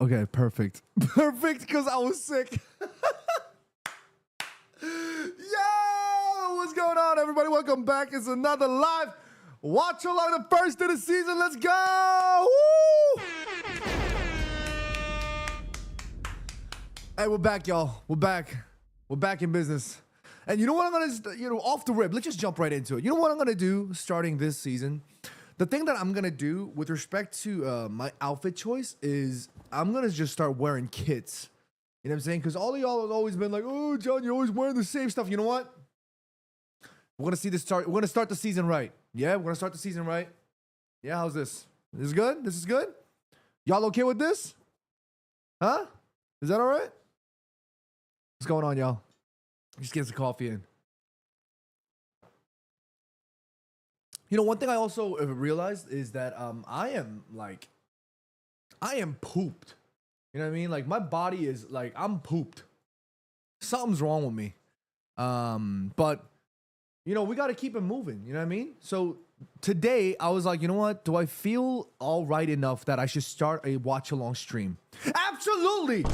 Okay, perfect. Perfect, because I was sick. Yo, what's going on, everybody? Welcome back. It's another live Watchalong, the first of the season. Let's go! Woo! Hey, we're back, y'all. We're back. We're back in business. And you know what I'm going to, off the rip, let's just jump right into it. You know what I'm going to do starting this season? The thing that I'm going to do with respect to my outfit choice is I'm going to just start wearing kits. You know what I'm saying? Because all of y'all have always been like, oh, John, you're always wearing the same stuff. You know what? We're going to see this start. We're going to start the season right. Yeah, we're going to start the season right. Yeah, how's this? This is good? This is good? Y'all okay with this? Huh? Is that all right? What's going on, y'all? Just get some coffee in. You know, one thing I also realized is that I am pooped. You know what I mean? Like, my body is like, I'm pooped. Something's wrong with me. But, you know, we got to keep it moving. You know what I mean? So today I was like, you know what? Do I feel all right enough that I should start a watch-along stream? Absolutely!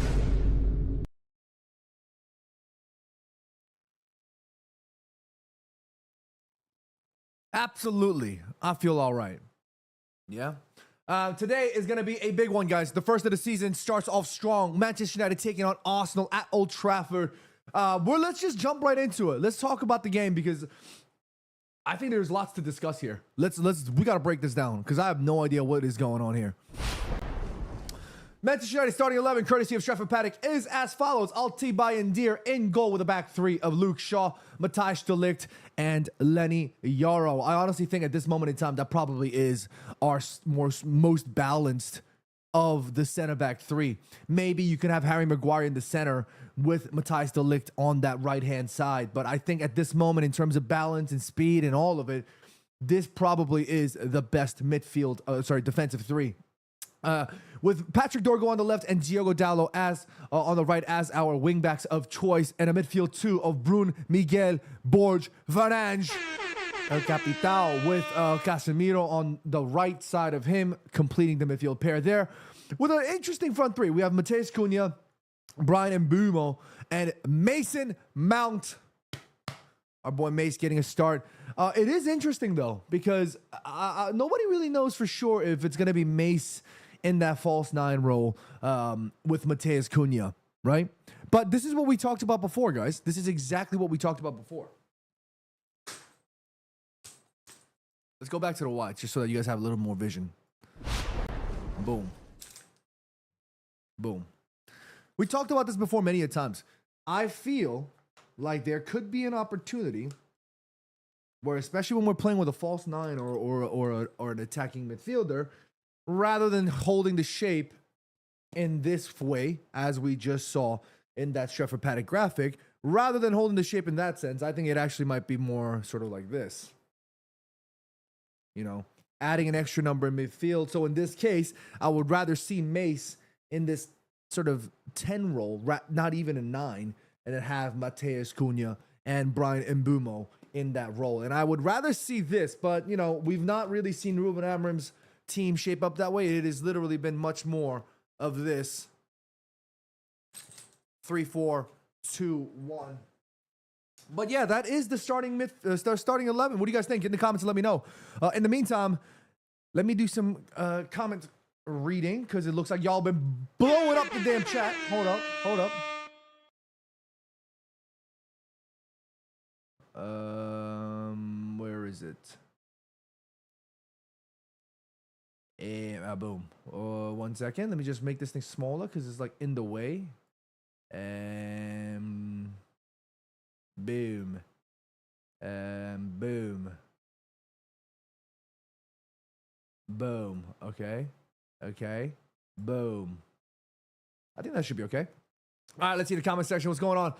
Absolutely. I feel all right. Yeah. Today is going to be a big one, guys. The first of the season starts off strong. Manchester United taking on Arsenal at Old Trafford. Let's just jump right into it. Let's talk about the game because I think there's lots to discuss here. We got to break this down because I have no idea what is going on here. Manchester United starting 11, courtesy of Stefan Paddock, is as follows. Alti Bayendir in goal with a back three of Luke Shaw, Matthijs de Ligt, and Lenny Yaro. I honestly think at this moment in time, that probably is our most balanced of the center back three. Maybe you can have Harry Maguire in the center with Matthijs de Ligt on that right-hand side. But I think at this moment, in terms of balance and speed and all of it, this probably is the best defensive three. With Patrick Dorgo on the left and Diogo Dalot as on the right as our wingbacks of choice, and a midfield two of Brun, Miguel, Borj, Varange, El Capital, with Casemiro on the right side of him, completing the midfield pair there. With an interesting front three, we have Matheus Cunha, Brian Mbeumo, and Mason Mount. Our boy Mace getting a start. It is interesting, though, because nobody really knows for sure if it's going to be Mace in that false nine role with Matheus Cunha, right? But this is what we talked about before, guys. This is exactly what we talked about before. Let's go back to the watch just so that you guys have a little more vision. Boom. Boom. We talked about this before many a times. I feel like there could be an opportunity where, especially when we're playing with a false nine or an attacking midfielder, rather than holding the shape in this way, as we just saw in that Stefan Paddock graphic, rather than holding the shape in that sense, I think it actually might be more sort of like this. You know, adding an extra number in midfield. So in this case, I would rather see Mace in this sort of 10 role, not even a 9, and then have Matheus Cunha and Brian Mbeumo in that role. And I would rather see this, but, you know, we've not really seen Ruben Amorim's team shape up that way. It has literally been much more of this 3-4-2-1. But yeah, that is the starting 11. What do you guys think? Get in the comments and let me know. In the meantime, let me do some comment reading because it looks like y'all been blowing up the damn chat. Hold up. Where is it? Boom. 1 second. Let me just make this thing smaller because it's like in the way. Boom. Boom. Boom. Okay. Boom. I think that should be okay. All right, let's see the comment section. What's going on?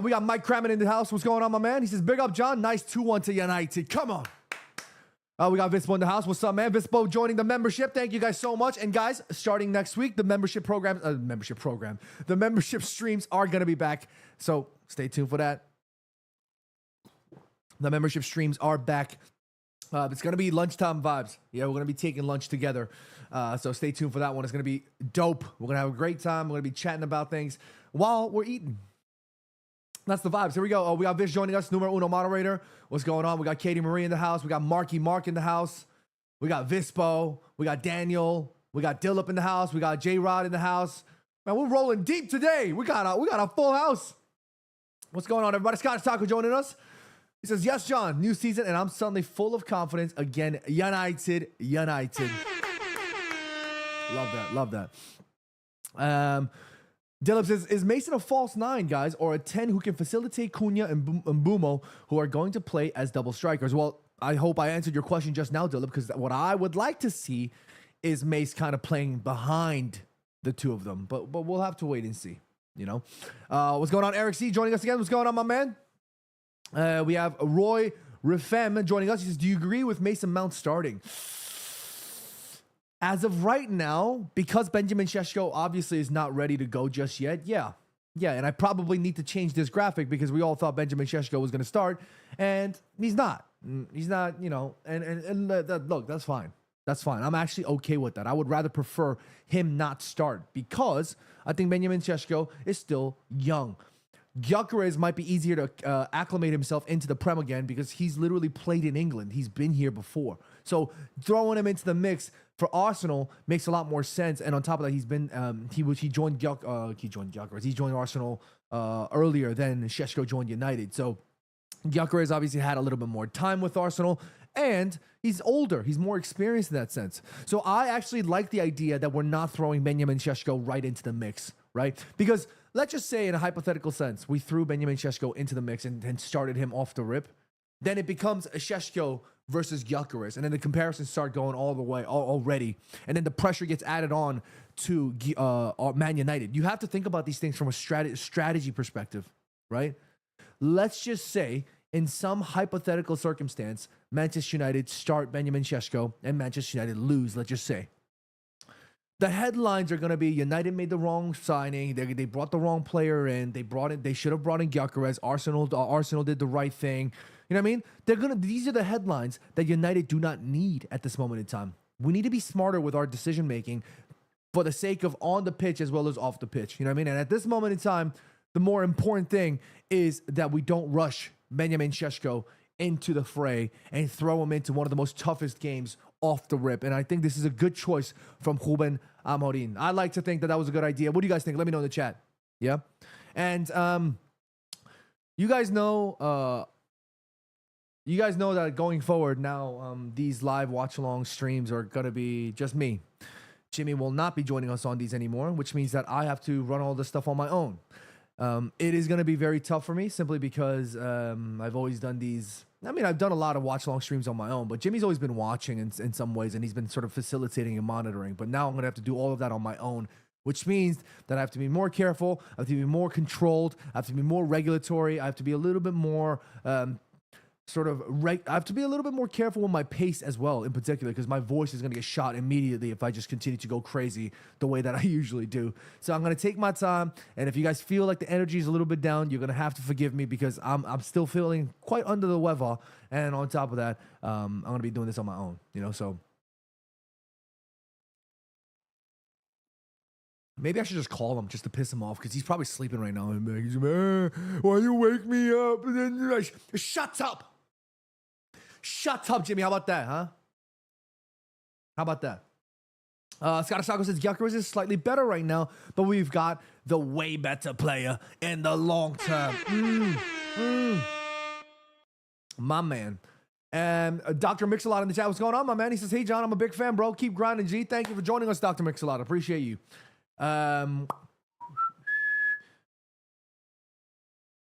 We got Mike Crammon in the house. What's going on, my man? He says, big up, John. Nice 2-1 to United. Come on. We got Vispo in the house. What's up, man? Vispo joining the membership. Thank you guys so much. And guys, starting next week, the membership streams are going to be back. So stay tuned for that. The membership streams are back It's going to be lunchtime vibes. Yeah, we're going to be taking lunch together. So stay tuned for that one. It's going to be dope. We're going to have a great time. We're going to be chatting about things while we're eating. That's the vibes. Here we go. We got Vish joining us, numero uno moderator. What's going on? We got Katie Marie in the house. We got Marky Mark in the house. We got Vispo. We got Daniel. We got Dillip in the house. We got J-Rod in the house. Man, we're rolling deep today. We got a full house. What's going on, everybody? Scott Taco joining us. He says, yes, John, new season, and I'm suddenly full of confidence. Again, United. Love that. Dillip says, is Mason a false 9, guys, or a 10 who can facilitate Cunha and Mbumo, who are going to play as double strikers? Well, I hope I answered your question just now, Dillip, because what I would like to see is Mace kind of playing behind the two of them. But we'll have to wait and see, you know? What's going on? Eric C. joining us again. What's going on, my man? We have Roy Refem joining us. He says, do you agree with Mason Mount starting? As of right now, because Benjamin Šeško obviously is not ready to go just yet, yeah, and I probably need to change this graphic because we all thought Benjamin Šeško was going to start, and he's not. He's not, you know, and look, that's fine. That's fine. I'm actually okay with that. I would rather prefer him not start because I think Benjamin Šeško is still young. Gyökeres might be easier to acclimate himself into the Prem again because he's literally played in England. He's been here before. So throwing him into the mix for Arsenal makes a lot more sense. And on top of that, he's been he joined Gyökeres. He joined Arsenal earlier than Šeško joined United. So Gyökeres obviously had a little bit more time with Arsenal. And he's older. He's more experienced in that sense. So I actually like the idea that we're not throwing Benjamin Šeško right into the mix, right? Because let's just say in a hypothetical sense, we threw Benjamin Šeško into the mix and started him off the rip. Then it becomes a Šeško versus Gyökeres. And then the comparisons start going all the way already. And then the pressure gets added on to Man United. You have to think about these things from a strategy perspective, right? Let's just say in some hypothetical circumstance, Manchester United start Benjamin Šeško and Manchester United lose, let's just say. The headlines are going to be United made the wrong signing. They brought the wrong player in. They should have brought in Gyökeres. Arsenal did the right thing. You know what I mean? These are the headlines that United do not need at this moment in time. We need to be smarter with our decision making for the sake of on the pitch as well as off the pitch. You know what I mean? And at this moment in time, the more important thing is that we don't rush Benjamin Šeško into the fray and throw him into one of the most toughest games off the rip. And I think this is a good choice from Ruben Amorim. I like to think that was a good idea. What do you guys think? Let me know in the chat. Yeah. And you guys know that going forward now, these live watch-along streams are going to be just me. Jimmy will not be joining us on these anymore, which means that I have to run all this stuff on my own. It is going to be very tough for me simply because I've always done these. I mean, I've done a lot of watch-along streams on my own, but Jimmy's always been watching in some ways, and he's been sort of facilitating and monitoring. But now I'm going to have to do all of that on my own, which means that I have to be more careful, I have to be more controlled, I have to be more regulatory, I have to be a little bit more I have to be a little bit more careful with my pace as well, in particular, because my voice is going to get shot immediately if I just continue to go crazy the way that I usually do. So I'm going to take my time, and if you guys feel like the energy is a little bit down, you're going to have to forgive me because I'm still feeling quite under the weather, and on top of that, I'm going to be doing this on my own, you know, so. Maybe I should just call him just to piss him off because he's probably sleeping right now. He's like, why you wake me up? And then you're like, shut up. Shut up, Jimmy. How about that, huh? How about that? Scott Asako says Gyökeres is slightly better right now, but we've got the way better player in the long term. My man. And Dr. Mix-a-Lot in the chat. What's going on, my man? He says, hey, John, I'm a big fan, bro. Keep grinding, G. Thank you for joining us, Dr. Mix-a-Lot. Appreciate you.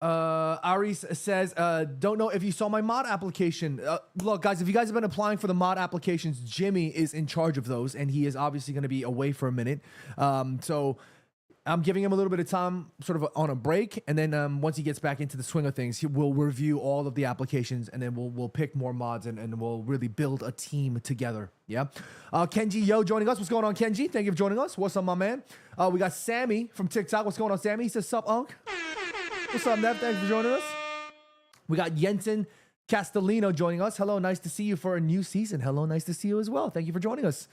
Aris says, don't know if you saw my mod application. Look, guys, if you guys have been applying for the mod applications, Jimmy is in charge of those, and he is obviously going to be away for a minute. So I'm giving him a little bit of time sort of on a break, and then once he gets back into the swing of things, we'll review all of the applications, and then we'll pick more mods, and we'll really build a team together. Yeah. Kenji Yo joining us. What's going on, Kenji? Thank you for joining us. What's up, my man? We got Sammy from TikTok. What's going on, Sammy? He says, sup, Unk? What's up, Nev? Thanks for joining us. We got Jensen Castellino joining us. Hello, nice to see you for a new season. Hello, nice to see you as well. Thank you for joining us.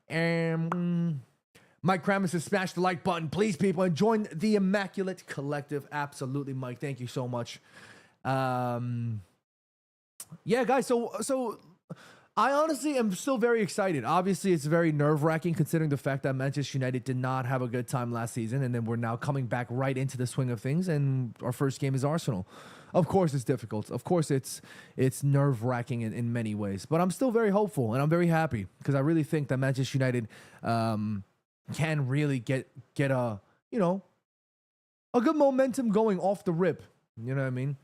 And Mike Kramer says, smash the like button, please, people, and join the Immaculate Collective. Absolutely, Mike. Thank you so much. Yeah, guys. So I honestly am still very excited. Obviously, it's very nerve-wracking considering the fact that Manchester United did not have a good time last season, and then we're now coming back right into the swing of things, and our first game is Arsenal. Of course, it's difficult. Of course, it's nerve-wracking in many ways, but I'm still very hopeful, and I'm very happy because I really think that Manchester United can really get a good momentum going off the rip. You know what I mean?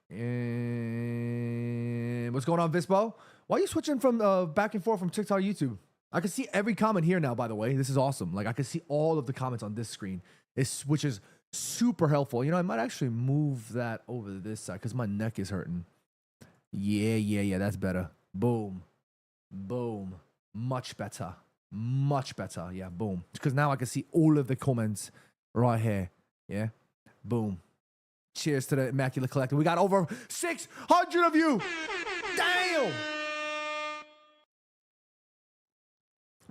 And what's going on, Vispo? Why are you switching from back and forth from TikTok to YouTube? I can see every comment here now, by the way. This is awesome. Like, I can see all of the comments on this screen, which is super helpful. You know, I might actually move that over to this side because my neck is hurting. Yeah. That's better. Boom. Much better. Yeah, boom. Because now I can see all of the comments right here. Yeah. Boom. Cheers to the Immaculate Collective. We got over 600 of you. Damn.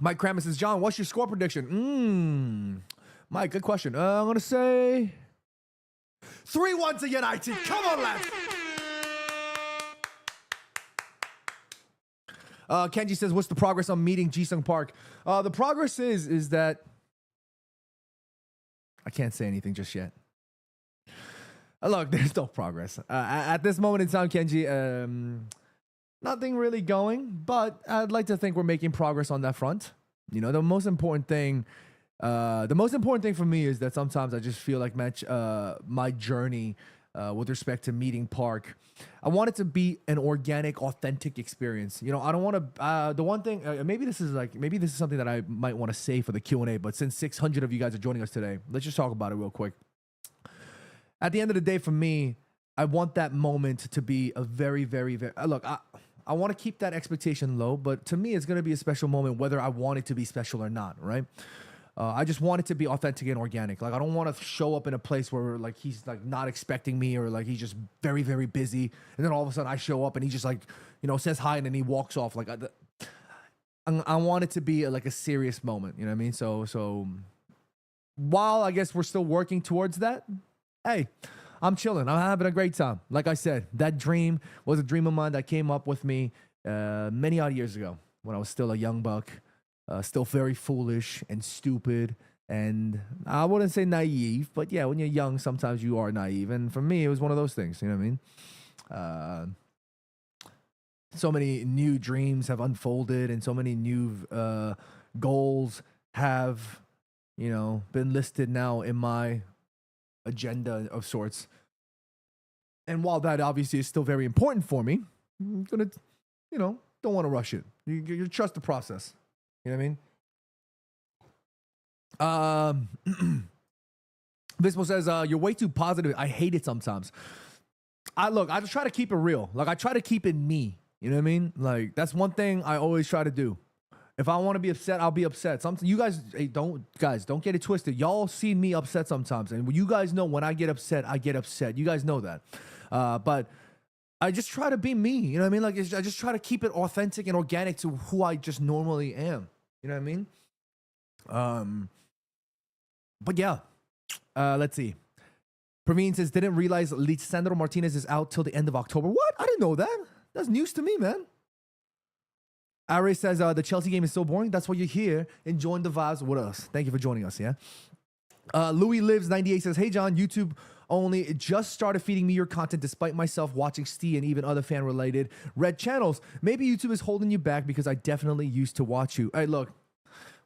Mike Kramer says, John, what's your score prediction? Mike, good question. I'm going to say 3-1 to United. Come on, lads. Kenji says, what's the progress on meeting Ji-Sung Park? The progress is that I can't say anything just yet. Look, there's no progress. At this moment in time, Kenji, nothing really going, but I'd like to think we're making progress on that front. You know, the most important thing for me is that sometimes I just feel like my journey with respect to meeting Park, I want it to be an organic, authentic experience. You know, I don't want to, the one thing, maybe this is something that I might want to say for the Q&A, but since 600 of you guys are joining us today, let's just talk about it real quick. At the end of the day, for me, I want that moment to be a very, very, very... Look, I want to keep that expectation low, but to me, it's going to be a special moment whether I want it to be special or not, right? I just want it to be authentic and organic. Like, I don't want to show up in a place where, like, he's, like, not expecting me or, like, he's just very, very busy. And then all of a sudden I show up and he just, like, you know, says hi and then he walks off. Like, I want it to be, like, a serious moment. You know what I mean? So while I guess we're still working towards that, hey, I'm chilling. I'm having a great time. Like I said, that dream was a dream of mine that came up with me many odd years ago when I was still a young buck, still very foolish and stupid. And I wouldn't say naive, but yeah, when you're young, sometimes you are naive. And for me, it was one of those things. You know what I mean? So many new dreams have unfolded and so many new goals have, you know, been listed now in my agenda of sorts. And while that obviously is still very important for me, I'm gonna, you know, don't want to rush it. You trust the process. You know what I mean? Vispo says, you're way too positive. I hate it sometimes. I just try to keep it real. Like, I try to keep it me. You know what I mean? Like, that's one thing I always try to do. If I want to be upset, I'll be upset. You guys, hey, don't get it twisted. Y'all see me upset sometimes. And you guys know when I get upset, I get upset. You guys know that. But I just try to be me. You know what I mean? Like, I just try to keep it authentic and organic to who I just normally am. You know what I mean? But yeah, let's see. Praveen says, didn't realize Lisandro Martinez is out till the end of October. What? I didn't know that. That's news to me, man. Ari says, the Chelsea game is so boring. That's why you're here enjoying the vibes with us. Thank you for joining us, yeah? Louis Lives 98 says, hey, John, YouTube only just started feeding me your content despite myself watching Steve and even other fan-related red channels. Maybe YouTube is holding you back because I definitely used to watch you. Hey, look,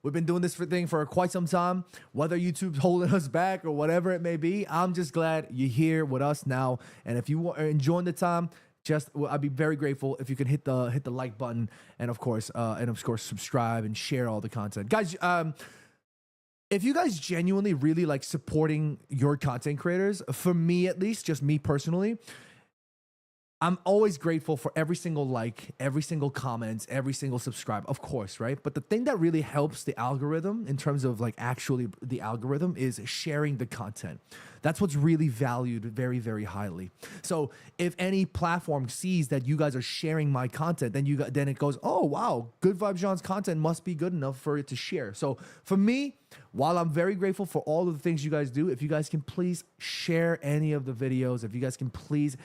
we've been doing this thing for quite some time. Whether YouTube's holding us back or whatever it may be, I'm just glad you're here with us now. And if you are enjoying the time, I'd be very grateful if you can hit the like button and of course subscribe and share all the content, guys. If you guys genuinely really like supporting your content creators, for me at least, just me personally, I'm always grateful for every single like, every single comment, every single subscribe, of course, right? But the thing that really helps the algorithm in terms of like actually the algorithm is sharing the content. That's what's really valued very, very highly. So if any platform sees that you guys are sharing my content, then it goes, oh wow, Good Vibes John's content must be good enough for it to share. So for me, while I'm very grateful for all of the things you guys do, if you guys can please share any of the videos, if you guys can please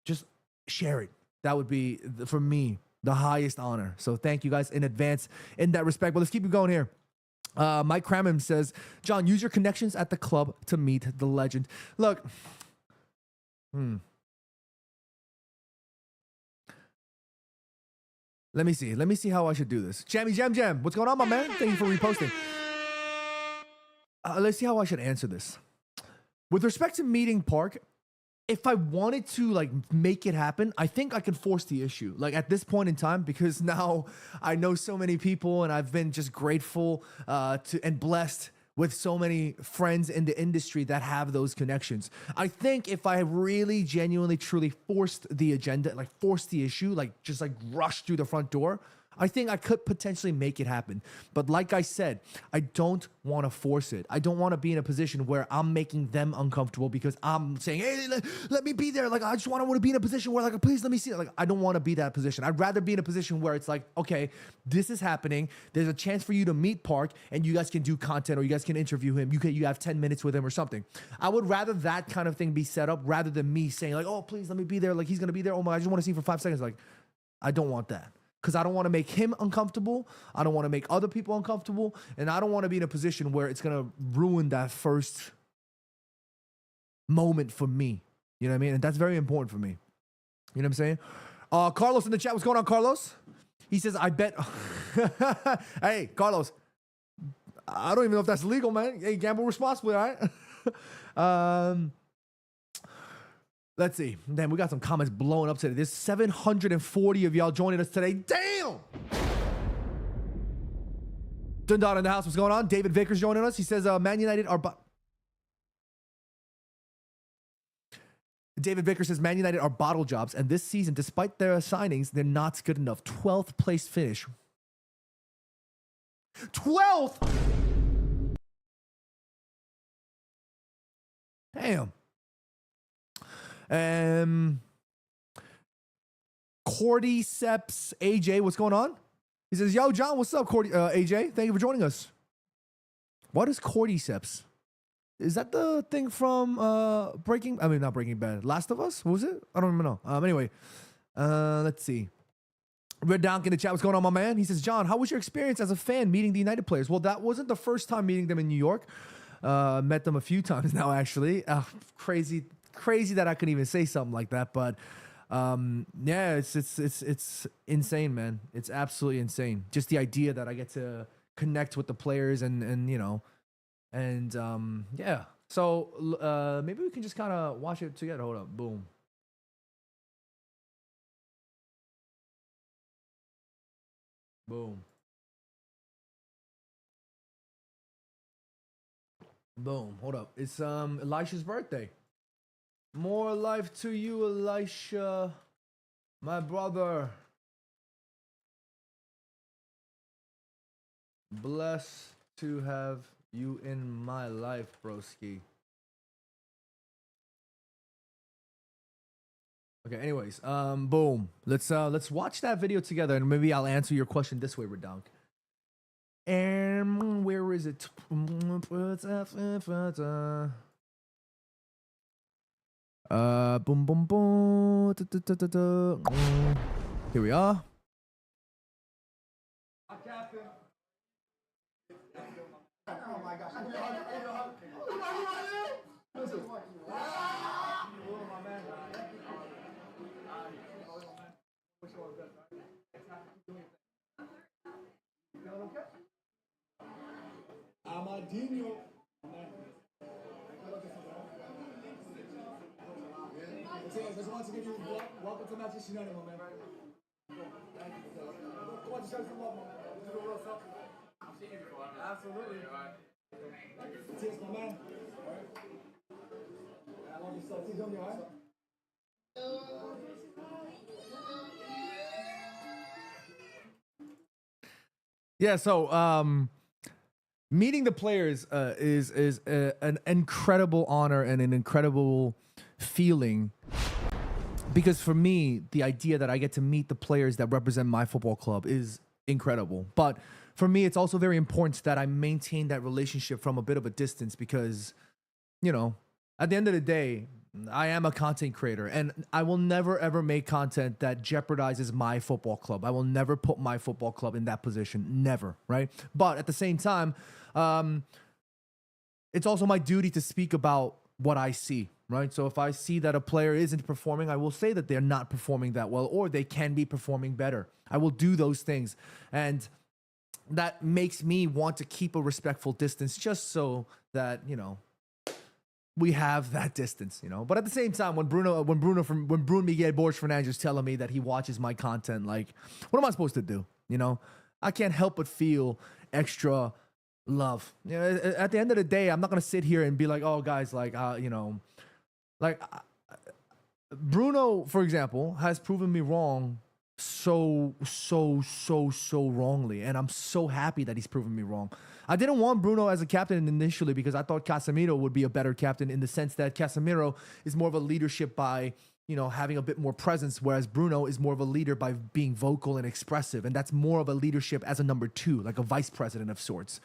just share it, that would be, for me, the highest honor. So thank you guys in advance in that respect. But let's keep it going here. Mike Cramham says, John, use your connections at the club to meet the legend. Look, let me see how I should do this. Jammy Jam, what's going on, my man? Thank you for reposting. Let's see how I should answer this. With respect to meeting Park, if I wanted to like make it happen, I think I can force the issue. Like at this point in time, because now I know so many people and I've been just grateful to and blessed with so many friends in the industry that have those connections. I think if I really genuinely truly forced the agenda, like forced the issue, like just like rushed through the front door, I think I could potentially make it happen. But like I said, I don't want to force it. I don't want to be in a position where I'm making them uncomfortable because I'm saying, hey, let me be there. Like, I just want to be in a position where, like, please let me see it. Like, I don't want to be that position. I'd rather be in a position where it's like, okay, this is happening. There's a chance for you to meet Park and you guys can do content or you guys can interview him. You have 10 minutes with him or something. I would rather that kind of thing be set up rather than me saying like, oh, please let me be there. Like, he's going to be there. Oh my, I just want to see him for 5 seconds. Like, I don't want that. Because I don't want to make him uncomfortable. I don't want to make other people uncomfortable. And I don't want to be in a position where it's going to ruin that first moment for me. You know what I mean? And that's very important for me. You know what I'm saying? Carlos in the chat. What's going on, Carlos? He says, I bet. Hey, Carlos. I don't even know if that's legal, man. Hey, gamble responsibly, all right? Let's see. Damn, we got some comments blowing up today. There's 740 of y'all joining us today. Damn! Dundon in the house. What's going on? David Vickers joining us. He says, Man United are... David Vickers says, Man United are bottle jobs, and this season, despite their signings, they're not good enough. 12th place finish. 12th! Damn. Cordyceps AJ, what's going on? He says, yo, John, what's up, AJ? Thank you for joining us. What is Cordyceps? Is that the thing from not Breaking Bad. Last of Us? What was it? I don't even know. Anyway, let's see. Red Donk in the chat, what's going on, my man? He says, John, how was your experience as a fan meeting the United players? Well, that wasn't the first time meeting them in New York. Met them a few times now, actually. Crazy that I could even say something like that, but yeah, it's insane, man. It's absolutely insane. Just the idea that I get to connect with the players and you know, and yeah. So maybe we can just kind of watch it together. Hold up, boom. Boom. Boom. Hold up. It's Elisha's birthday. More life to you, Elisha, my brother. Blessed to have you in my life, broski. Okay, anyways, boom. Let's watch that video together and maybe I'll answer your question this way, Redonk. And where is it? Boom, boom, boom. Here we are. Oh my gosh. Amadinho. I just want to give you welcome to Manchester United, my man. Thank you. I want to show you some love, my man. Do a real selfie. I've seen you before. Absolutely. Cheers, my man. All right. I love you so. Please don't be all right. Yeah, so meeting the players is an incredible honor and an incredible feeling, because for me, the idea that I get to meet the players that represent my football club is incredible. But for me, it's also very important that I maintain that relationship from a bit of a distance, because, you know, at the end of the day, I am a content creator, and I will never ever make content that jeopardizes my football club. I will never put my football club in that position. Never, right? But at the same time, it's also my duty to speak about what I see, right? So if I see that a player isn't performing, I will say that they're not performing that well, or they can be performing better. I will do those things. And that makes me want to keep a respectful distance, just so that, you know, we have that distance, you know. But at the same time, when Bruno Miguel Borges Fernandes is telling me that he watches my content, like, what am I supposed to do? You know, I can't help but feel extra love. You know, at the end of the day, I'm not gonna sit here and be like, oh, guys, like, you know, like Bruno, for example, has proven me wrong so wrongly, and I'm so happy that he's proven me wrong. I didn't want Bruno as a captain initially because I thought Casemiro would be a better captain, in the sense that Casemiro is more of a leadership by, you know, having a bit more presence, whereas Bruno is more of a leader by being vocal and expressive, and that's more of a leadership as a number two, like a vice president of sorts.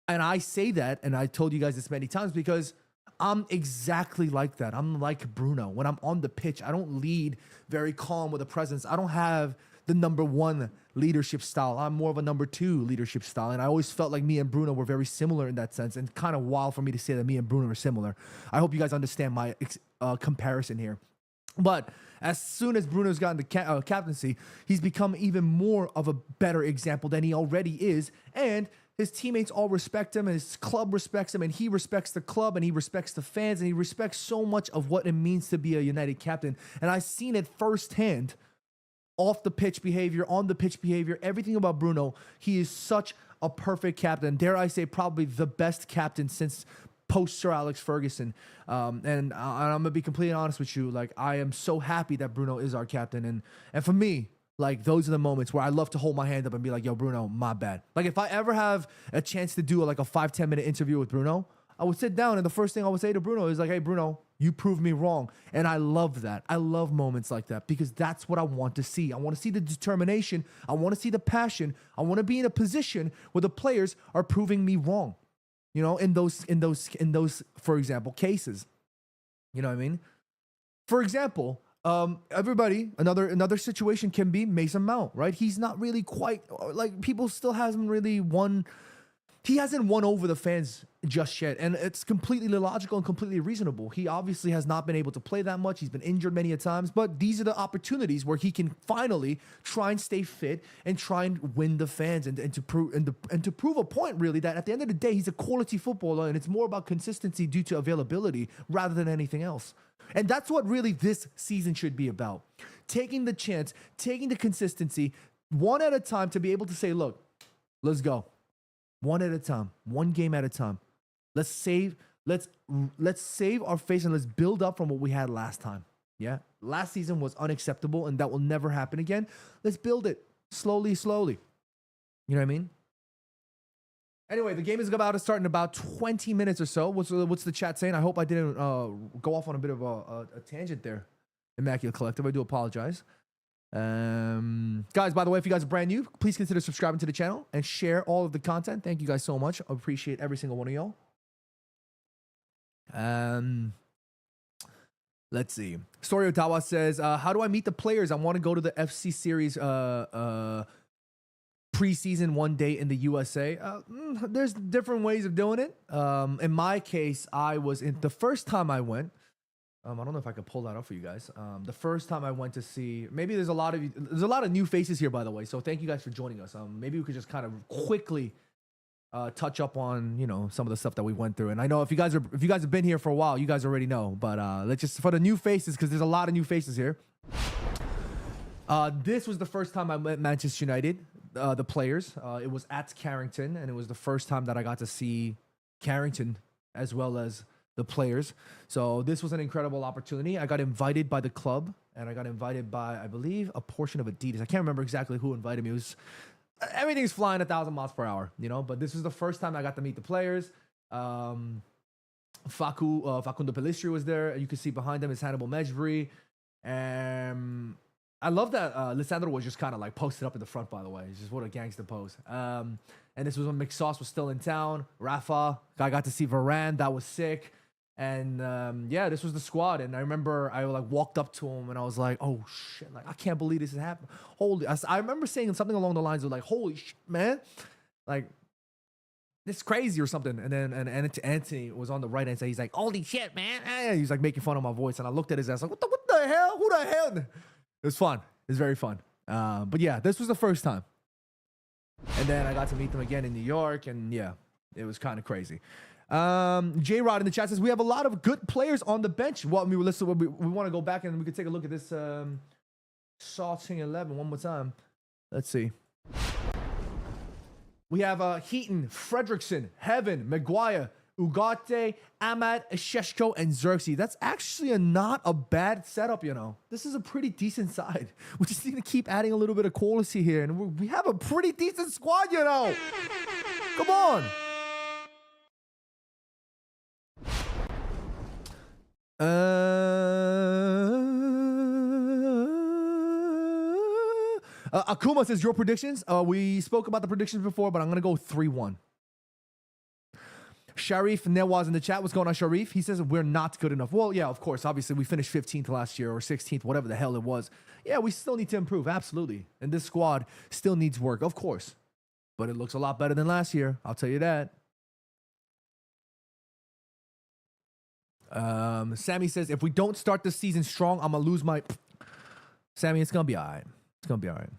And I say that, and I told you guys this many times, because I'm exactly like that. I'm like Bruno. When I'm on the pitch, I don't lead very calm with a presence. I don't have the number one leadership style. I'm more of a number two leadership style. And I always felt like me and Bruno were very similar in that sense. And kind of wild for me to say that me and Bruno are similar. I hope you guys understand my comparison here. But as soon as Bruno's gotten the captaincy, he's become even more of a better example than he already is. And his teammates all respect him, and his club respects him, and he respects the club, and he respects the fans, and he respects so much of what it means to be a United captain. And I've seen it firsthand, off the pitch behavior, on the pitch behavior, everything about Bruno. He is such a perfect captain. Dare I say, probably the best captain since post Sir Alex Ferguson. And I'm gonna be completely honest with you. Like, I am so happy that Bruno is our captain, and for me, like, those are the moments where I love to hold my hand up and be like, yo, Bruno, my bad. Like, if I ever have a chance to do like a 5-10 minute interview with Bruno, I would sit down, and the first thing I would say to Bruno is like, hey, Bruno, you proved me wrong. And I love that. I love moments like that, because that's what I want to see. I want to see the determination. I want to see the passion. I want to be in a position where the players are proving me wrong, you know, in those, for example, cases. You know what I mean? For example, everybody, another situation can be Mason Mount, right? He's not really quite, like, people still hasn't really won. He hasn't won over the fans just yet, and it's completely illogical and completely reasonable. He obviously has not been able to play that much. He's been injured many a times, but these are the opportunities where he can finally try and stay fit and try and win the fans, and to prove a point, really, that at the end of the day, he's a quality footballer, and it's more about consistency due to availability rather than anything else. And that's what really this season should be about. Taking the chance, taking the consistency, one at a time, to be able to say, look, let's go. One at a time, one game at a time. Let's save our face, and let's build up from what we had last time. Yeah. Last season was unacceptable, and that will never happen again. Let's build it slowly. You know what I mean? Anyway, the game is about to start in about 20 minutes or so. What's the chat saying? I hope I didn't go off on a bit of a tangent there. Immaculate Collective, I do apologize. Guys, by the way, if you guys are brand new, please consider subscribing to the channel and share all of the content. Thank you guys so much. I appreciate every single one of y'all. Let's see. Story Ottawa says, how do I meet the players? I want to go to the FC series preseason one day in the USA. There's different ways of doing it. In my case, I was in the first time I went. I don't know if I can pull that up for you guys. The first time I went to see, maybe there's a lot of new faces here, by the way. So thank you guys for joining us. Maybe we could just kind of quickly touch up on, you know, some of the stuff that we went through. And I know if you guys have been here for a while, you guys already know. But let's just, for the new faces, because there's a lot of new faces here. This was the first time I met Manchester United, the players. It was at Carrington, and it was the first time that I got to see Carrington as well as the players. So this was an incredible opportunity. I got invited by the club and I got invited by, I believe, a portion of Adidas. I can't remember exactly who invited me. It was everything's flying 1,000 miles per hour, you know. But this was the first time I got to meet the players. Facundo Pelistri was there. You can see behind him is Hannibal Mejbri. I love that Lissandro was just kind of like posted up in the front, by the way. It's just what a gangster pose. And this was when McSauce was still in town. Rafa, I got to see Varane. That was sick. And yeah, this was the squad. And I remember I like walked up to him and I was like, oh shit, like I can't believe this is happening. I remember saying something along the lines of like, holy shit, man. Like, this is crazy or something. And then Anthony was on the right hand side. He's like, holy shit, man. He's like making fun of my voice. And I looked at his ass like, what the hell? Who the hell? It was fun. It was very fun. But yeah, this was the first time. And then I got to meet them again in New York. And yeah, it was kind of crazy. J-Rod in the chat says, we have a lot of good players on the bench. Well, I mean, listen, we want to go back and we could take a look at this Starting 11 one more time. Let's see. We have Heaton, Fredrickson, Heaven, Maguire, Ugarte, Ahmad, Sheshko, and Xerxes. That's actually not a bad setup, you know. This is a pretty decent side. We just need to keep adding a little bit of quality here. And we have a pretty decent squad, you know. Come on. Akuma says, your predictions? We spoke about the predictions before, but I'm going to go 3-1. Sharif Nawaz in the chat. What's going on, Sharif? He says, we're not good enough. Well, yeah, of course. Obviously, we finished 15th last year or 16th, whatever the hell it was. Yeah, we still need to improve. Absolutely. And this squad still needs work, of course. But it looks a lot better than last year. I'll tell you that. Sammy says, if we don't start the season strong, I'm going to lose my... Sammy, it's going to be all right. It's going to be all right.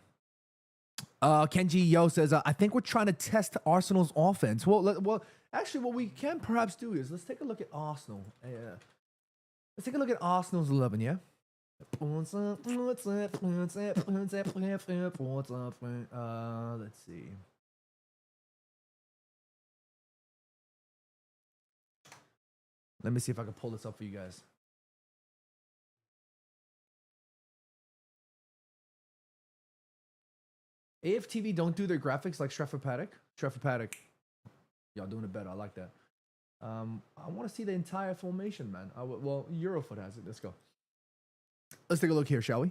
Kenji Yo says, I think we're trying to test Arsenal's offense. Well, actually, what we can perhaps do is let's take a look at Arsenal. Yeah. Let's take a look at Arsenal's 11, yeah? Let's see. Let me see if I can pull this up for you guys. AFTV don't do their graphics like Stretford Paddock. Stretford Paddock, y'all doing it better. I like that. I want to see the entire formation, man. Well, Eurofoot has it. Let's go. Let's take a look here, shall we?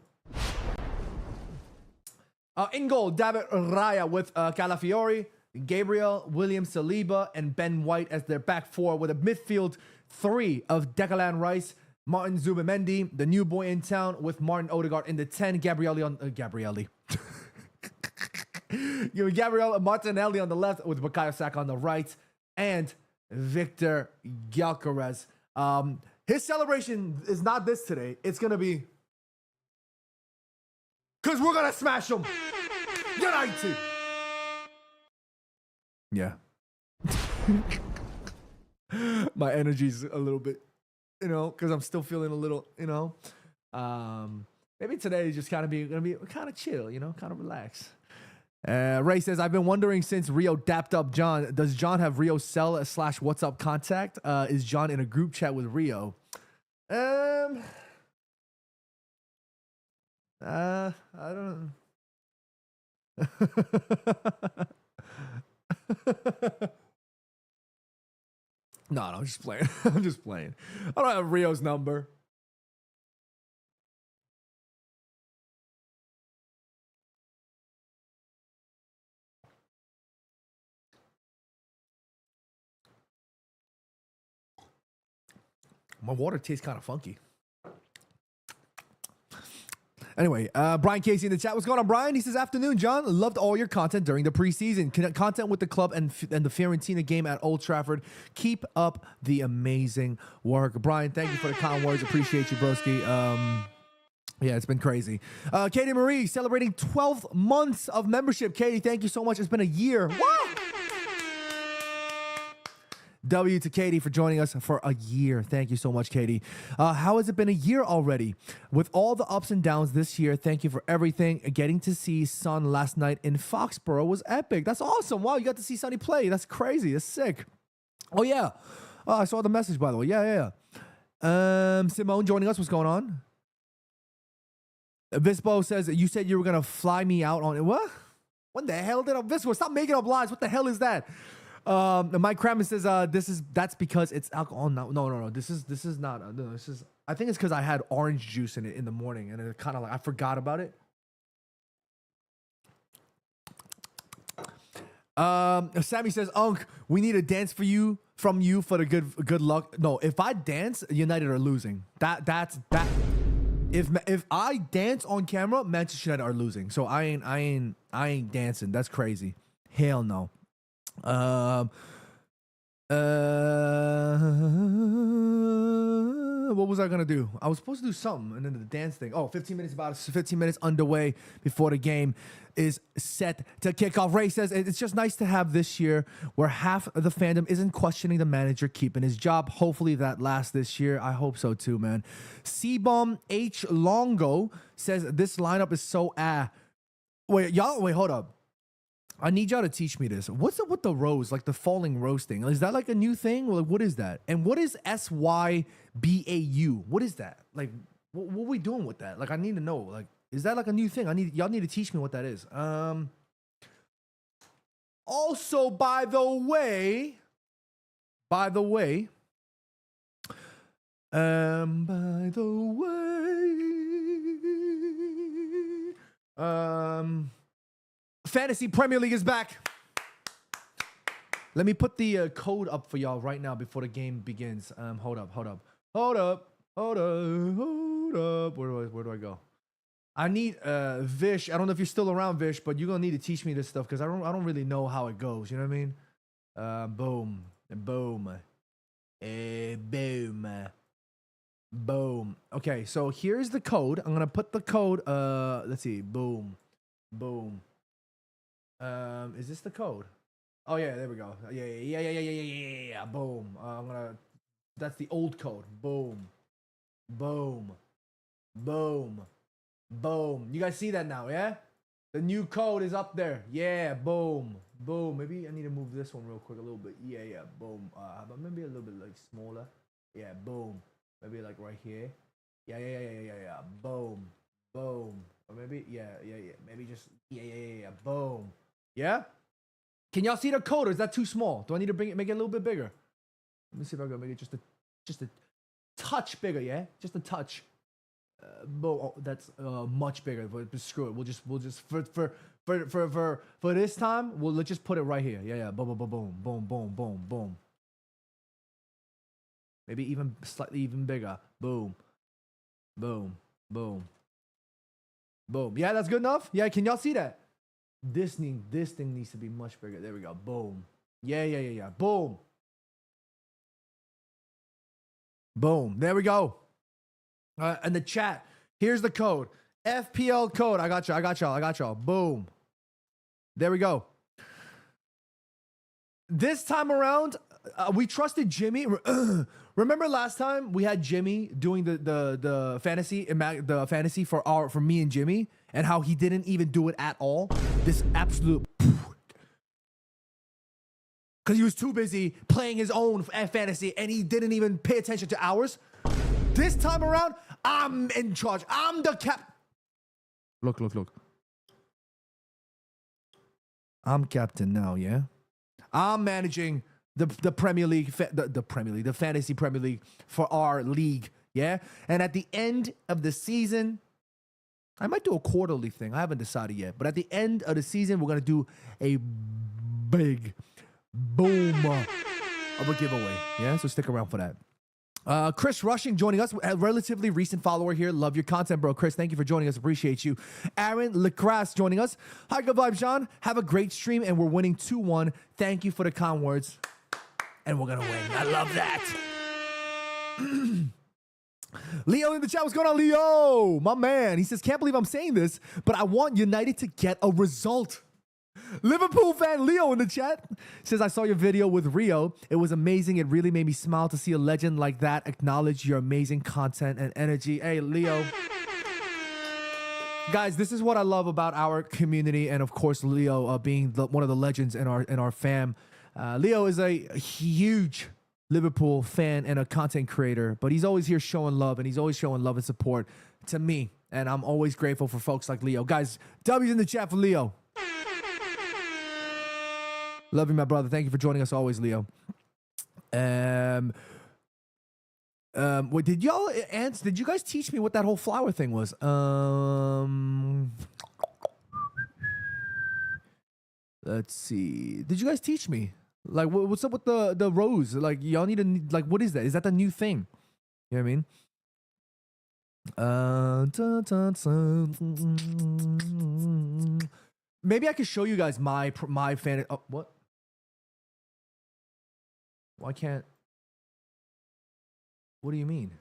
In goal, David Raya with Calafiori, Gabriel, William Saliba, and Ben White as their back four with a midfield three of Declan Rice, Martin Zubimendi, the new boy in town with Martin Odegaard in the 10, Gabriel Martinelli on the left with Bukayo Saka on the right, and Victor Gyökeres. His celebration is not this today. It's going to be because we're going to smash them. United. Yeah. My energy's a little bit, you know, because I'm still feeling a little, you know. Maybe today is just gonna be kind of chill, you know, kind of relax. Ray says, I've been wondering since Rio dapped up John, does John have Rio cell / what's up contact? Is John in a group chat with Rio? I don't know. No, I'm just playing. I'm just playing. I don't have Rio's number. My water tastes kind of funky. Anyway, Brian Casey in the chat. What's going on, Brian? He says, afternoon, John. Loved all your content during the preseason. Content with the club and the Fiorentina game at Old Trafford. Keep up the amazing work. Brian, thank you for the kind words. Appreciate you, broski. Yeah, it's been crazy. Katie Marie celebrating 12 months of membership. Katie, thank you so much. It's been a year. Wow. W to Katie for joining us for a year. Thank you so much, Katie. How has it been a year already? With all the ups and downs this year, thank you for everything. Getting to see Son last night in Foxborough was epic. That's awesome. Wow, you got to see Sonny play. That's crazy. That's sick. Oh, yeah. Oh, I saw the message, by the way. Yeah. Simone joining us. What's going on? Vispo says, you said you were going to fly me out on it. What? What the hell did I... Vispo, stop making up lies. What the hell is that? Mike Kramer says, that's because it's alcohol. No. This is not. No, this is... I think it's because I had orange juice in it in the morning. And it kind of like... I forgot about it. Sammy says, Unk, we need a dance from you for the good luck. No, if I dance, United are losing. That's if I dance on camera, Manchester United are losing. So I ain't dancing. That's crazy. Hell no. What was I gonna do? I was supposed to do something, and then the dance thing. Oh, 15 minutes underway before the game is set to kick off. Ray says it's just nice to have this year where half of the fandom isn't questioning the manager keeping his job. Hopefully that lasts this year. I hope so too, man. C-Bomb H Longo says this lineup is so Wait, hold up. I need y'all to teach me this. What's up with the rose, like the falling rose thing? Is that like a new thing? Like, what is that? And what is SYBAU? What is that? Like, what are we doing with that? Like, I need to know. Like, is that like a new thing? Y'all need to teach me what that is. Also, by the way, Fantasy Premier League is back. Let me put the code up for y'all right now before the game begins. Hold up. Where do I go? I need Vish. I don't know if you're still around, Vish, but you're gonna need to teach me this stuff because I don't really know how it goes. You know what I mean? Boom. Okay, so here's the code. I'm gonna put the code. Let's see. Boom. Is this the code? Oh yeah, there we go. Yeah. Boom. That's the old code. Boom. You guys see that now, yeah? The new code is up there. Yeah, boom. Maybe I need to move this one real quick a little bit. Yeah, boom. But maybe a little bit like smaller. Yeah, boom. Maybe like right here. Yeah. Boom. Or maybe, yeah. Maybe just, yeah. Boom. Yeah? Can y'all see the code or is that too small? Do I need to make it a little bit bigger? Let me see if I can make it just a touch bigger, yeah? Just a touch. Boom. Oh, that's much bigger, but screw it. We'll just for this time, let's just put it right here. Yeah. Boom. Maybe even slightly bigger. Boom. Yeah, that's good enough. Yeah, can y'all see that? This thing needs to be much bigger. There we go. Boom. Yeah. Boom. There we go. And the chat. Here's the code. FPL code. I got y'all. Boom. There we go. This time around, we trusted Jimmy. Remember last time we had Jimmy doing the fantasy for me and Jimmy, and how he didn't even do it at all. This absolute, because he was too busy playing his own fantasy and he didn't even pay attention to ours. This time around, I'm in charge. I'm the cap. Look. I'm captain now. Yeah, I'm managing the Premier League, the Fantasy Premier League for our league, yeah? And at the end of the season, I might do a quarterly thing. I haven't decided yet. But at the end of the season, we're going to do a big boom of a giveaway, yeah? So stick around for that. Chris Rushing joining us, a relatively recent follower here. Love your content, bro. Chris, thank you for joining us. Appreciate you. Aaron Lecrasse joining us. Hi, good vibes, John. Have a great stream, and we're winning 2-1. Thank you for the kind words. And we're gonna win. I love that. Leo in the chat. What's going on, Leo? My man. He says, can't believe I'm saying this, but I want United to get a result. Liverpool fan Leo in the chat says, I saw your video with Rio. It was amazing. It really made me smile to see a legend like that acknowledge your amazing content and energy. Hey, Leo. Guys, this is what I love about our community, and of course, Leo being one of the legends in our fam. Leo is a huge Liverpool fan and a content creator, but he's always here showing love, and he's always showing love and support to me And I'm always grateful for folks like Leo. Guys, W's in the chat for Leo. Love you, my brother. Thank you for joining us always, Leo. Wait, did you guys teach me what that whole flower thing was? Let's see. Did you guys teach me? Like, what's up with the rose? Like, y'all need to, like, what is that? Is that the new thing? You know what I mean? Maybe I could show you guys my fan. Oh, what? Why can't? What do you mean?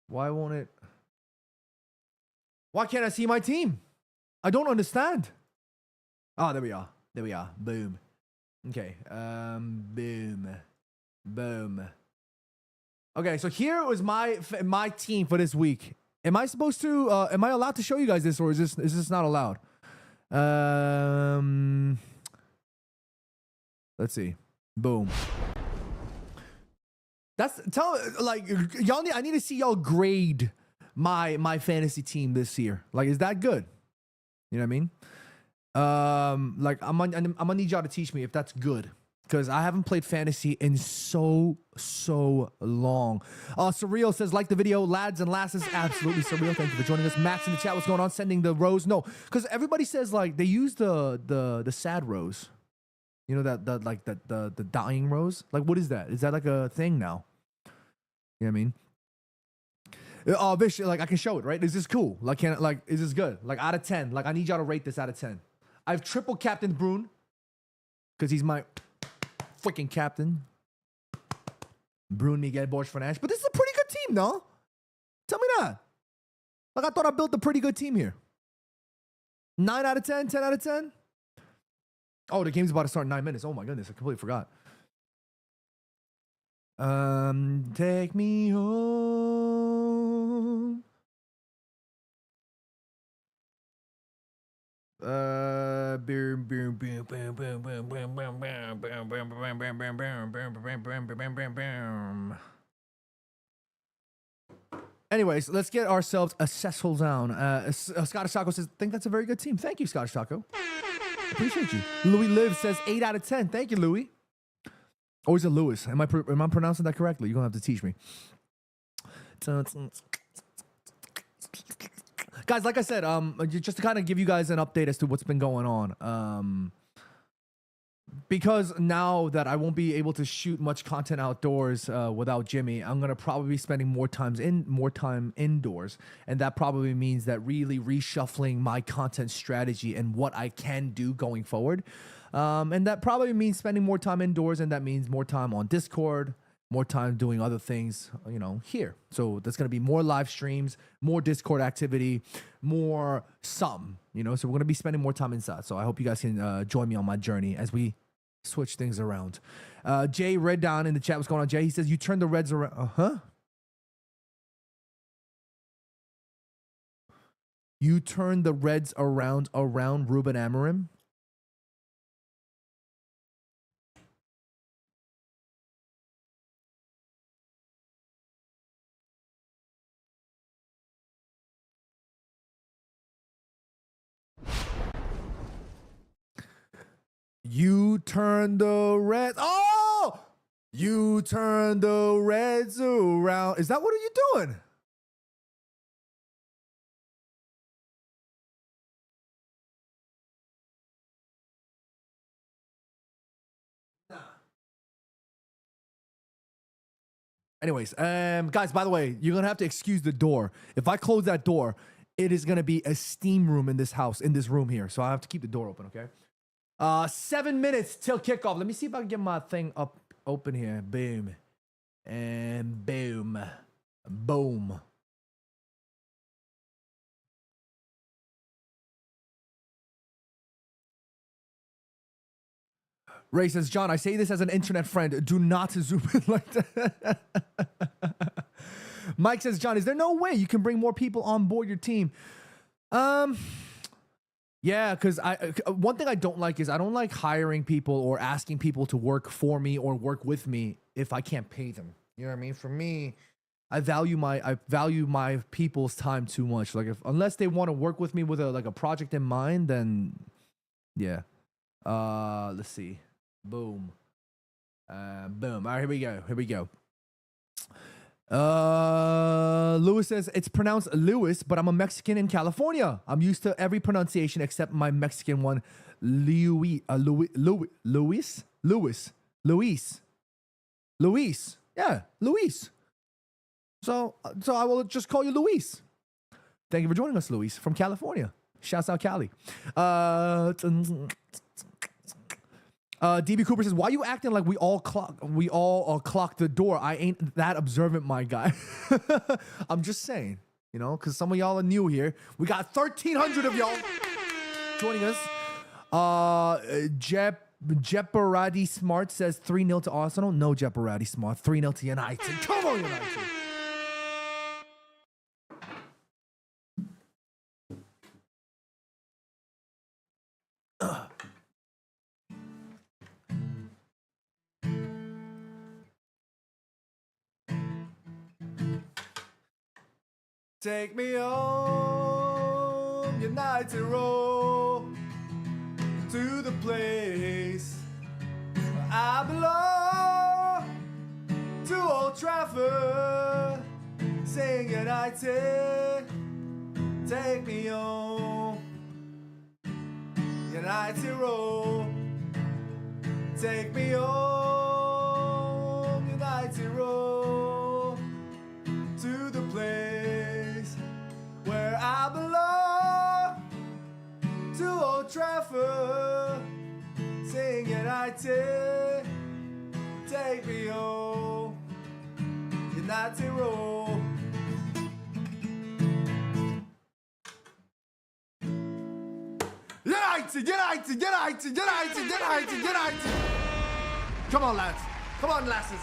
Why won't it? Why can't I see my team? I don't understand. Oh, there we are. There we are. Boom. Okay. Boom. Boom. Okay, so here was my team for this week. Am I supposed to? Am I allowed to show you guys this, or is this not allowed? Let's see. Boom. Y'all I need to see y'all grade my fantasy team this year. Like, is that good? You know what I mean? Like, I'm gonna need y'all to teach me if that's good, because I haven't played fantasy in so long. Surreal says, like the video, lads and lasses. Absolutely, Surreal. Thank you for joining us. Max in the chat, what's going on? Sending the rose. No, because everybody says, like, they use the sad rose. You know, the dying rose? Like, what is that? Is that like a thing now? You know what I mean? Oh, Vish, like, I can show it, right? Is this cool? Like, is this good? Like, out of 10. Like, I need y'all to rate this out of 10. I've triple Captain Brune, because he's my freaking captain. Brune Miguel Borges Fernandes. But this is a pretty good team, no? Tell me that. Like, I thought I built a pretty good team here. 9 out of 10? 10 out of 10? Oh, the game's about to start in 9 minutes. Oh my goodness, I completely forgot. Take me home. Anyways, let's get ourselves a Cecil down. Scottish Taco says, think that's a very good team. Thank you, Scottish Taco. Appreciate you. Louis Live says 8 out of 10. Thank you, Louis. Or is it Lewis? Am I pronouncing that correctly? You're gonna have to teach me. Guys, like I said, just to kind of give you guys an update as to what's been going on. Because now that I won't be able to shoot much content outdoors without Jimmy, I'm gonna probably be spending more time indoors, and that probably means that really reshuffling my content strategy and what I can do going forward. And that probably means spending more time indoors, and that means more time on Discord, more time doing other things, you know, here. So there's gonna be more live streams, more Discord activity, more some, you know. So we're gonna be spending more time inside. So I hope you guys can join me on my journey as we switch things around. Jay read down in the chat, what's going on, Jay? He says, you turned the Reds around. You turned the Reds around Ruben Amorim? You turned the Reds. Oh! You turned the Reds around. Is that what are you doing? Nah. Anyways, guys, by the way, you're gonna have to excuse the door. If I close that door, it is gonna be a steam room in this house, in this room here. So I have to keep the door open, okay? 7 minutes till kickoff. Let me see if I can get my thing open here. Boom. And boom. Boom. Ray says, John, I say this as an internet friend. Do not zoom in like that. Mike says, John, is there no way you can bring more people on board your team? Yeah, because one thing I don't like is I don't like hiring people or asking people to work for me or work with me if I can't pay them. You know what I mean? For me, I value my people's time too much. Like unless they want to work with me with a project in mind, then yeah. Let's see. Boom. Boom. All right, here we go. Here we go. Lewis says it's pronounced Lewis, but I'm a Mexican in California. I'm used to every pronunciation except my Mexican one. Luis. Yeah, Luis. So I will just call you Luis. Thank you for joining us, Luis, from California. Shouts out Cali. DB Cooper says, "Why you acting like we all clock the door? I ain't that observant, my guy." I'm just saying, you know, because some of y'all are new here. We got 1,300 of y'all joining us. Jeopardy Smart says 3-0 to Arsenal. No, Jeopardy Smart. 3-0 to United. Come on, United. Take me home, United Road, to the place where I belong, to Old Trafford, sing United. Take me home, United Road. Take me home, United Road, to the place where I belong, to Old Trafford, sing United. Take me home, United Road. United. Come on, lads. Come on, lasses.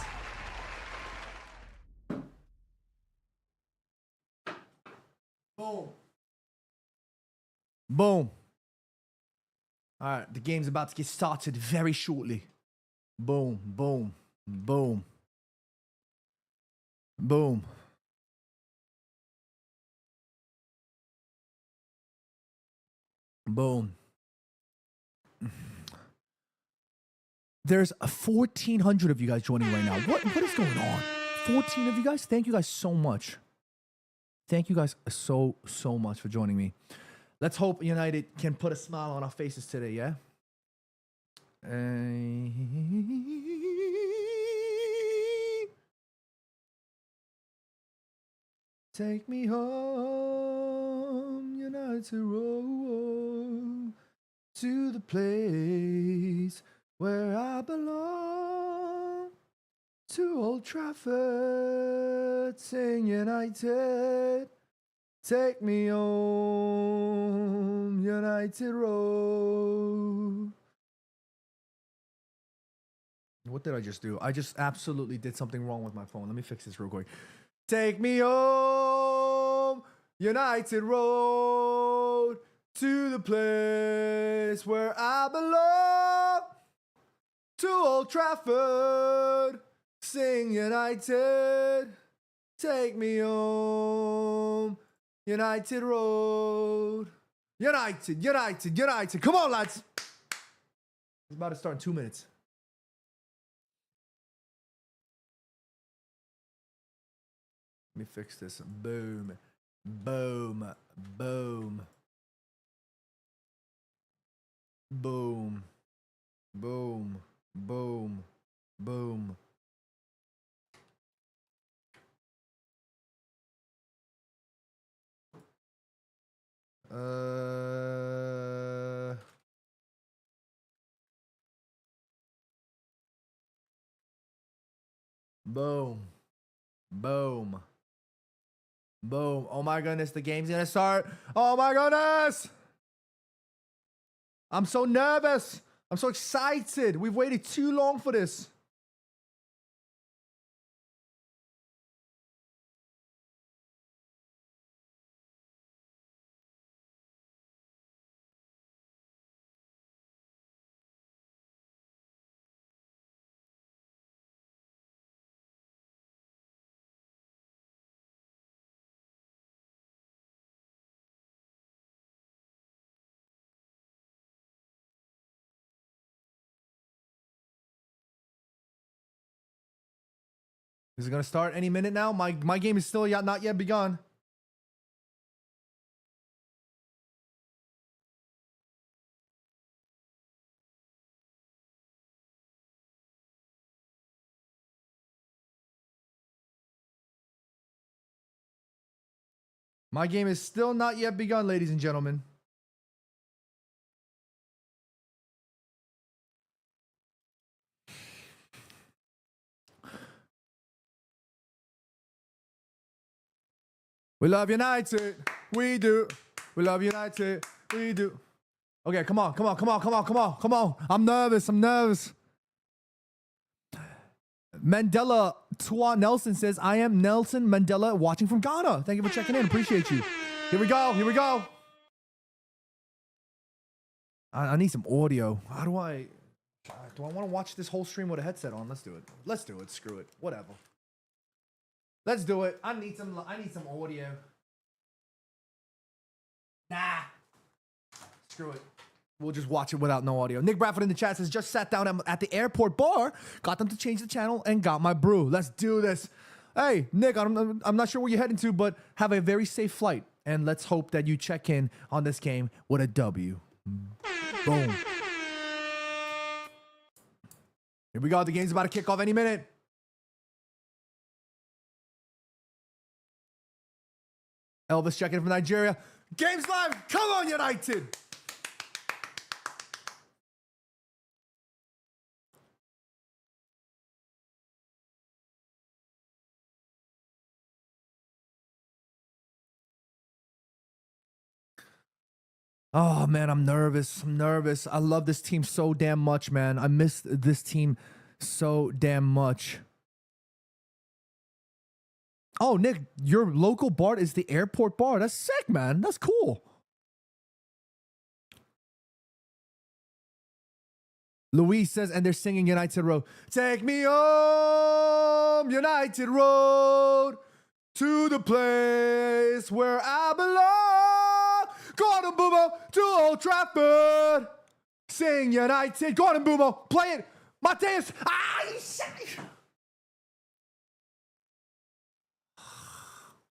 Boom. Boom. All right, the game's about to get started very shortly. Boom, boom, boom. Boom. Boom. There's 1,400 of you guys joining right now. What is going on? 14 of you guys? Thank you guys so much. Thank you guys so much for joining me. Let's hope United can put a smile on our faces today, yeah? Take me home, United Road, to the place where I belong, to Old Trafford, sing United. Take me home, United Road. What did I just do? I just absolutely did something wrong with my phone. Let me fix this real quick. Take me home, United Road, to the place where I belong, to Old Trafford, sing United. Take me home, United Road. United. Come on, lads. It's about to start in 2 minutes. Let me fix this. Boom. Boom. Boom. Boom. Boom. Boom. Boom. Boom. Boom. Boom. Oh my goodness, the game's gonna start. Oh my goodness. I'm so nervous. I'm so excited. We've waited too long for this. Is it going to start any minute now? My game is still not yet begun. My game is still not yet begun, ladies and gentlemen. We love United. We do. We love United. We do. Okay, come on. I'm nervous. Mandela Twa Nelson says, I am Nelson Mandela watching from Ghana. Thank you for checking in. Appreciate you. Here we go. I need some audio. How do I want to watch this whole stream with a headset on? Let's do it. Screw it. Whatever. Let's do it. I need some audio. Nah. Screw it. We'll just watch it without no audio. Nick Bradford in the chat says, just sat down at the airport bar, got them to change the channel, and got my brew. Let's do this. Hey, Nick, I'm not sure where you're heading to, but have a very safe flight. And let's hope that you check in on this game with a W. Boom. Here we go. The game's about to kick off any minute. Elvis checking in from Nigeria. Game's live. Come on, United. Oh, man, I'm nervous. I love this team so damn much, man. I miss this team so damn much. Oh, Nick, your local bar is the airport bar. That's sick, man. That's cool. Louise says, and they're singing United Road. Take me home, United Road, to the place where I belong. Gordon Boomo to Old Trafford. Sing United. Gordon Boomo, play it. Mateus.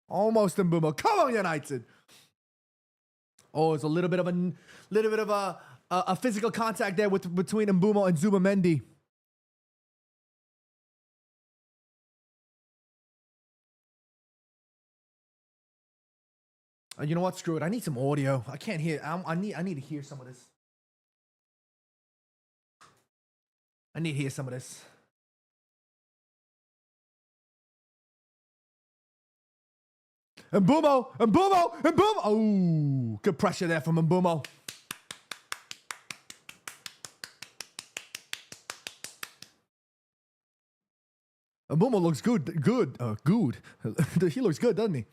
Almost in Boomo. Come on, United. Oh, it's a little bit of a physical contact there between Mbumo and Zubamendi. You know what? Screw it. I need some audio. I can't hear. I need to hear some of this. I need to hear some of this. Mbumo. Oh, good pressure there from Mbumo. Mbumo looks good. He looks good, doesn't he?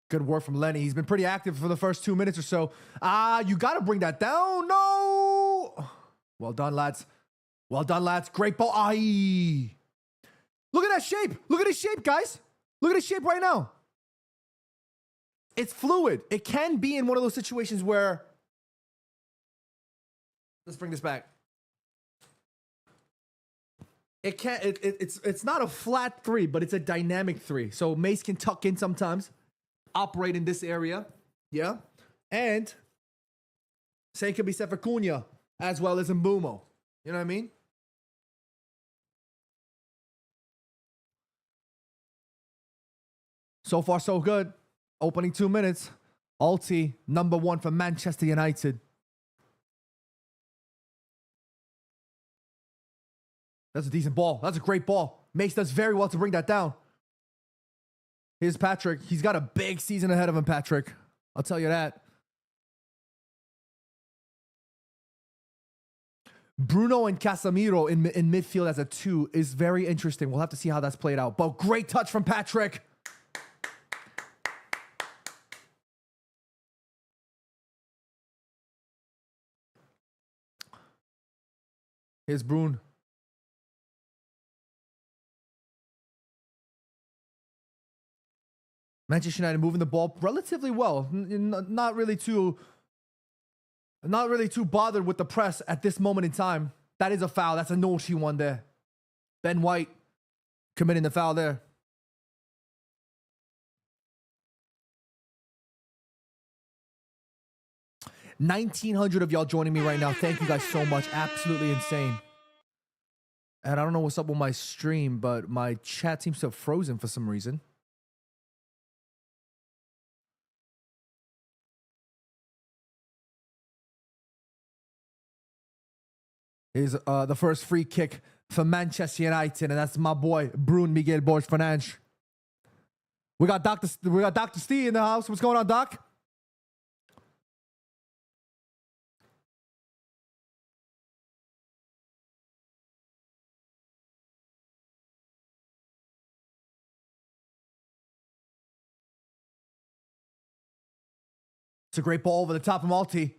Good work from Lenny. He's been pretty active for the first 2 minutes or so. You got to bring that down. No. Well done, lads. Great ball. Aye. Look at that shape. Look at his shape, guys. Look at his shape right now. It's fluid. It can be in one of those situations where... Let's bring this back. It can't... It's not a flat three, but it's a dynamic three. So Mace can tuck in sometimes. Operate in this area, yeah, and same can be said for Cunha as well as Mbumo. You know what I mean? So far, so good. Opening 2 minutes. Alti, number 1 for Manchester United. That's a decent ball. That's a great ball. Mace does very well to bring that down. Here's Patrick. He's got a big season ahead of him, Patrick. I'll tell you that. Bruno and Casemiro in midfield as a 2 is very interesting. We'll have to see how that's played out. But great touch from Patrick. Here's Bruno. Manchester United moving the ball relatively well. Not really too bothered with the press at this moment in time. That is a foul. That's a naughty one there. Ben White committing the foul there. 1,900 of y'all joining me right now. Thank you guys so much. Absolutely insane. And I don't know what's up with my stream, but my chat seems to have frozen for some reason. Here's the first free kick for Manchester United, and that's my boy Bruno Miguel Borges Fernandes. We got Dr. Steve in the house. What's going on, Doc? It's a great ball over the top of Malti.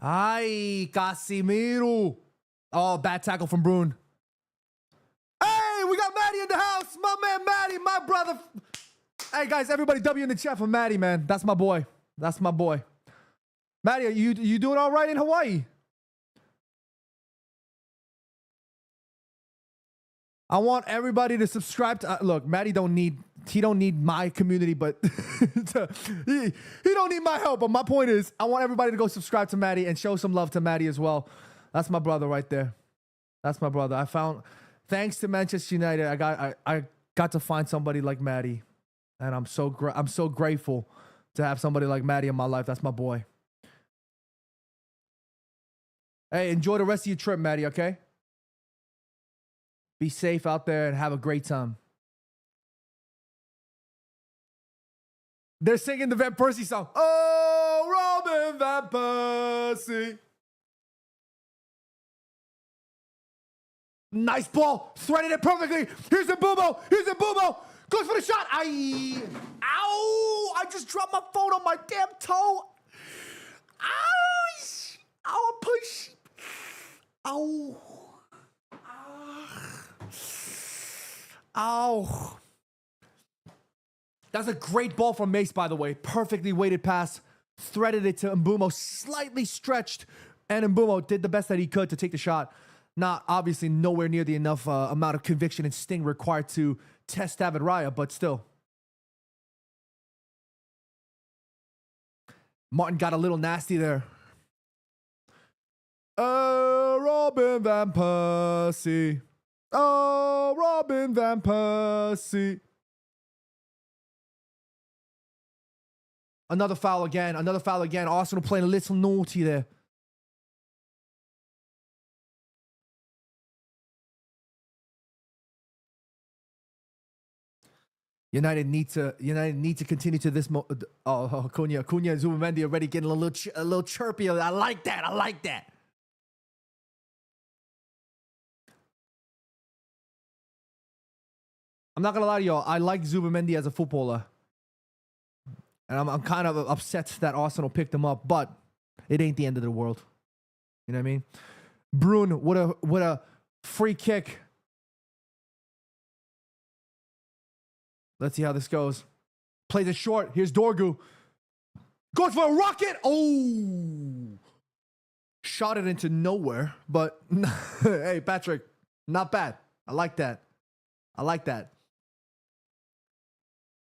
Ay, Casimiro. Oh, bad tackle from Bruno. Hey, we got Maddie in the house. My man Maddie, my brother. Hey, guys, everybody W in the chat for Maddie, man. That's my boy. That's my boy. Maddie, you doing all right in Hawaii? I want everybody to subscribe to... look, Maddie don't need my community, but he don't need my help. But my point is, I want everybody to go subscribe to Maddie and show some love to Maddie as well. That's my brother right there. That's my brother. I found, thanks to Manchester United, I got to find somebody like Maddie, and I'm so grateful to have somebody like Maddie in my life. That's my boy. Hey, enjoy the rest of your trip, Maddie. Okay. Be safe out there and have a great time. They're singing the Van Persie song. Oh, Robin Van Persie. Nice ball. Threaded it perfectly. Here's a Boomo. Here's a Boomo. Goes for the shot. Ow. I just dropped my phone on my damn toe. Ouch. Ow, push. Ow. Ow. That's a great ball from Mace, by the way. Perfectly weighted pass. Threaded it to Mbumo. Slightly stretched. And Mbumo did the best that he could to take the shot. Not obviously nowhere near the enough amount of conviction and sting required to test David Raya, but still. Martin got a little nasty there. Robin Van Persie. Oh, Robin Van Persie. Another foul again. Another foul again. Arsenal playing a little naughty there. United need to continue to this. Cunha and Zubimendi already getting a little chirpy. I like that. I like that. I'm not gonna lie to y'all. I like Zubimendi as a footballer, and I'm kind of upset that Arsenal picked him up. But it ain't the end of the world. You know what I mean? Bruno with a free kick. Let's see how this goes. Plays it short. Here's Dorgu. Goes for a rocket. Oh. Shot it into nowhere. But hey, Patrick, not bad. I like that. I like that.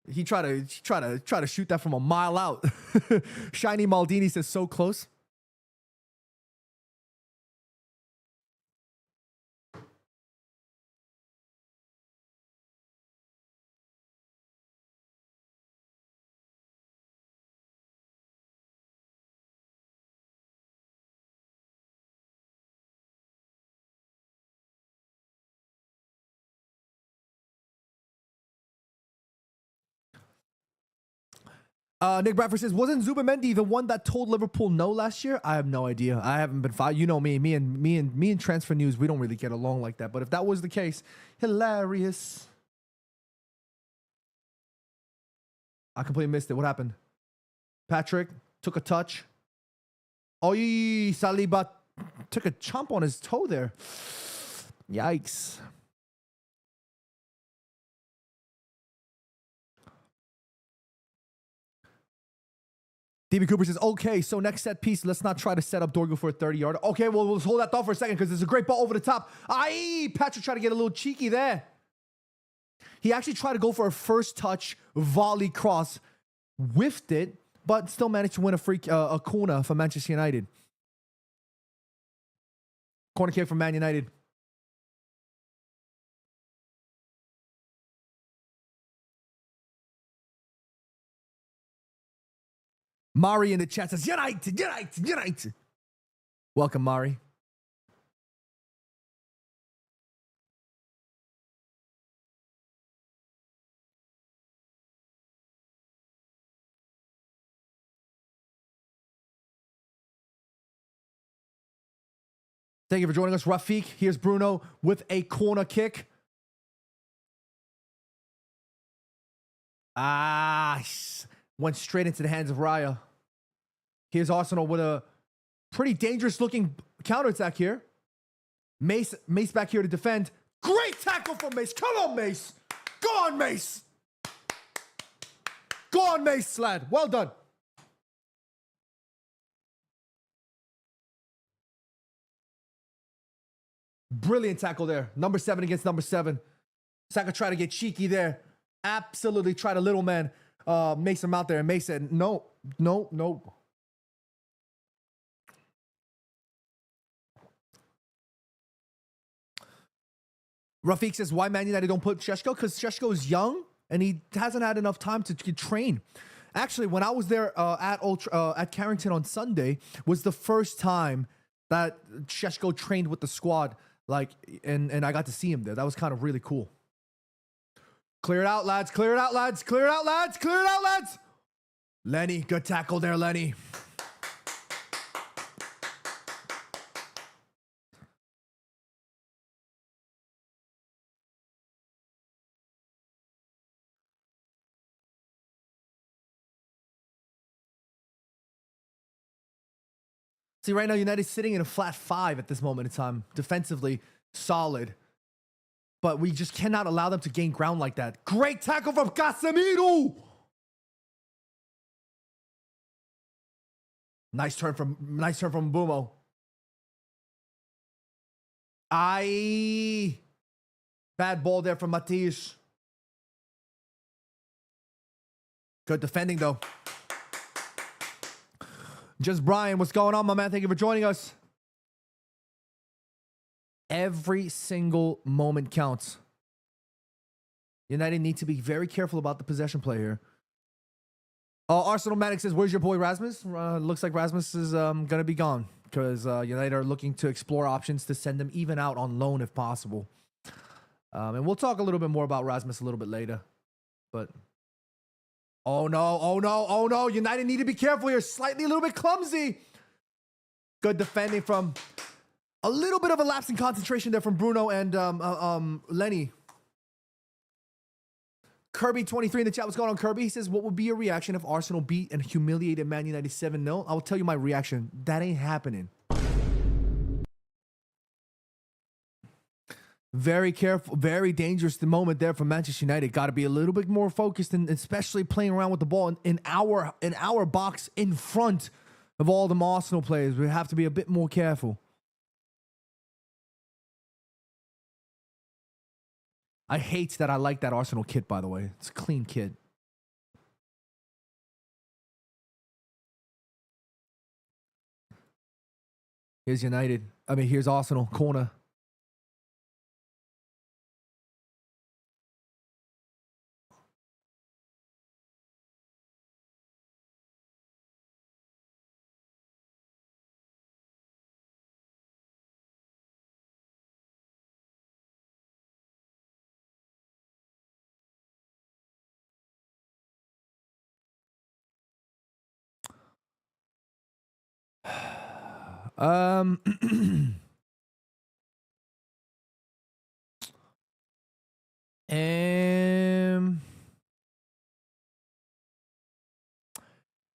He tried to shoot that from a mile out. Shiny Maldini says so close. Nick Bradford says, wasn't Zubimendi the one that told Liverpool no last year? I have no idea. I haven't been following. You know me and transfer news. We don't really get along like that. But if that was the case, hilarious. I completely missed it. What happened? Patrick took a touch. Oh, Saliba took a chomp on his toe there. Yikes. DB Cooper says, okay, so next set piece, let's not try to set up Dorgo for a 30-yarder. Okay, well, let's hold that thought for a second because there's a great ball over the top. Aye, Patrick tried to get a little cheeky there. He actually tried to go for a first touch volley cross, whiffed it, but still managed to win a corner for Manchester United. Corner kick from Man United. Mari in the chat says, United. Welcome, Mari. Thank you for joining us, Rafiq. Here's Bruno with a corner kick. Went straight into the hands of Raya. Here's Arsenal with a pretty dangerous looking counterattack here. Mace back here to defend. Great tackle from Mace. Come on, Mace. Go on, Mace. Go on, Mace, lad. Well done. Brilliant tackle there. Number 7 against number 7. Saka tried to get cheeky there. Absolutely tried a little man. Mace him out there. And Mace said, no. Rafiq says, why Man United don't put Šeško? Because Šeško is young and he hasn't had enough time to train. Actually, when I was there at Carrington on Sunday, was the first time that Šeško trained with the squad. And I got to see him there. That was kind of really cool. Clear it out, lads. Clear it out, lads. Clear it out, lads. Clear it out, lads. Lenny, good tackle there, Lenny. See, right now, United's sitting in a flat 5 at this moment in time. Defensively, solid. But we just cannot allow them to gain ground like that. Great tackle from Casemiro! Nice turn from Bumo. Bad ball there from Matias. Good defending, though. Just Brian, what's going on, my man? Thank you for joining us. Every single moment counts. United need to be very careful about the possession play here. Arsenal Manic says, where's your boy Rasmus? Looks like Rasmus is going to be gone because United are looking to explore options to send him even out on loan if possible. And we'll talk a little bit more about Rasmus a little bit later. But... Oh no. United need to be careful here. Slightly a little bit clumsy. Good defending from a little bit of a lapse in concentration there from Bruno and Lenny. Kirby23 in the chat. What's going on, Kirby? He says, what would be your reaction if Arsenal beat and humiliated Man United 7-0? I will tell you my reaction. That ain't happening. Very careful, very dangerous the moment there for Manchester United. Got to be a little bit more focused, and especially playing around with the ball in our box in front of all the Arsenal players. We have to be a bit more careful. I hate that I like that Arsenal kit, by the way. It's a clean kit. Here's United. Here's Arsenal. Corner.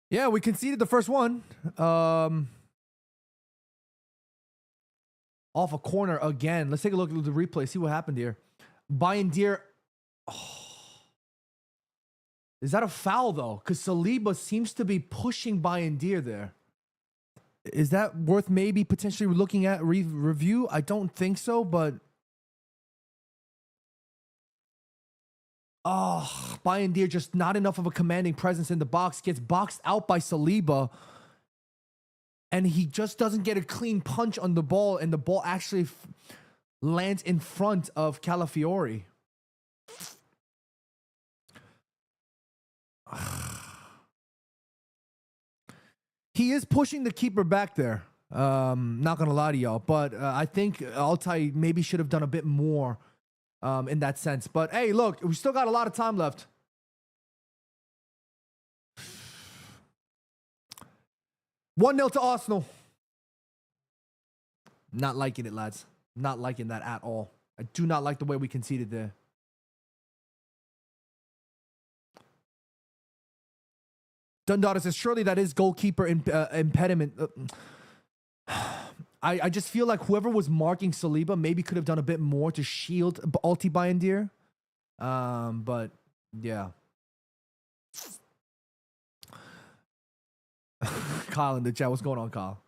Yeah, we conceded the first one. Off a corner again. Let's take a look at the replay, see what happened here. Bayern Deer. Oh. Is that a foul though? Because Saliba seems to be pushing Bayindir there. Is that worth maybe potentially looking at review? I don't think so, but oh, Bayindir just not enough of a commanding presence in the box. Gets boxed out by Saliba, and he just doesn't get a clean punch on the ball, and the ball actually lands in front of Calafiori. He is pushing the keeper back there. Not gonna lie to y'all, but I think Altay maybe should have done a bit more in that sense. But hey, look, we still got a lot of time left. One 0 to Arsenal. Not liking it, lads. Not liking that at all. I do not like the way we conceded there. Dundada says, surely that is goalkeeper impediment. I just feel like whoever was marking Saliba maybe could have done a bit more to shield Alti Bayindir. But yeah. Kyle in the chat. What's going on, Kyle?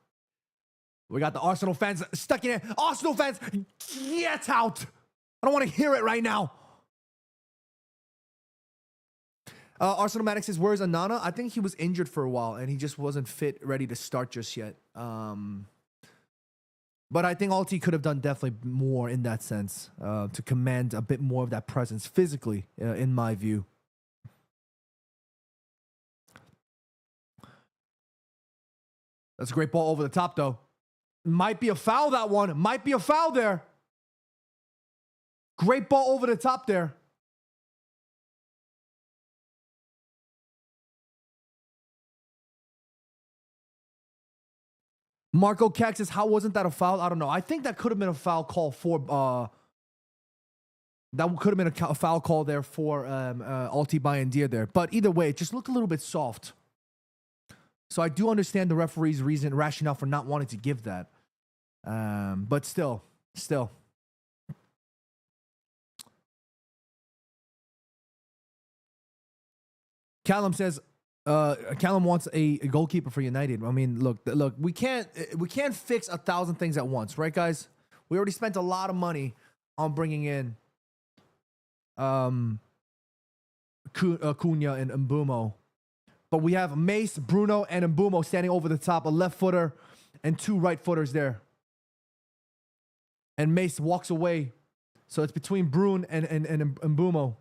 We got the Arsenal fans stuck in it. Arsenal fans, get out. I don't want to hear it right now. Arsenal Maddox says, where's Anana? I think he was injured for a while and he just wasn't fit, ready to start just yet. But I think Alti could have done definitely more in that sense to command a bit more of that presence physically, in my view. That's a great ball over the top, though. Might be a foul, that one. Might be a foul there. Great ball over the top there. Marco Cax says, how wasn't that a foul? I don't know. I think that could have been a foul call for... that could have been a foul call there for Alti Bayindir there. But either way, it just looked a little bit soft. So I do understand the referee's rationale for not wanting to give that. But still. Callum says, Callum wants a goalkeeper for United. I mean, look, we can't fix 1,000 things at once, right, guys? We already spent a lot of money on bringing in Cunha and Mbumo. But we have Mace, Bruno, and Mbumo standing over the top, a left footer and 2 right footers there. And Mace walks away. So it's between Bruno and Mbumo.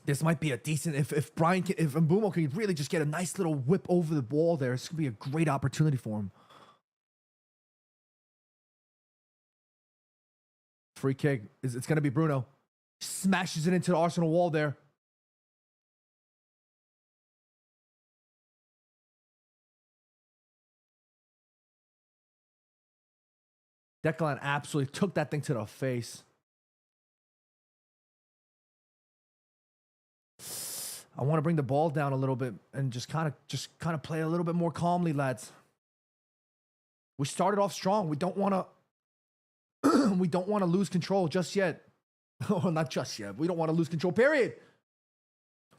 This might be a decent, if Mbumo can really just get a nice little whip over the ball there, this could be a great opportunity for him. Free kick, it's going to be Bruno. Smashes it into the Arsenal wall there. Declan absolutely took that thing to the face. I want to bring the ball down a little bit and just kind of play a little bit more calmly, lads. We started off strong. We don't want to lose control just yet. Oh, not just yet. We don't want to lose control, period.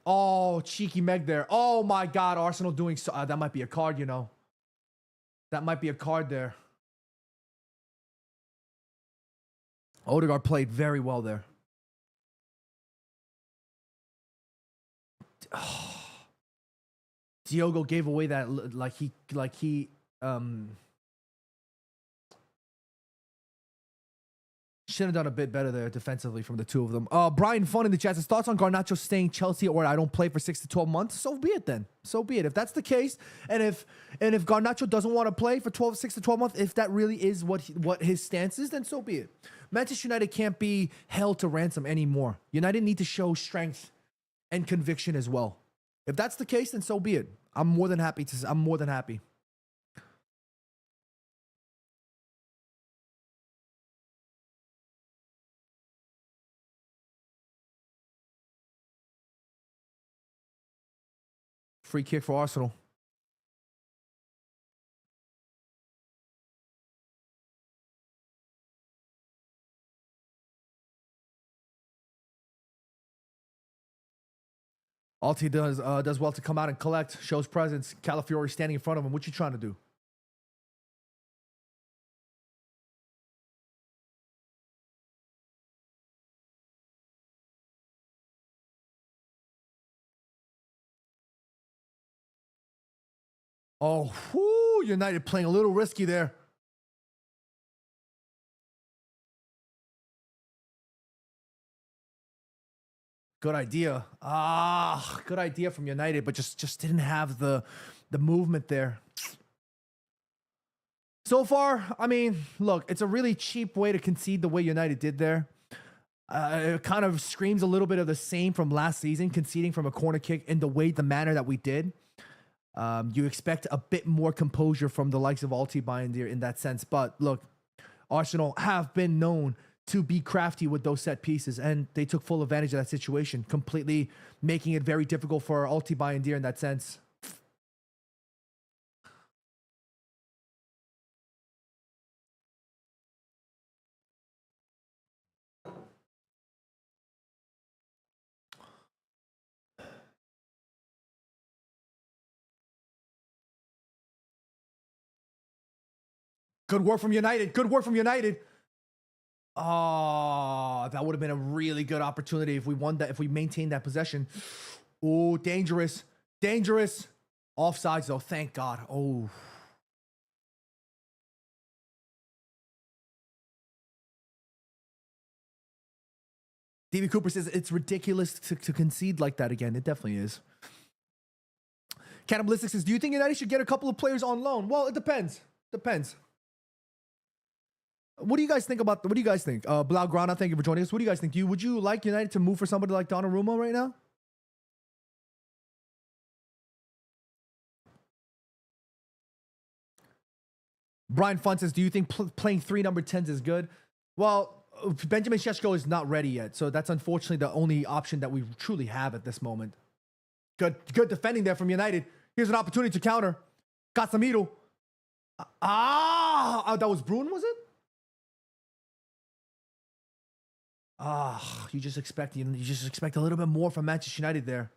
Oh, cheeky Meg there. Oh my God, Arsenal doing so. That might be a card, you know. That might be a card there. Odegaard played very well there. Oh. Diogo gave away that like he should have done a bit better there defensively from the two of them. Brian Fun in the chat says, thoughts on Garnacho staying Chelsea or I don't play for 6 to 12 months? So be it then. So be it. If that's the case, and if Garnacho doesn't want to play for 6 to 12 months, if that really is what his stance is, then so be it. Manchester United can't be held to ransom anymore. United need to show strength and conviction as well. If that's the case, then so be it. I'm more than happy. Free kick for Arsenal. Alti does well to come out and collect, shows presence. Calafiori standing in front of him. What you trying to do? Oh, whoo, United playing a little risky there. Good idea. Good idea from United, but just didn't have the movement there. So far, I mean, look, it's a really cheap way to concede the way United did there. It kind of screams a little bit of the same from last season, conceding from a corner kick in the manner that we did. You expect a bit more composure from the likes of Alti Bayindir in that sense. But look, Arsenal have been known to be crafty with those set pieces, and they took full advantage of that situation, completely making it very difficult for Alti Bayindir in that sense. Good work from United. Good work from United. Oh, that would have been a really good opportunity if we won that, if we maintained that possession. Oh, dangerous. Dangerous. Offsides, though. Thank God. Oh. Davey Cooper says it's ridiculous to concede like that again. It definitely is. Cannibalistic says, do you think United should get a couple of players on loan? Well, it depends. Depends. What do you guys think about? What do you guys think? Blaugrana, thank you for joining us. What do you guys think? Would you like United to move for somebody like Donnarumma right now? Brian Fun says, do you think playing 3 number 10s is good? Well, Benjamin Šeško is not ready yet, so that's unfortunately the only option that we truly have at this moment. Good defending there from United. Here's an opportunity to counter. Casemiro. That was Bruin, was it? You just expect a little bit more from Manchester United there.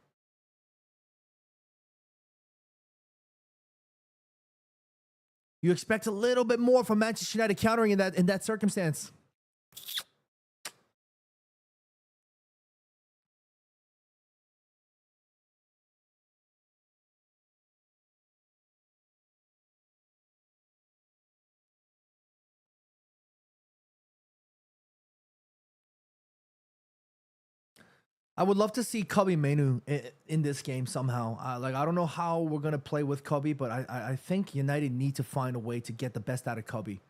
You expect a little bit more from Manchester United countering in that circumstance. I would love to see Cubby Menu in this game somehow. I don't know how we're gonna play with Cubby, but I think United need to find a way to get the best out of Cubby.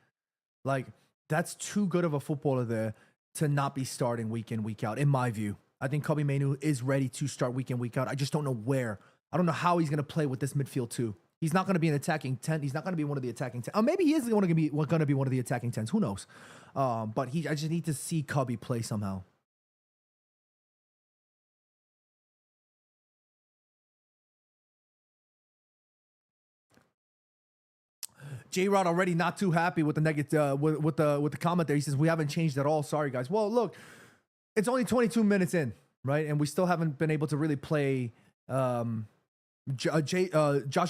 Like, that's too good of a footballer there to not be starting week in, week out, in my view. I think Cubby Menu is ready to start week in, week out. I just don't know where. I don't know how he's gonna play with this midfield too. He's not gonna be an attacking 10. He's not gonna be one of the attacking 10. Maybe he is gonna be one of the attacking 10s. Who knows? But I just need to see Cubby play somehow. J-Rod already not too happy with the negative with the comment there. He says we haven't changed at all. Sorry guys. Well, look, it's only 22 minutes in, right? And we still haven't been able to really play. Joshua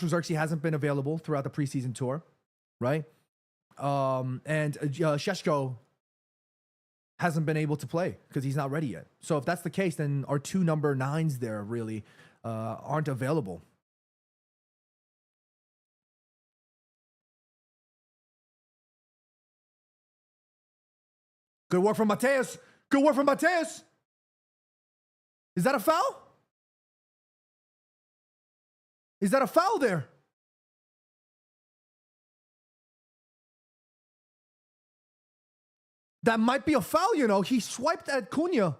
Xerxes hasn't been available throughout the preseason tour, right? And Šeško hasn't been able to play because he's not ready yet. So if that's the case, then our 2 number 9s there really aren't available. Good work from Mateus. Good work from Mateus. Is that a foul? Is that a foul there? That might be a foul, you know. He swiped at Cunha.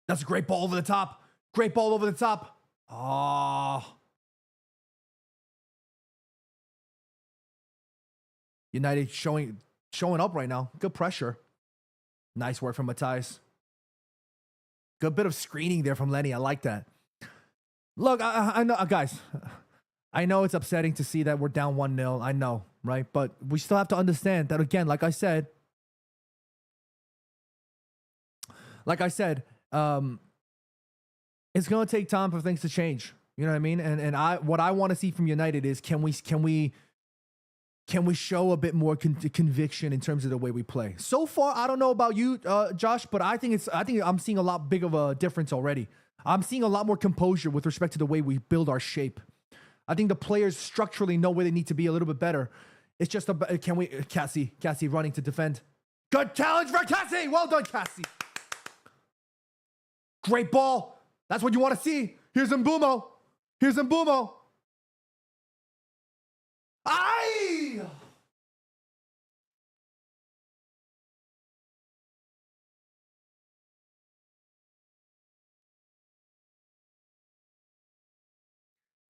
That's a great ball over the top. Great ball over the top. United showing up right now. Good pressure. Nice work from Matthias. Good bit of screening there from Lenny. I like that. Look, I know, guys. I know it's upsetting to see that we're down 1-0. I know, right? But we still have to understand that, again, like I said, it's going to take time for things to change. You know what I mean? And what I want to see from United is can we show a bit more conviction in terms of the way we play? So far, I don't know about you, Josh, but I think I'm seeing a lot big of a difference already. I'm seeing a lot more composure with respect to the way we build our shape. I think the players structurally know where they need to be a little bit better. It's just Cassie running to defend. Good challenge for Cassie. Well done, Cassie. Great ball. That's what you want to see. Here's Mbumo. Aye!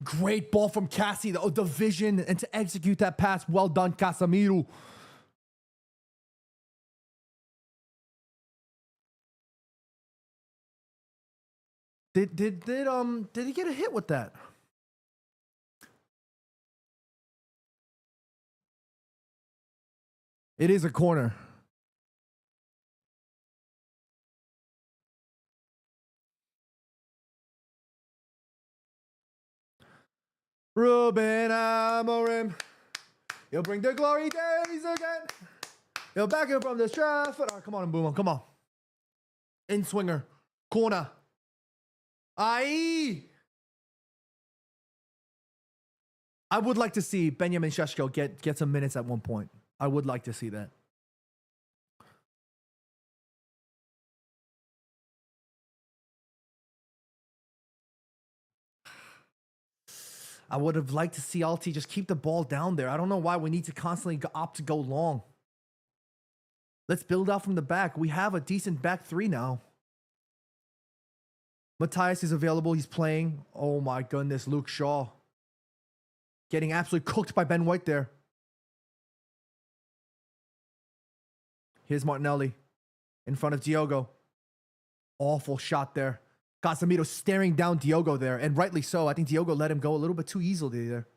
Great ball from Cassie. The vision and to execute that pass. Well done, Casemiro. Did he get a hit with that? It is a corner. Ruben Amorim, you'll bring the glory days again. You'll back him from the Stratford. Oh, come on, Mbumo, come on. In swinger, corner. Aye. I would like to see Benjamin Šeško get some minutes at one point. I would like to see that. I would have liked to see Alti just keep the ball down there. I don't know why we need to constantly opt to go long. Let's build out from the back. We have a decent back three now. Matthias is available. He's playing. Oh my goodness, Luke Shaw. Getting absolutely cooked by Ben White there. Here's Martinelli in front of Diogo. Awful shot there. Casemiro staring down Diogo there, and rightly so. I think Diogo let him go a little bit too easily there.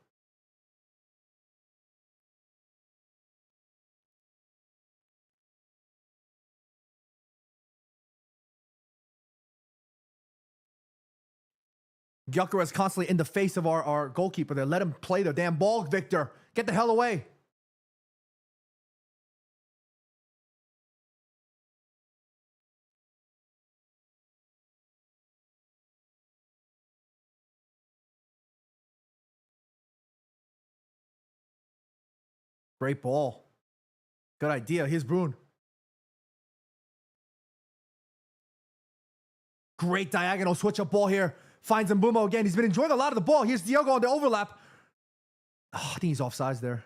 Gyökeres constantly in the face of our goalkeeper there. Let him play the damn ball, Victor. Get the hell away. Great ball. Good idea. Here's Bruin. Great diagonal switch up ball here. Finds Mbumo again. He's been enjoying a lot of the ball. Here's Diogo on the overlap. Oh, I think he's offsides there.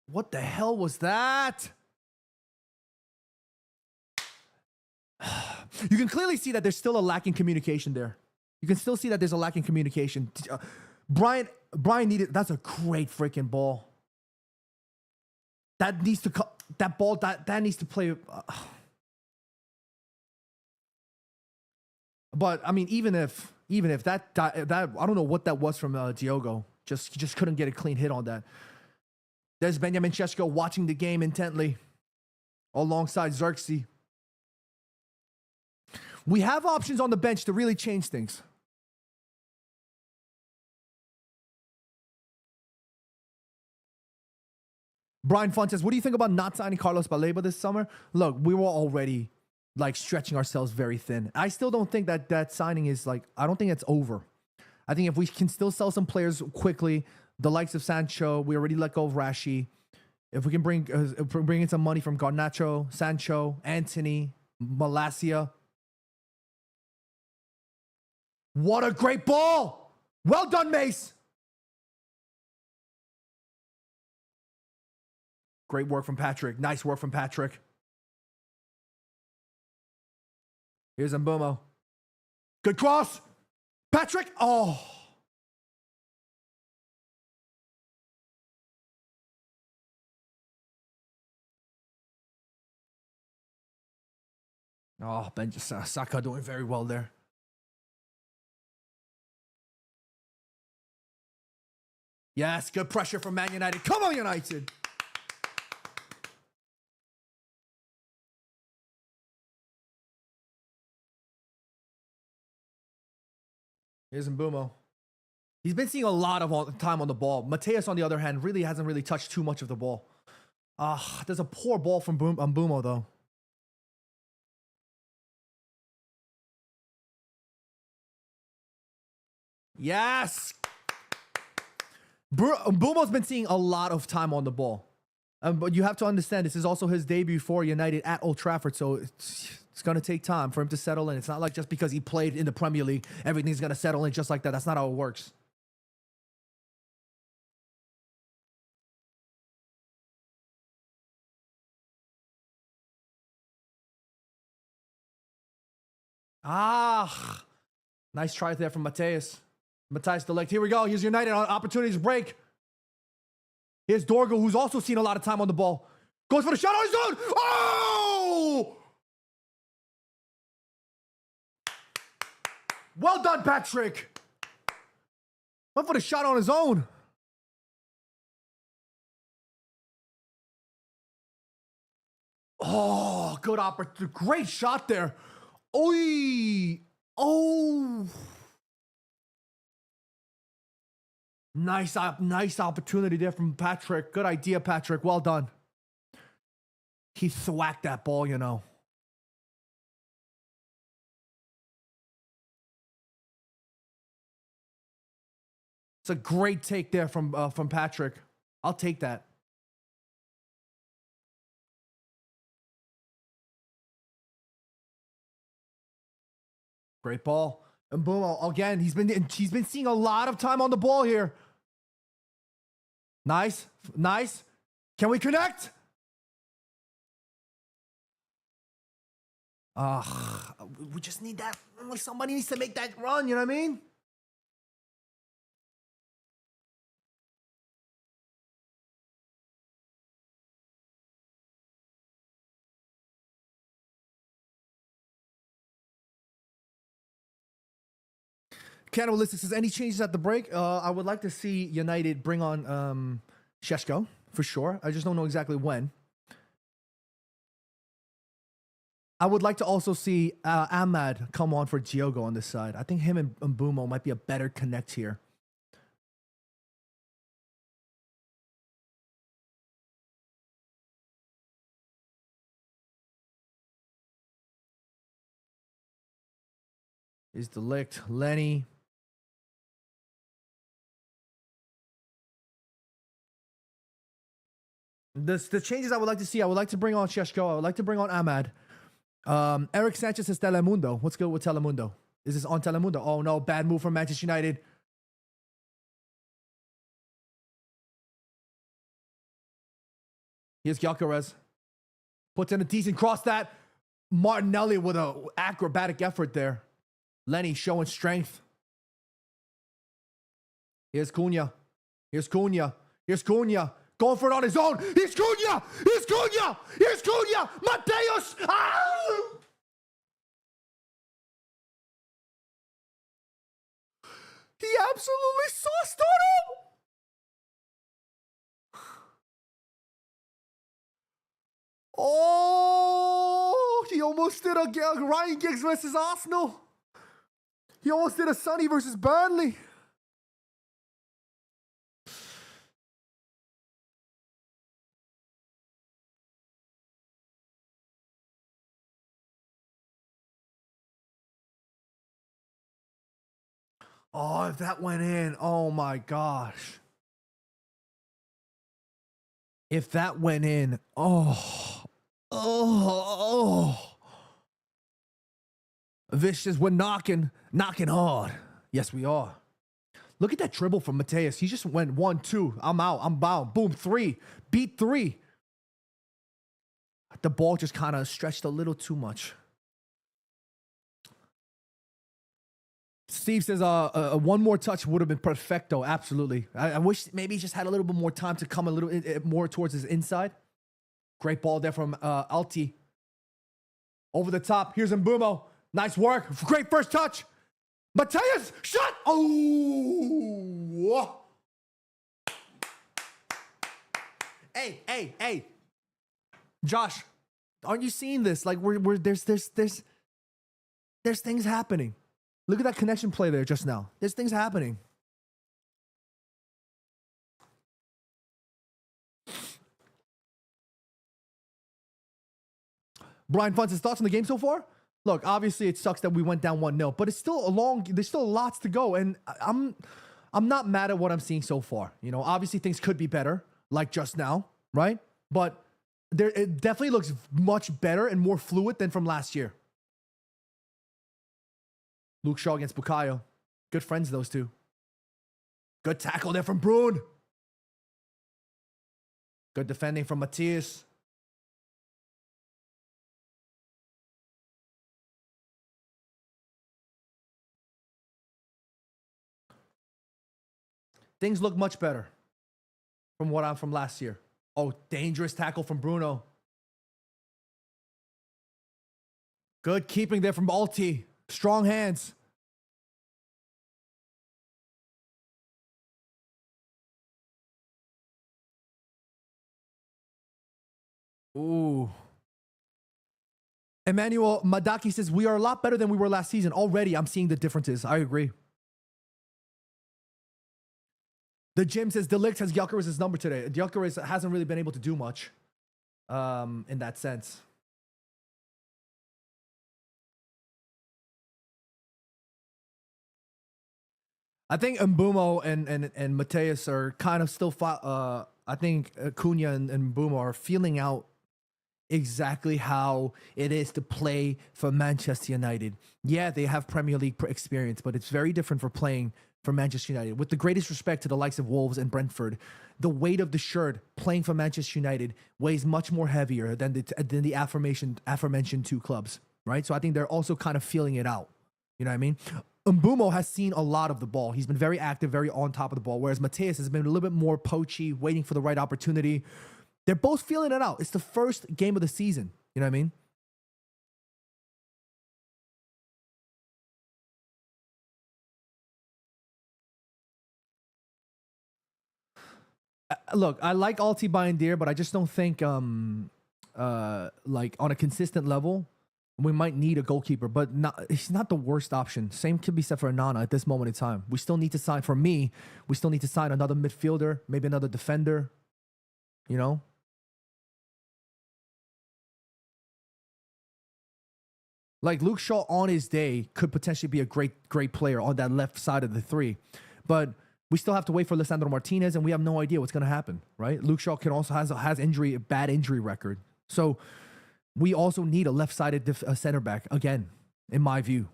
What the hell was that? You can clearly see that there's still a lack in communication there. You can still see that there's a lack in communication. Brian needed. That's a great freaking ball. That needs to that ball that needs to play. But I mean, even if that I don't know what that was from Diogo. He just couldn't get a clean hit on that. There's Benjamin Šeško watching the game intently, alongside Xerxes. We have options on the bench to really change things. Brian Fontes, what do you think about not signing Carlos Baleba this summer? Look, we were already like stretching ourselves very thin. I still don't think that signing is like, I don't think it's over. I think if we can still sell some players quickly, the likes of Sancho, we already let go of Rashi. If we can bring in some money from Garnacho, Sancho, Anthony, Malacia. What a great ball! Well done, Mace! Great work from Patrick. Nice work from Patrick. Here's Mbumo. Good cross. Patrick. Oh. Oh, Saka doing very well there. Yes, good pressure from Man United. Come on, United. Here's Mbumo. He's been seeing a lot of time on the ball. Mateus, on the other hand, really hasn't really touched too much of the ball. There's a poor ball from Mbumo, though. Yes! Mbumo's been seeing a lot of time on the ball. But you have to understand, this is also his debut for United at Old Trafford, so it's going to take time for him to settle in. It's not like just because he played in the Premier League, everything's going to settle in just like that. That's not how it works. Nice try there from Mateus. Matthijs de Ligt. Here we go. Here's United on opportunities break. Here's Dorgo, who's also seen a lot of time on the ball. Goes for the shot on his own. Oh! Well done, Patrick. Went for the shot on his own. Oh, good opportunity. Great shot there. Oy. Oh. Nice opportunity there from Patrick. Good idea, Patrick. Well done. He thwacked that ball, you know. It's a great take there from Patrick. I'll take that. Great ball. And boom, again, he's been seeing a lot of time on the ball here. Nice. Can we connect? We just need that. Somebody needs to make that run, you know what I mean? Cannibalistic says, any changes at the break? I would like to see United bring on Šeško, for sure. I just don't know exactly when. I would like to also see Ahmad come on for Diogo on this side. I think him and Mbumo might be a better connect here. Is de Ligt, Lenny. The changes I would like to see, I would like to bring on Šeško. I would like to bring on Ahmad. Eric Sanchez says Telemundo. What's good with Telemundo? Is this on Telemundo? Oh no, bad move from Manchester United. Here's Gyökeres. Puts in a decent cross that. Martinelli with an acrobatic effort there. Lenny showing strength. Here's Cunha. Here's Cunha. Here's Cunha. Going for it on his own. Here's Cunha. Here's Cunha. Here's Cunha. Mateus. Ah! He absolutely sauced on him. Oh, he almost did a Ryan Giggs versus Arsenal. He almost did a Sonny versus Burnley. Oh, if that went in, oh my gosh. If that went in, oh. Vicious, we're knocking hard. Yes, we are. Look at that dribble from Mateus. He just went 1, 2. I'm out. I'm bound. Boom, 3. Beat 3. The ball just kind of stretched a little too much. Steve says, one more touch would have been perfecto. Absolutely. I wish maybe he just had a little bit more time to come a little more towards his inside. Great ball there from Alti. Over the top. Here's Mbumo. Nice work. Great first touch. Mateus, shot. Oh. Hey. Josh, aren't you seeing this? Like there's things happening. Look at that connection play there just now. There's things happening. Brian Funts, his thoughts on the game so far? Look, obviously it sucks that we went down 1-0, but it's still there's still lots to go, and I'm not mad at what I'm seeing so far. You know, obviously things could be better, like just now, right? But it definitely looks much better and more fluid than from last year. Luke Shaw against Bukayo. Good friends, those two. Good tackle there from Brune. Good defending from Matthias. Things look much better from what I'm from last year. Oh, dangerous tackle from Bruno. Good keeping there from Alti. Strong hands. Ooh. Emmanuel Madaki says, we are a lot better than we were last season. Already, I'm seeing the differences. I agree. The gym says Delict has Gyökeres' number today. Gyökeres hasn't really been able to do much in that sense. I think Mbumo and Mateus are kind of still. I think Cunha and Mbumo are feeling out exactly how it is to play for Manchester United. Yeah, they have Premier League experience, but it's very different for playing for Manchester United. With the greatest respect to the likes of Wolves and Brentford, the weight of the shirt playing for Manchester United weighs much more heavier than the aforementioned two clubs, right? So I think they're also kind of feeling it out. You know what I mean? Mbumo has seen a lot of the ball. He's been very active, very on top of the ball, whereas Mateus has been a little bit more poachy, waiting for the right opportunity. They're both feeling it out. It's the first game of the season. You know what I mean? Look, I like Alti Bayindir, but I just don't think like on a consistent level, we might need a goalkeeper, but he's not the worst option. Same could be said for Anana at this moment in time. We still need to sign, for me, we still need to sign another midfielder, maybe another defender, you know? Like Luke Shaw on his day could potentially be a great player on that left side of the three. But we still have to wait for Lisandro Martinez, and we have no idea what's going to happen, right? Luke Shaw can also has a bad injury record. So we also need a left-sided center back, again, in my view.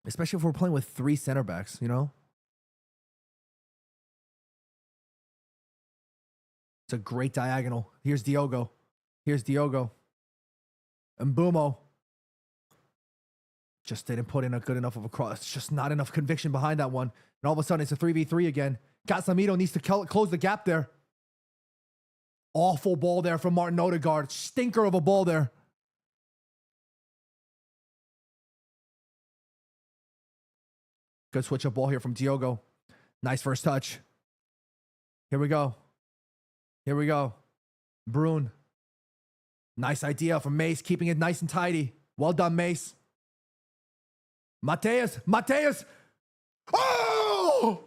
Especially if we're playing with three center backs, you know? It's a great diagonal. Here's Diogo. Mbumo. Just didn't put in a good enough of a cross. It's just not enough conviction behind that one. And all of a sudden, it's a 3v3 again. Casemiro needs to close the gap there. Awful ball there from Martin Odegaard. Stinker of a ball there. Good switch up ball here from Diogo. Nice first touch. Here we go. Brune. Nice idea from Mace, keeping it nice and tidy. Well done, Mace. Mateus. Oh!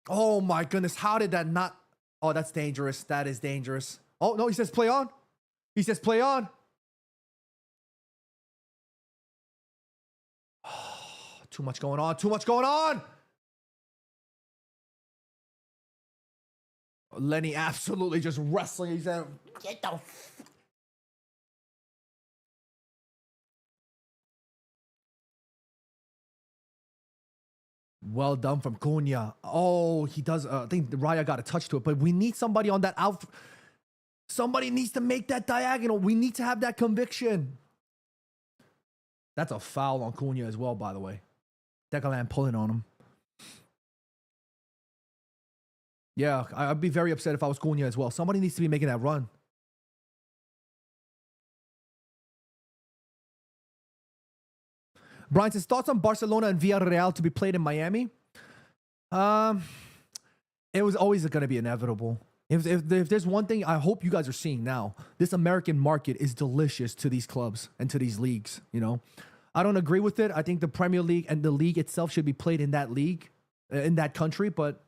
Oh my goodness. How did that not? Oh, that's dangerous. That is dangerous. Oh, no, he says play on. Too much going on. Lenny absolutely just wrestling. He said, get the well done from Cunha. Oh, he does. I think Raya got a touch to it, but we need somebody on that out. Somebody needs to make that diagonal. We need to have that conviction. That's a foul on Cunha as well, by the way. Declan pulling on him. Yeah, I'd be very upset if I was Cunha as well. Somebody needs to be making that run. Brian says, thoughts on Barcelona and Villarreal to be played in Miami? It was always going to be inevitable. If there's one thing I hope you guys are seeing now, this American market is delicious to these clubs and to these leagues, you know? I don't agree with it. I think the Premier League and the league itself should be played in that league, in that country, but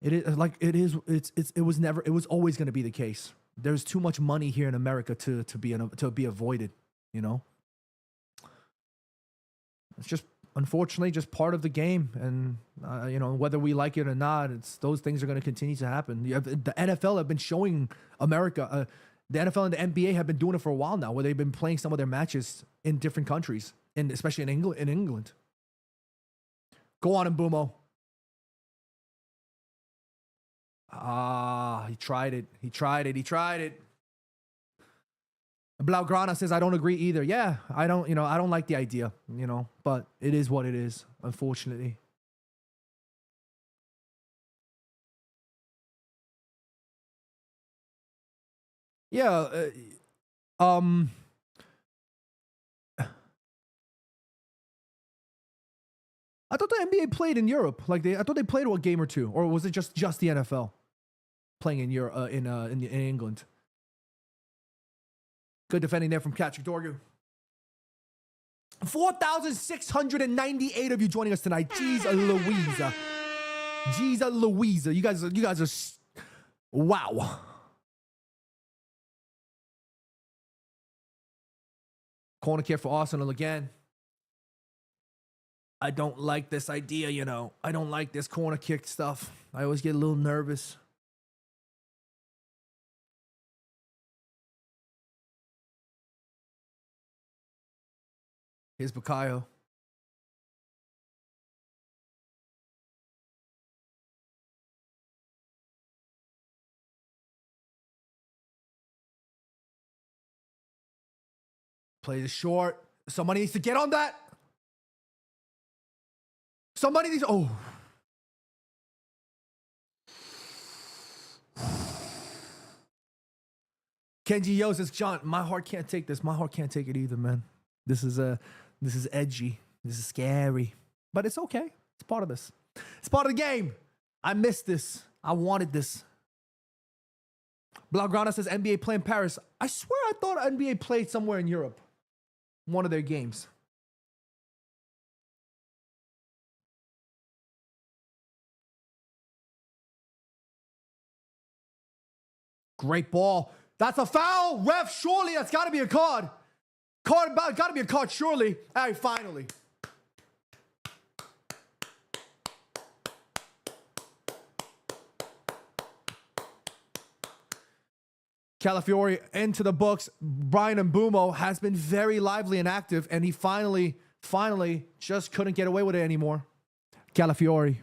it was always going to be the case. There's too much money here in America to be avoided, you know? It's just, unfortunately, just part of the game. And, you know, whether we like it or not, those things are going to continue to happen. The NFL have been showing America, the NFL and the NBA have been doing it for a while now, where they've been playing some of their matches in different countries, and especially in England. Go on, Mbumo. He tried it. Blaugrana says, I don't agree either. Yeah, I don't like the idea, you know, but it is what it is, unfortunately. Yeah, I thought the NBA played in Europe. I thought they played a game or two, or was it just the NFL playing in Europe, in England? Good defending there from Patrick Dorgu. 4,698 of you joining us tonight. Jeez Louisa. You guys are wow. Corner kick for Arsenal again. I don't like this idea, you know. I don't like this corner kick stuff. I always get a little nervous. Here's Bukayo. Plays it short. Somebody needs to get on that. Somebody needs. Oh. Kenji Yo says, John, my heart can't take this. My heart can't take it either, man. This is edgy. This is scary. But it's okay. It's part of this. It's part of the game. I missed this. I wanted this. Blaugrana says NBA play in Paris. I swear I thought NBA played somewhere in Europe. One of their games. Great ball. That's a foul. Ref, surely that's got to be a card. Got to be a card, surely. All right, finally. Calafiori into the books. Brian Mbumo has been very lively and active, and he finally just couldn't get away with it anymore. Calafiori.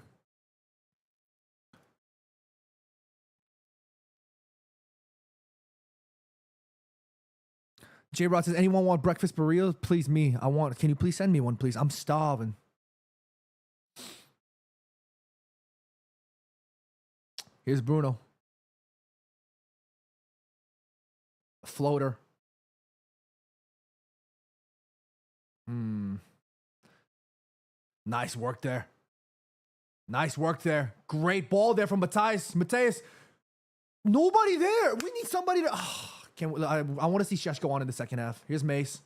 J Rod says, anyone want breakfast burritos? Please, me. Can you please send me one, please? I'm starving. Here's Bruno. Floater. Nice work there. Great ball there from Mateus. Nobody there. We need somebody to... I want to see Shesh go on in the second half. Here's Mace.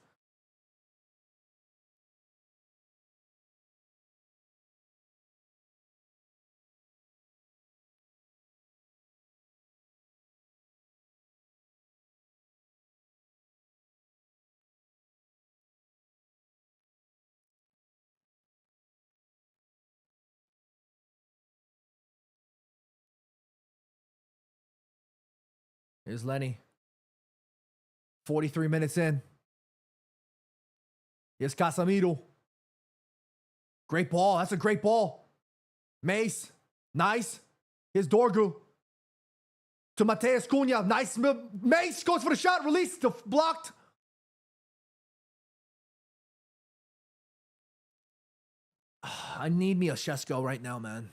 Here's Lenny. 43 minutes in. Here's Casemiro. Great ball. That's a great ball. Mace. Nice. Here's Dorgu. To Mateus Cunha. Nice. Mace goes for the shot. Release. Blocked. I need me a Shesko right now, man.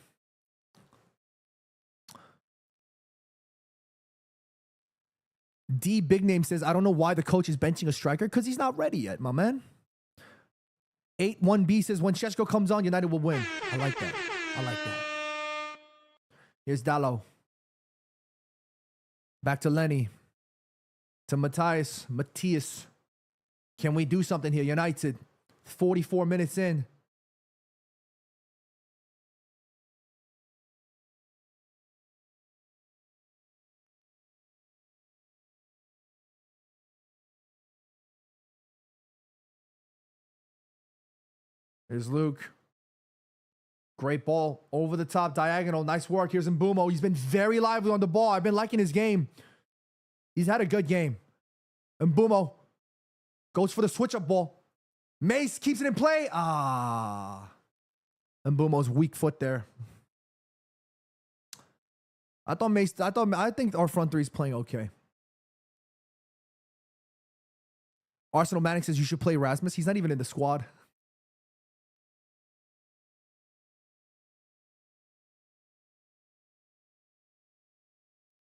D Big Name says, I don't know why the coach is benching a striker, because he's not ready yet, my man. 8-1B says, when Sheshko comes on, United will win. I like that. I like that. Here's Dallo. Back to Lenny. To Matthias. Can we do something here? United. 44 minutes in. Here's Luke. Great ball over the top, diagonal. Nice work. Here's Mbumo. He's been very lively on the ball. I've been liking his game. He's had a good game. Mbumo goes for the switch-up ball. Mace keeps it in play. Mbumo's weak foot there. I think our front three is playing okay. Arsenal Manic says you should play Rasmus. He's not even in the squad.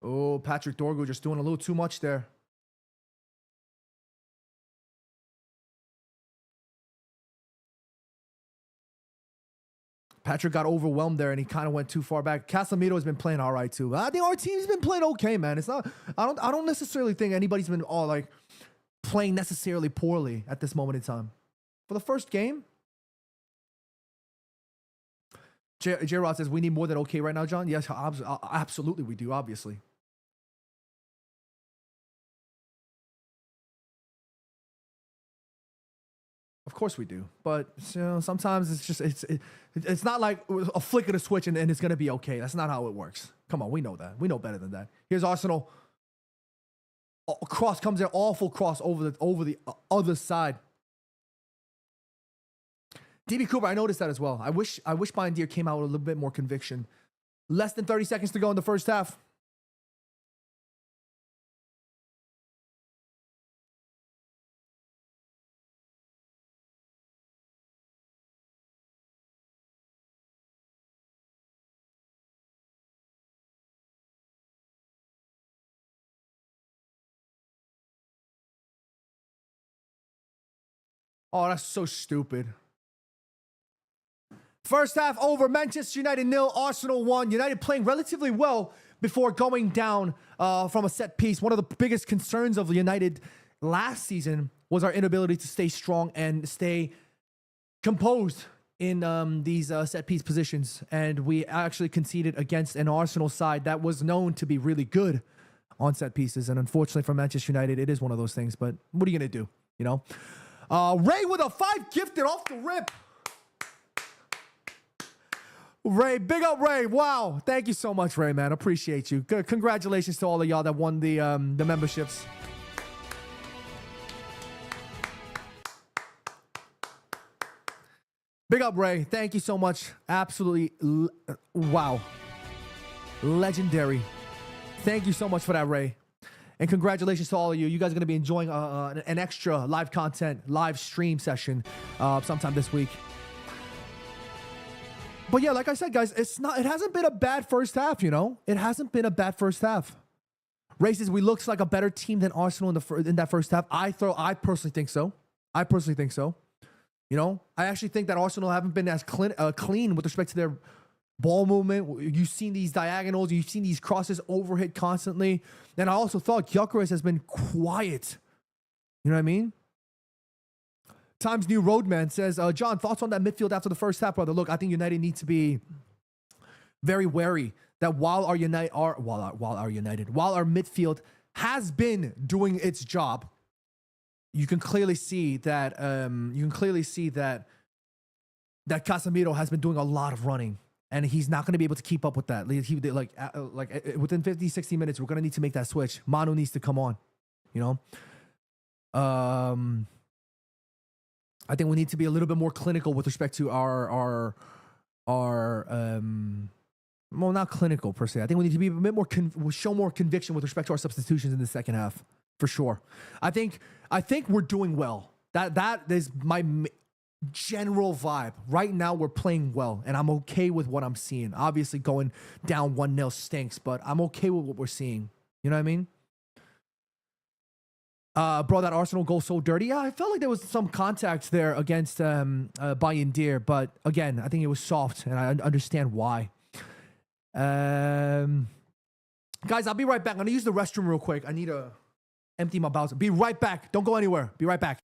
Oh, Patrick Dorgu just doing a little too much there. Patrick got overwhelmed there and he kind of went too far back. Casemiro has been playing all right too. I think our team's been playing okay, man. It's not. I don't necessarily think anybody's been playing necessarily poorly at this moment in time. For the first game, J Rod says we need more than okay right now, John. Yes, absolutely we do. Obviously. Of course we do, but sometimes it's not like a flick of the switch and it's gonna be okay. That's not how it works. Come on, we know that. We know better than that. Here's Arsenal. Cross comes in, awful cross over the other side. DB Cooper, I noticed that as well. I wish Bindier came out with a little bit more conviction. Less than 30 seconds to go in the first half. Oh, that's so stupid. First half over. Manchester United 0, Arsenal 1. United playing relatively well before going down from a set piece. One of the biggest concerns of United last season was our inability to stay strong and stay composed in these set piece positions. And we actually conceded against an Arsenal side that was known to be really good on set pieces. And unfortunately for Manchester United, it is one of those things. But what are you going to do? You know? Ray with a 5 gifted off the rip. Ray, big up Ray. Wow. Thank you so much, Ray, man. Appreciate you. Good. Congratulations to all of y'all that won the memberships. Big up, Ray. Thank you so much. Absolutely. Wow. Legendary. Thank you so much for that, Ray. And congratulations to all of you. You guys are going to be enjoying an extra live content, live stream session sometime this week. But yeah, like I said, guys, it hasn't been a bad first half, you know? It hasn't been a bad first half. Ray says we looks like a better team than Arsenal in that first half. I personally think so. You know, I actually think that Arsenal haven't been as clean with respect to their ball movement. You've seen these diagonals. You've seen these crosses overhit constantly. And I also thought Gyökeres has been quiet. You know what I mean? Times New Roadman says, John, thoughts on that midfield after the first half, brother? Look, I think United needs to be very wary that while our midfield has been doing its job, you can clearly see that that Casemiro has been doing a lot of running. And he's not going to be able to keep up with that. Like within 50, 60 minutes, we're going to need to make that switch. Manu needs to come on, you know? I think we need to be a little bit more clinical with respect to our well, not clinical per se. I think we need to be a bit more, show more conviction with respect to our substitutions in the second half, for sure. I think we're doing well. That is my general vibe. Right now, we're playing well, and I'm okay with what I'm seeing. Obviously, going down 1-0 stinks, but I'm okay with what we're seeing. You know what I mean? Bro, that Arsenal goal so dirty. Yeah, I felt like there was some contact there against Bayern Deer, but again, I think it was soft, and I understand why. Guys, I'll be right back. I'm gonna use the restroom real quick. I need to empty my bowels. Be right back. Don't go anywhere. Be right back.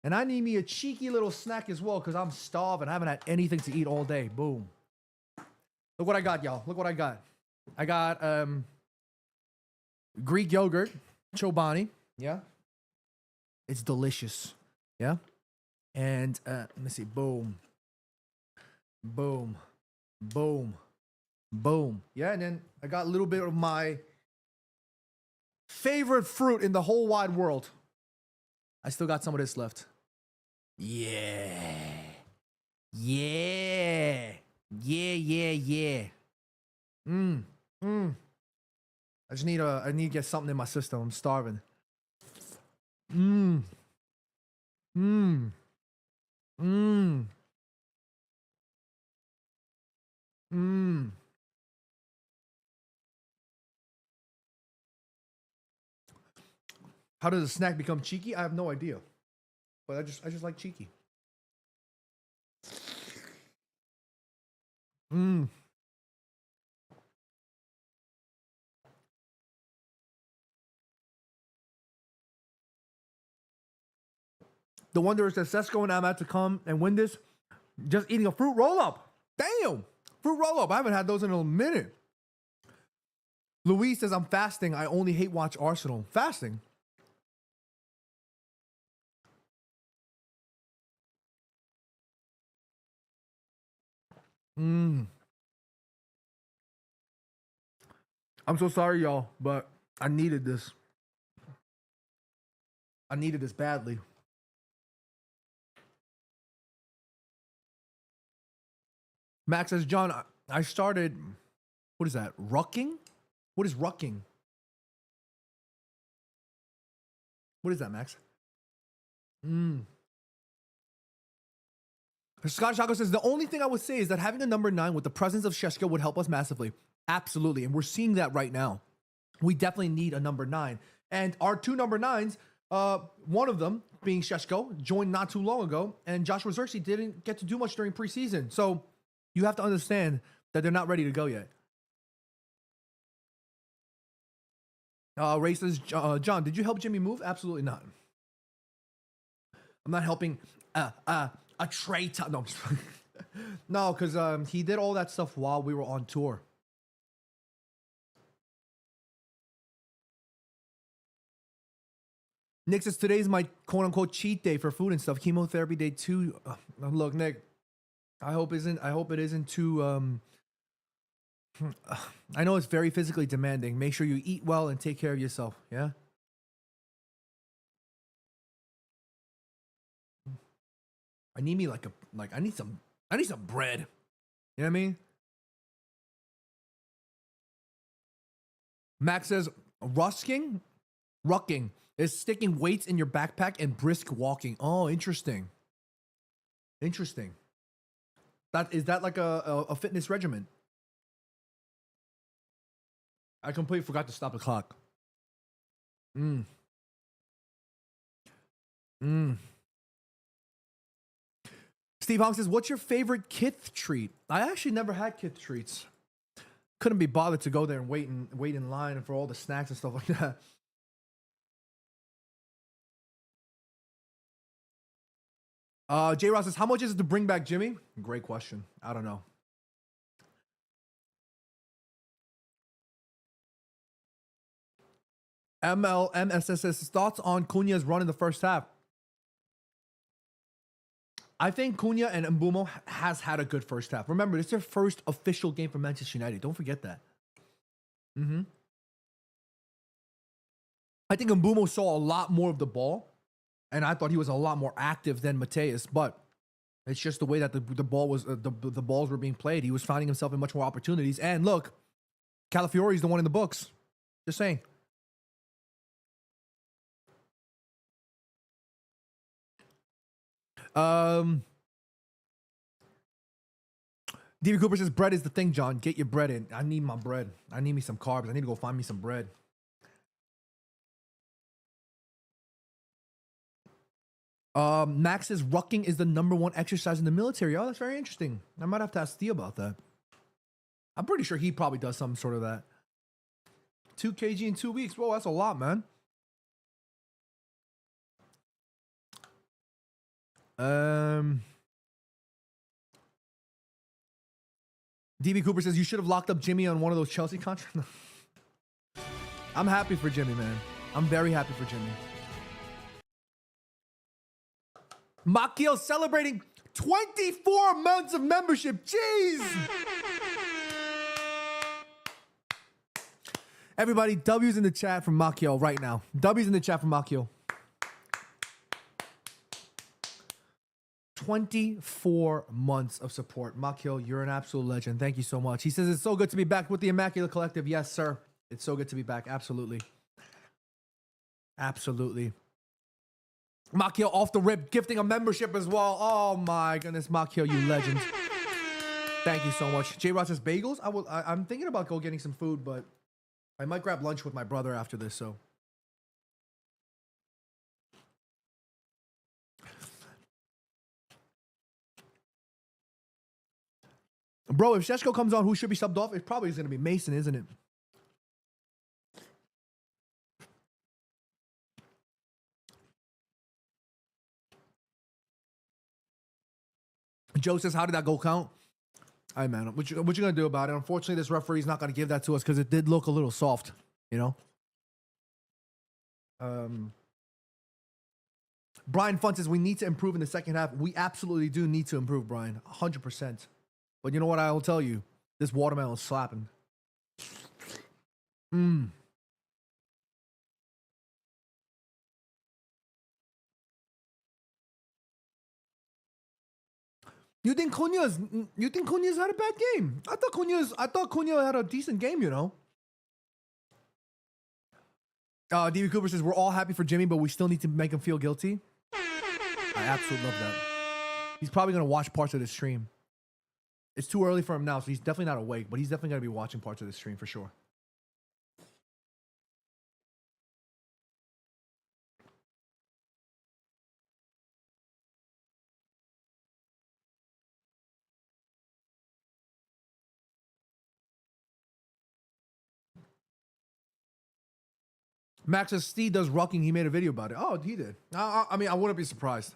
And I need me a cheeky little snack as well because I'm starving. I haven't had anything to eat all day. Boom. Look what I got, y'all. Look what I got. I got Greek yogurt, Chobani. Yeah. It's delicious. Yeah. And let me see. Boom. Boom. Boom. Boom. Yeah. And then I got a little bit of my favorite fruit in the whole wide world. I still got some of this left. Yeah. Yeah. Yeah. I need to get something in my system. I'm starving. How does a snack become cheeky? I have no idea. But I just like cheeky. The wonder is that Sesko and Ahmad to come and win this just eating a fruit roll-up. Damn! Fruit roll-up. I haven't had those in a minute. Louise says, I'm fasting. I only hate watch Arsenal. Fasting? I'm so sorry, y'all, but I needed this. I needed this badly. Max says, John, I started, what is that? Rucking? What is rucking? What is that, Max? Scott Shako says, the only thing I would say is that having a number 9 with the presence of Šeško would help us massively. Absolutely. And we're seeing that right now. We definitely need a number 9. And our 2 number 9s, one of them being Šeško, joined not too long ago, and Joshua Xerxes didn't get to do much during preseason. So you have to understand that they're not ready to go yet. Ray says, John, did you help Jimmy move? Absolutely not. I'm not helping a traitor. No, no, because he did all that stuff while we were on tour. Nick says, today's my quote-unquote cheat day for food and stuff. Chemotherapy day 2. Look, Nick, I hope it isn't too I know it's very physically demanding. Make sure you eat well and take care of yourself, yeah? I need me I need some bread. You know what I mean? Max says, rucking is sticking weights in your backpack and brisk walking. Oh, interesting. Interesting. Is that like a fitness regimen? I completely forgot to stop the clock. Steve Hong says, what's your favorite Kith treat? I actually never had Kith treats. Couldn't be bothered to go there and wait in line for all the snacks and stuff like that. J. Ross says, how much is it to bring back Jimmy? Great question. I don't know. MLMSS says, thoughts on Cunha's run in the first half? I think Cunha and Mbumo has had a good first half. Remember, it's their first official game for Manchester United. Don't forget that. I think Mbumo saw a lot more of the ball, and I thought he was a lot more active than Mateus, but it's just the way that the balls were being played. He was finding himself in much more opportunities. And look, Calafiori is the one in the books. Just saying. DB Cooper says, bread is the thing, John. Get your bread in. I need my bread. I need me some carbs. I need to go find me some bread. Max says, rucking is the #1 exercise in the military. Oh, that's very interesting. I might have to ask Theo about that. I'm pretty sure he probably does some sort of that. 2 kg in 2 weeks. Whoa, that's a lot, man. DB Cooper says, you should have locked up Jimmy on one of those Chelsea contracts. I'm happy for Jimmy, man. I'm very happy for Jimmy. Makio celebrating 24 months of membership. Jeez. Everybody, W's in the chat from Makio right now. W's in the chat from Makio. 24 months of support. Makio, you're an absolute legend. Thank you so much. He says, it's so good to be back with the Immaculate Collective. Yes, sir. It's so good to be back. Absolutely. Absolutely. Makio off the rip, gifting a membership as well. Oh my goodness, Makio, you legend. Thank you so much. J. Ross says, bagels? I'm thinking about go getting some food, but I might grab lunch with my brother after this, so. Bro, if Sheshko comes on, who should be subbed off? It probably is going to be Mason, isn't it? Joe says, how did that goal count? All right, man. What you going to do about it? Unfortunately, this referee's not going to give that to us because it did look a little soft, you know? Brian Fun says, we need to improve in the second half. We absolutely do need to improve, Brian. 100%. But you know what I will tell you? This watermelon is slapping. You think Cunha's had a bad game? I thought Cunha had a decent game, you know. DB Cooper says, we're all happy for Jimmy, but we still need to make him feel guilty. I absolutely love that. He's probably going to watch parts of this stream. It's too early for him now, so he's definitely not awake, but he's definitely going to be watching parts of this stream for sure. Max says, Steve does rucking. He made a video about it. Oh, he did. I mean, I wouldn't be surprised.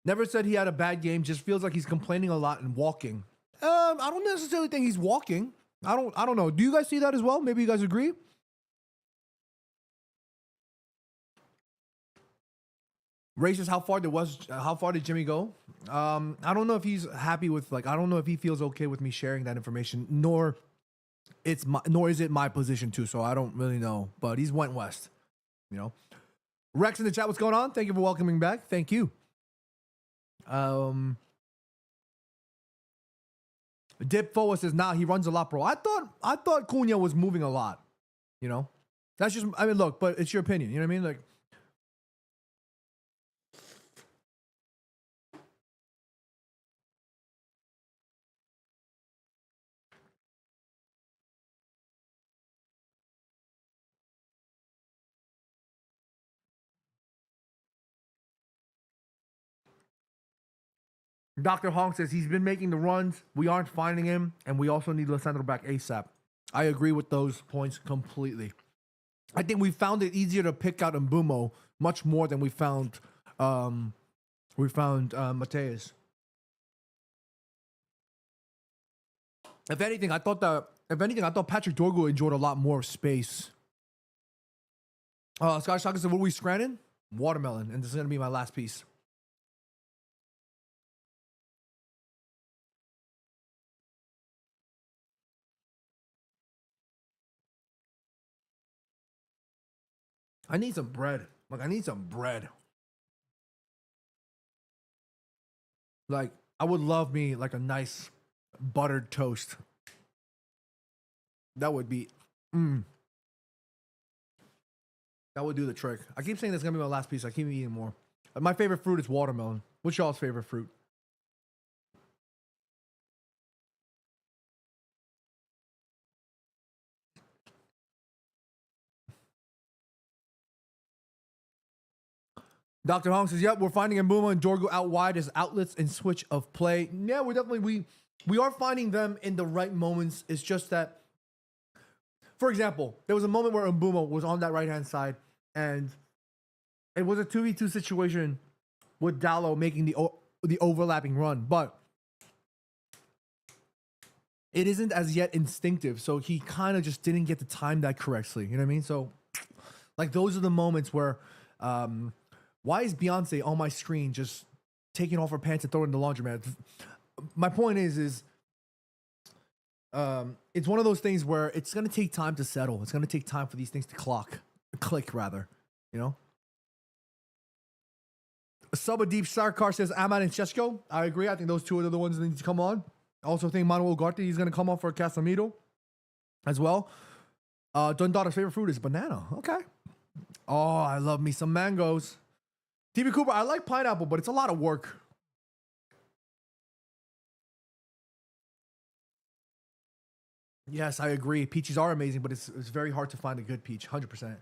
Never said he had a bad game. Just feels like he's complaining a lot and walking. I don't necessarily think he's walking. I don't know. Do you guys see that as well? Maybe you guys agree? Racist, how far did Jimmy go? I don't know if he's happy with, like, I don't know if he feels okay with me sharing that information, nor is it my position too, so I don't really know. But he's went west, you know. Rex in the chat, what's going on? Thank you for welcoming back. Thank you. Dip Foa says, nah, he runs a lot, bro. I thought Cunha was moving a lot, you know. That's just, I mean, look, but it's your opinion, you know what I mean? Like, Dr. Hong says he's been making the runs. We aren't finding him, and we also need Lissandro back ASAP. I agree with those points completely. I think we found it easier to pick out Mbumo much more than we found Mateus. If anything, I thought Patrick Dorgu enjoyed a lot more space. Scott Shocker said, "What are we scranning? Watermelon," and this is gonna be my last piece. I need some bread. Like, I need some bread. Like, I would love me like a nice buttered toast. That would be, that would do the trick. I keep saying this is gonna be my last piece. I keep eating more. My favorite fruit is watermelon. What's y'all's favorite fruit? Dr. Hong says, "Yep, we're finding Mbuma and Dorgu out wide as outlets and switch of play." Yeah, we are finding them in the right moments. It's just that, for example, there was a moment where Mbuma was on that right-hand side, and it was a 2v2 situation with Dallo making the overlapping run, but it isn't as yet instinctive, so he kind of just didn't get to time that correctly. You know what I mean? So, like, those are the moments where, why is Beyonce on my screen just taking off her pants and throwing in the laundromat? My point is it's one of those things where it's gonna take time to settle. It's gonna take time for these things to click rather, you know. Sub a deep Sarkar says Ahmad and Chesko. I agree. I think those two are the ones that need to come on. I also think Manuel Ugarte is gonna come on for Casemiro as well. Dundada's favorite fruit is banana. Okay. Oh, I love me some mangoes. TV Cooper, I like pineapple, but it's a lot of work. Yes, I agree. Peaches are amazing, but it's very hard to find a good peach. 100%.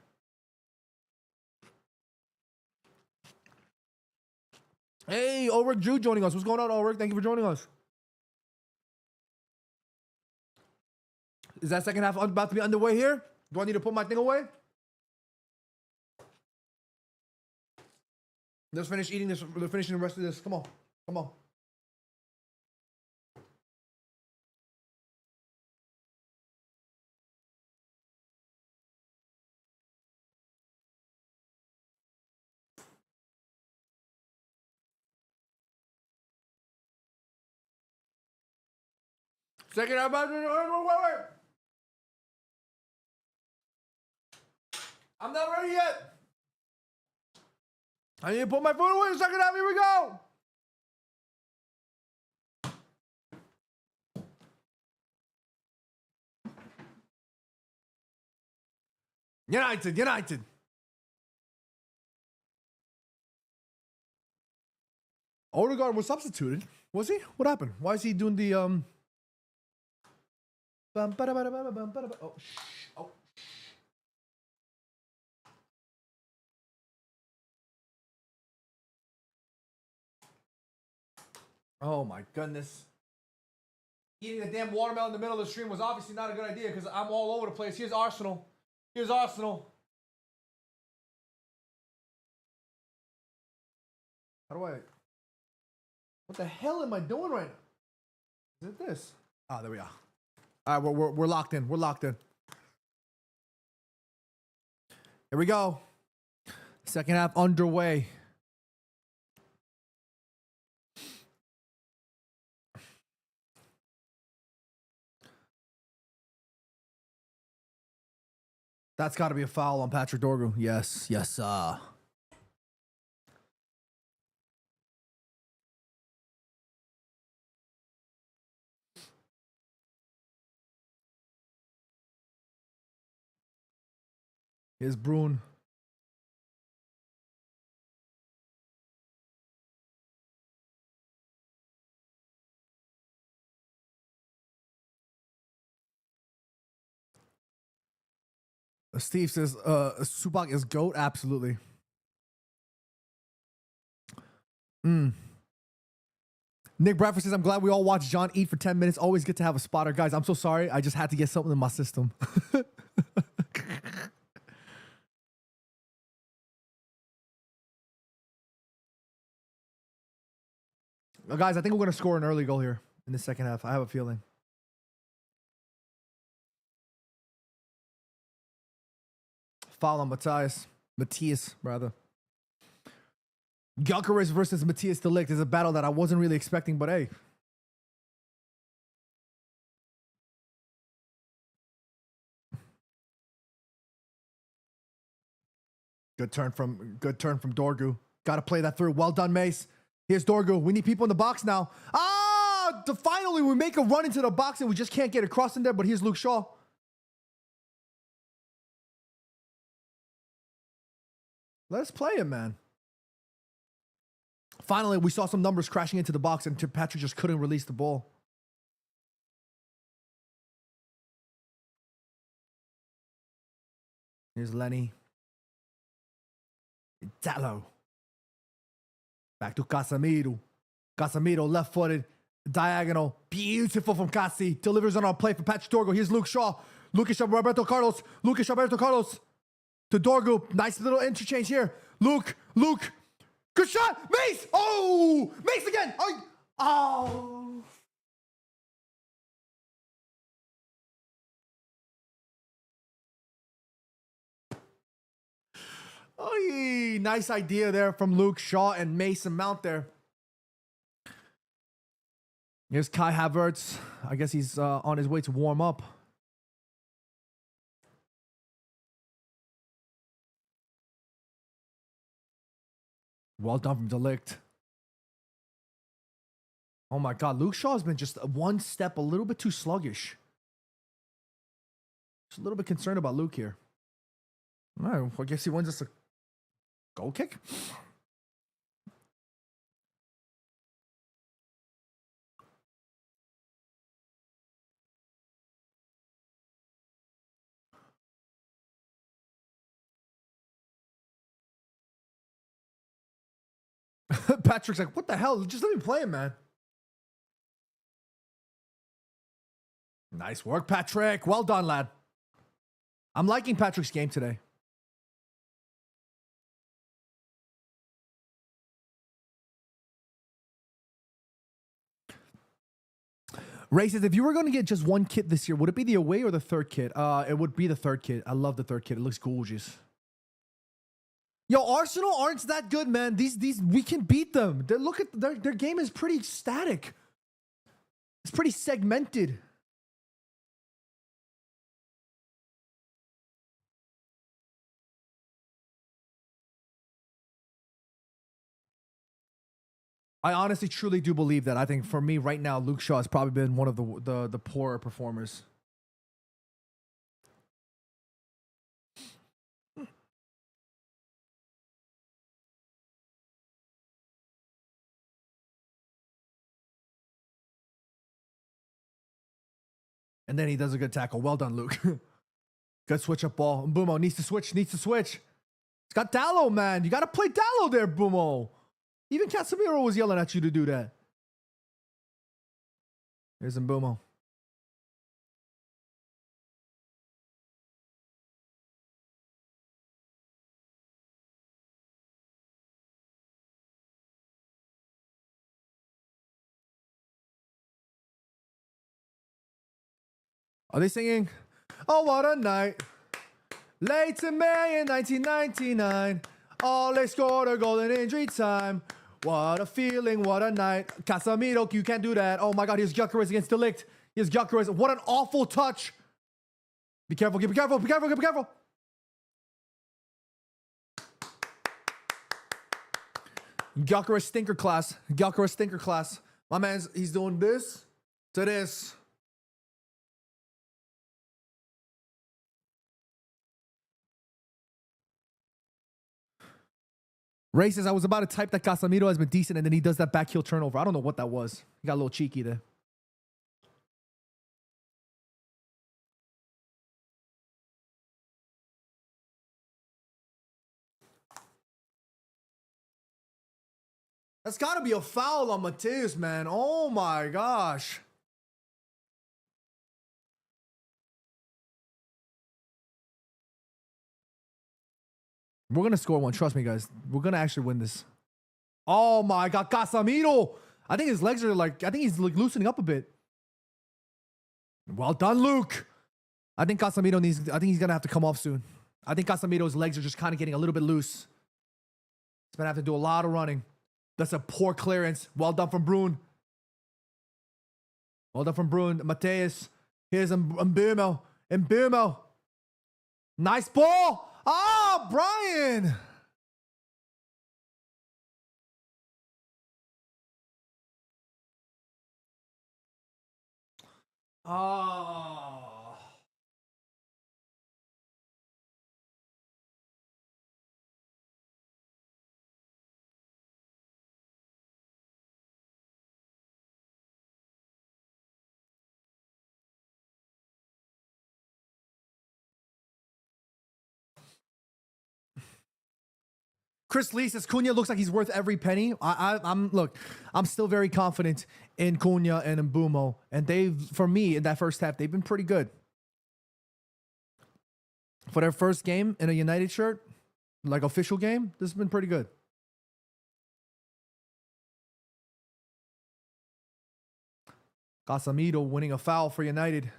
Hey, Ulrich Drew joining us. What's going on, Ulrich? Thank you for joining us. Is that second half about to be underway here? Do I need to put my thing away? Let's finish eating this. We're finishing the rest of this. Come on. Come on. Second half. Wait. I'm not ready yet. I need to put my food away in the second half. Here we go. United. Odegaard was substituted. Was he? What happened? Why is he doing the Oh, oh. Oh my goodness. Eating a damn watermelon in the middle of the stream was obviously not a good idea because I'm all over the place. Here's Arsenal. How do I... What the hell am I doing right now? Is it this? Ah, there we are. All right, we're locked in. Here we go. Second half underway. That's got to be a foul on Patrick Dorgu. Yes. Here's Bruin. Steve says, Subak is GOAT? Absolutely. Nick Bradford says, I'm glad we all watched John eat for 10 minutes. Always good to have a spotter. Guys, I'm so sorry. I just had to get something in my system. Guys, I think we're going to score an early goal here in the second half. I have a feeling. Foul on Matthias, rather. Gyökeres versus Matthias de Ligt is a battle that I wasn't really expecting, but hey. Good turn from Dorgu. Got to play that through. Well done, Mace. Here's Dorgu. We need people in the box now. Ah! Finally, we make a run into the box and we just can't get across in there, but here's Luke Shaw. Let's play him, man. Finally, we saw some numbers crashing into the box and Patrick just couldn't release the ball. Here's Lenny. Dallo. Back to Casemiro. Casemiro, left-footed, diagonal. Beautiful from Cassi. Delivers on our play for Patrick Dorgu. Here's Luke Shaw. Lucas Roberto Carlos. Lucas Roberto Carlos to Dorgu. Nice little interchange here. Luke. Good shot. Mace. Oh, Mace again. Oh. Oh, nice idea there from Luke Shaw and Mason Mount there. Here's Kai Havertz. I guess he's on his way to warm up. Well done from De Ligt. Oh my God, Luke Shaw has been just one step a little bit too sluggish. Just a little bit concerned about Luke here. All right, I guess he wins us a goal kick. Patrick's like, what the hell? Just let me play him, man. Nice work, Patrick. Well done, lad. I'm liking Patrick's game today. Ray says, if you were going to get just one kit this year, would it be the away or the third kit? It would be the third kit. I love the third kit. It looks gorgeous. Yo, Arsenal aren't that good, man. These we can beat them. Look at their game is pretty static. It's pretty segmented. I honestly, truly do believe that. I think for me right now, Luke Shaw has probably been one of the poorer performers. And then he does a good tackle. Well done, Luke. Good switch up ball. Mbumo needs to switch. It's got Dallo, man. You got to play Dallo there, Mbumo. Even Casemiro was yelling at you to do that. Here's Mbumo. Are they singing? Oh, what a night. Late in May in 1999. Ole scored a goal in injury time. What a feeling, what a night. Casemiro, you can't do that. Oh my God, here's Gyökeres against De Ligt. Here's Gyökeres. What an awful touch. Be careful, be careful, be careful, be careful. Gyökeres stinker class. Gyökeres stinker class. My man's, he's doing this to this. Ray says, I was about to type that Casemiro has been decent, and then he does that back heel turnover. I don't know what that was. He got a little cheeky there. That's got to be a foul on Mateus, man. Oh my gosh. We're going to score one. Trust me, guys. We're going to actually win this. Oh my God. Casemiro. I think his legs are like, I think he's like loosening up a bit. Well done, Luke. I think Casemiro needs, I think he's going to have to come off soon. I think Casemiro's legs are just kind of getting a little bit loose. He's going to have to do a lot of running. That's a poor clearance. Well done from Bruin. Well done from Bruin. Mateus. Here's Mbeumo. Mbeumo. Nice ball. Oh, Brian. Oh. Chris Lee says Cunha looks like he's worth every penny. I'm still very confident in Cunha and Mbeumo, and they've, for me, in that first half, they've been pretty good. For their first game in a United shirt, like official game, this has been pretty good. Casemiro winning a foul for United.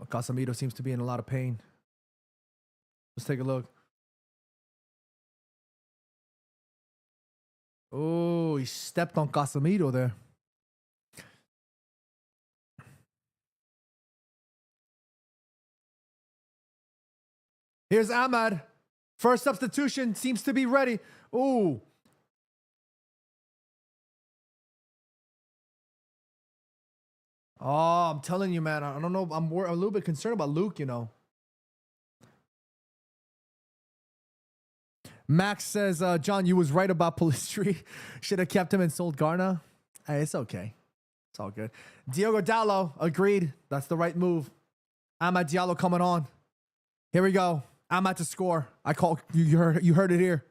Casemiro seems to be in a lot of pain. Let's take a look. Oh, he stepped on Casemiro there. Here's Ahmad. First substitution seems to be ready. Ooh. Oh, I'm telling you, man. I don't know. I'm a little bit concerned about Luke, you know. Max says, John, you was right about Pellistri. Should have kept him and sold Garna. Hey, it's okay. It's all good. Diogo Dallo, agreed. That's the right move. Amad Diallo coming on. Here we go. Amad to score. I call you heard it here.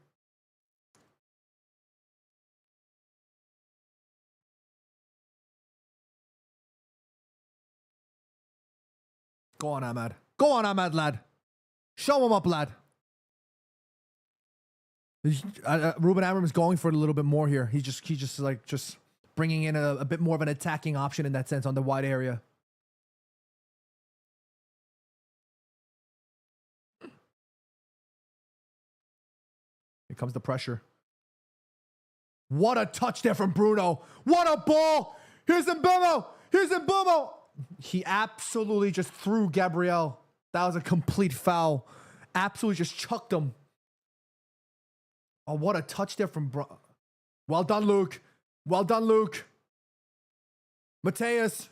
Go on, Ahmad. Go on, Ahmad, lad. Show him up, lad. Ruben Amorim is going for it a little bit more here. He just like bringing in a bit more of an attacking option in that sense on the wide area. Here comes the pressure. What a touch there from Bruno. What a ball. Here's Mbeumo. Here's Mbeumo. He absolutely just threw Gabriel. That was a complete foul. Absolutely just chucked him. Oh, what a touch there from well done, Luke. Well done, Luke. Mateus.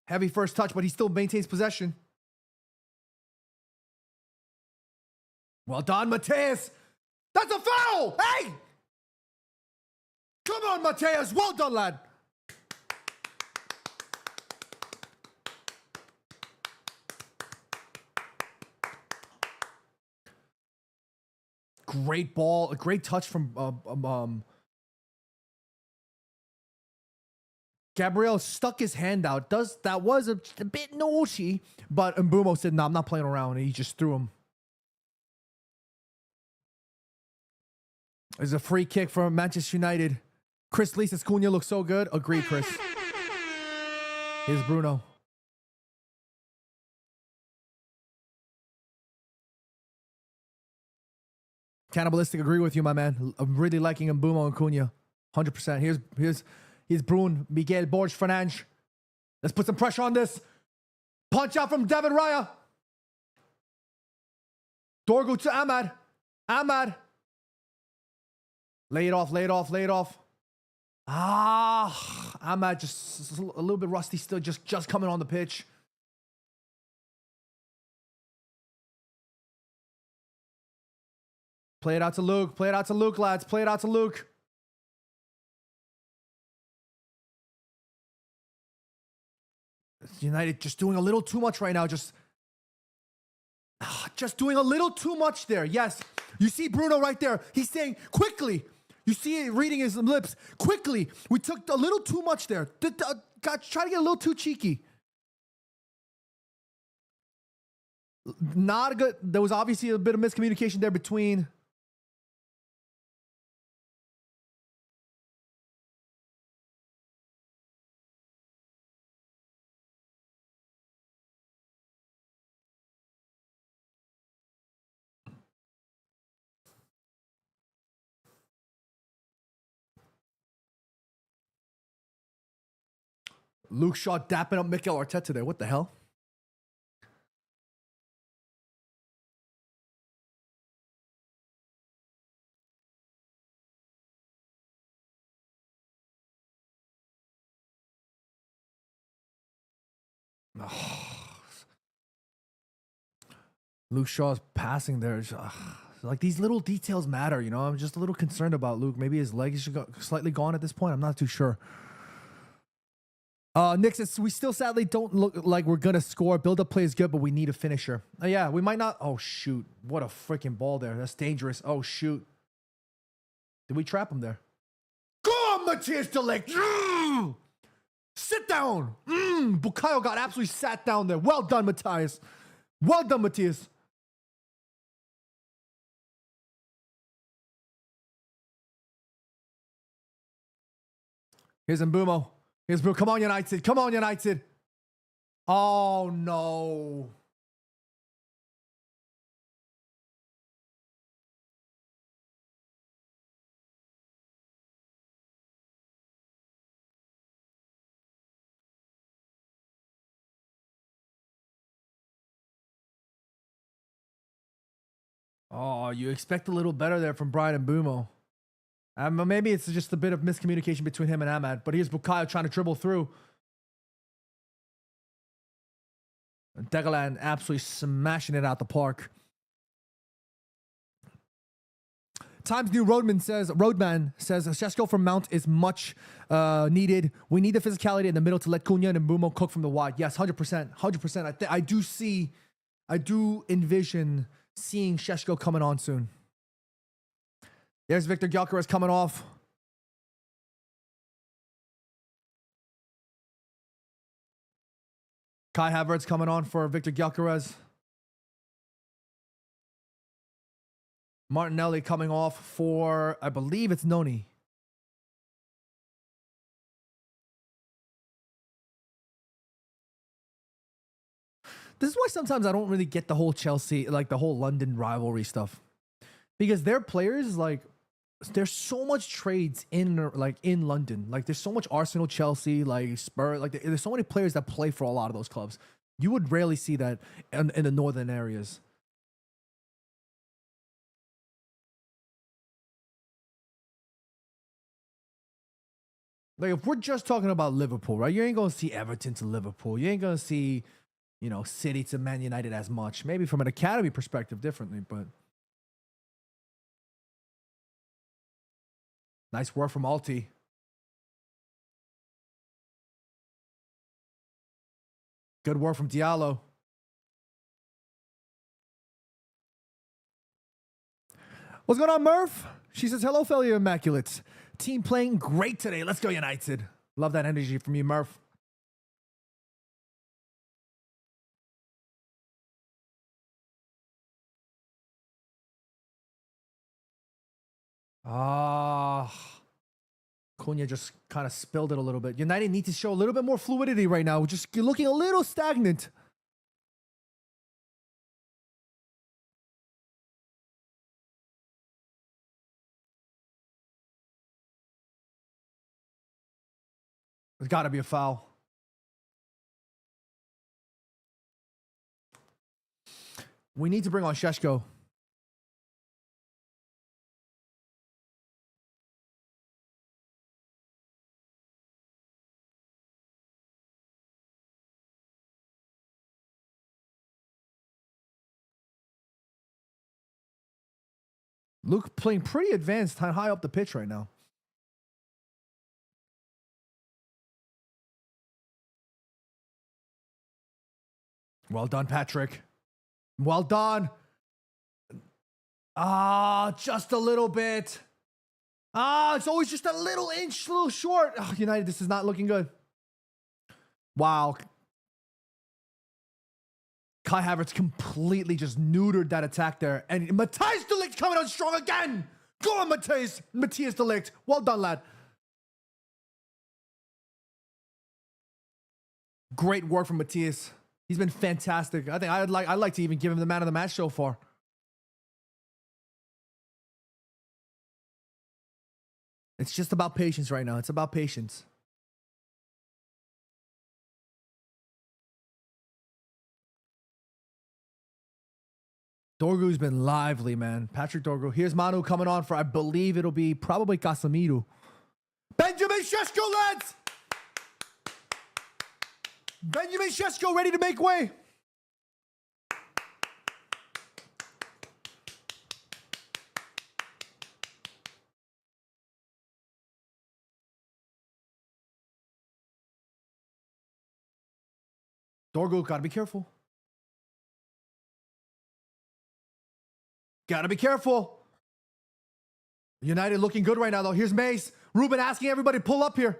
Heavy first touch, but he still maintains possession. Well done, Mateus. That's a foul. Hey! Come on, Mateus. Well done, lad. Great ball, a great touch from Gabriel stuck his hand out. That was a bit naughty, but Mbeumo said, "No, I'm not playing around," and he just threw him. There's a free kick from Manchester United. Chris Lee says Cunha looks so good. Agreed, Chris. Here's Bruno. Cannibalistic, agree with you, my man. I'm really liking Mbeumo and Cunha. 100%. Here's Bruin, Miguel Borges Fernandes. Let's put some pressure on this. Punch out from David Raya. Dorgu to Ahmad. Ahmad. Lay it off, lay it off, lay it off. Ah, Ahmad just a little bit rusty still, just coming on the pitch. Play it out to Luke. Play it out to Luke, lads. Play it out to Luke. United just doing a little too much right now. Just just doing a little too much there. Yes, you see Bruno right there. He's saying quickly. You see it reading his lips. Quickly. We took a little too much there. Got trying to get a little too cheeky. Not good. There was obviously a bit of miscommunication there between Luke Shaw dapping up Mikel Arteta there. What the hell? Luke Shaw's passing there. Like these little details matter, you know. I'm just a little concerned about Luke. Maybe his legs should go slightly gone at this point. I'm not too sure. Nick says we still sadly don't look like we're gonna score. Build up play is good, but we need a finisher. Yeah, we might not. Oh shoot! What a freaking ball there. That's dangerous. Oh shoot! Did we trap him there? Go on, Matthias de Ligt. Sit down. Bukayo got absolutely sat down there. Well done, Matthias. Well done, Matthias. Here's Mbumo. Here's Mbumo. Come on, United. Come on, United. Oh, no. Oh, you expect a little better there from Brian Mbumo. Maybe it's just a bit of miscommunication between him and Ahmad. But here's Bukayo trying to dribble through. Degalan absolutely smashing it out the park. Times New Roadman says Šeško from Mount is much needed. We need the physicality in the middle to let Cunha and Mbumo cook from the wide. Yes, 100%. 100%. I do envision seeing Šeško coming on soon. There's Victor Gyökeres coming off. Kai Havertz coming on for Victor Gyökeres. Martinelli coming off for, I believe it's Noni. This is why sometimes I don't really get the whole Chelsea, like the whole London rivalry stuff. Because their players, like, there's so much trades in London. Like there's so much Arsenal, Chelsea, like Spurs. Like there's so many players that play for a lot of those clubs. You would rarely see that in the northern areas. Like if we're just talking about Liverpool, right? You ain't gonna see Everton to Liverpool. You ain't gonna see, you know, City to Man United as much. Maybe from an academy perspective differently, but nice work from Alti. Good work from Diallo. What's going on, Murph? She says, hello, fellow Immaculates. Team playing great today. Let's go, United. Love that energy from you, Murph. Cunha just kind of spilled it a little bit. United need to show a little bit more fluidity right now. Just looking a little stagnant. There's got to be a foul. We need to bring on Šeško. Luke playing pretty advanced, high up the pitch right now. Well done, Patrick. Well done. Ah, just a little bit. Ah, it's always just a little inch, a little short. Oh, United, this is not looking good. Wow. Kai Havertz completely just neutered that attack there. And Matthijs de Ligt coming on strong again. Go on, Matthias de Ligt. Well done, lad. Great work from Matthias. He's been fantastic. I think I'd like to even give him the man of the match so far. It's just about patience right now. It's about patience. Dorgu's been lively, man. Patrick Dorgu. Here's Manu coming on for, I believe it'll be probably Casemiro. Benjamin Šeško, lads! Benjamin Šeško ready to make way. Dorgu, gotta be careful. Gotta be careful. United looking good right now, though. Here's Mace. Ruben asking everybody to pull up here.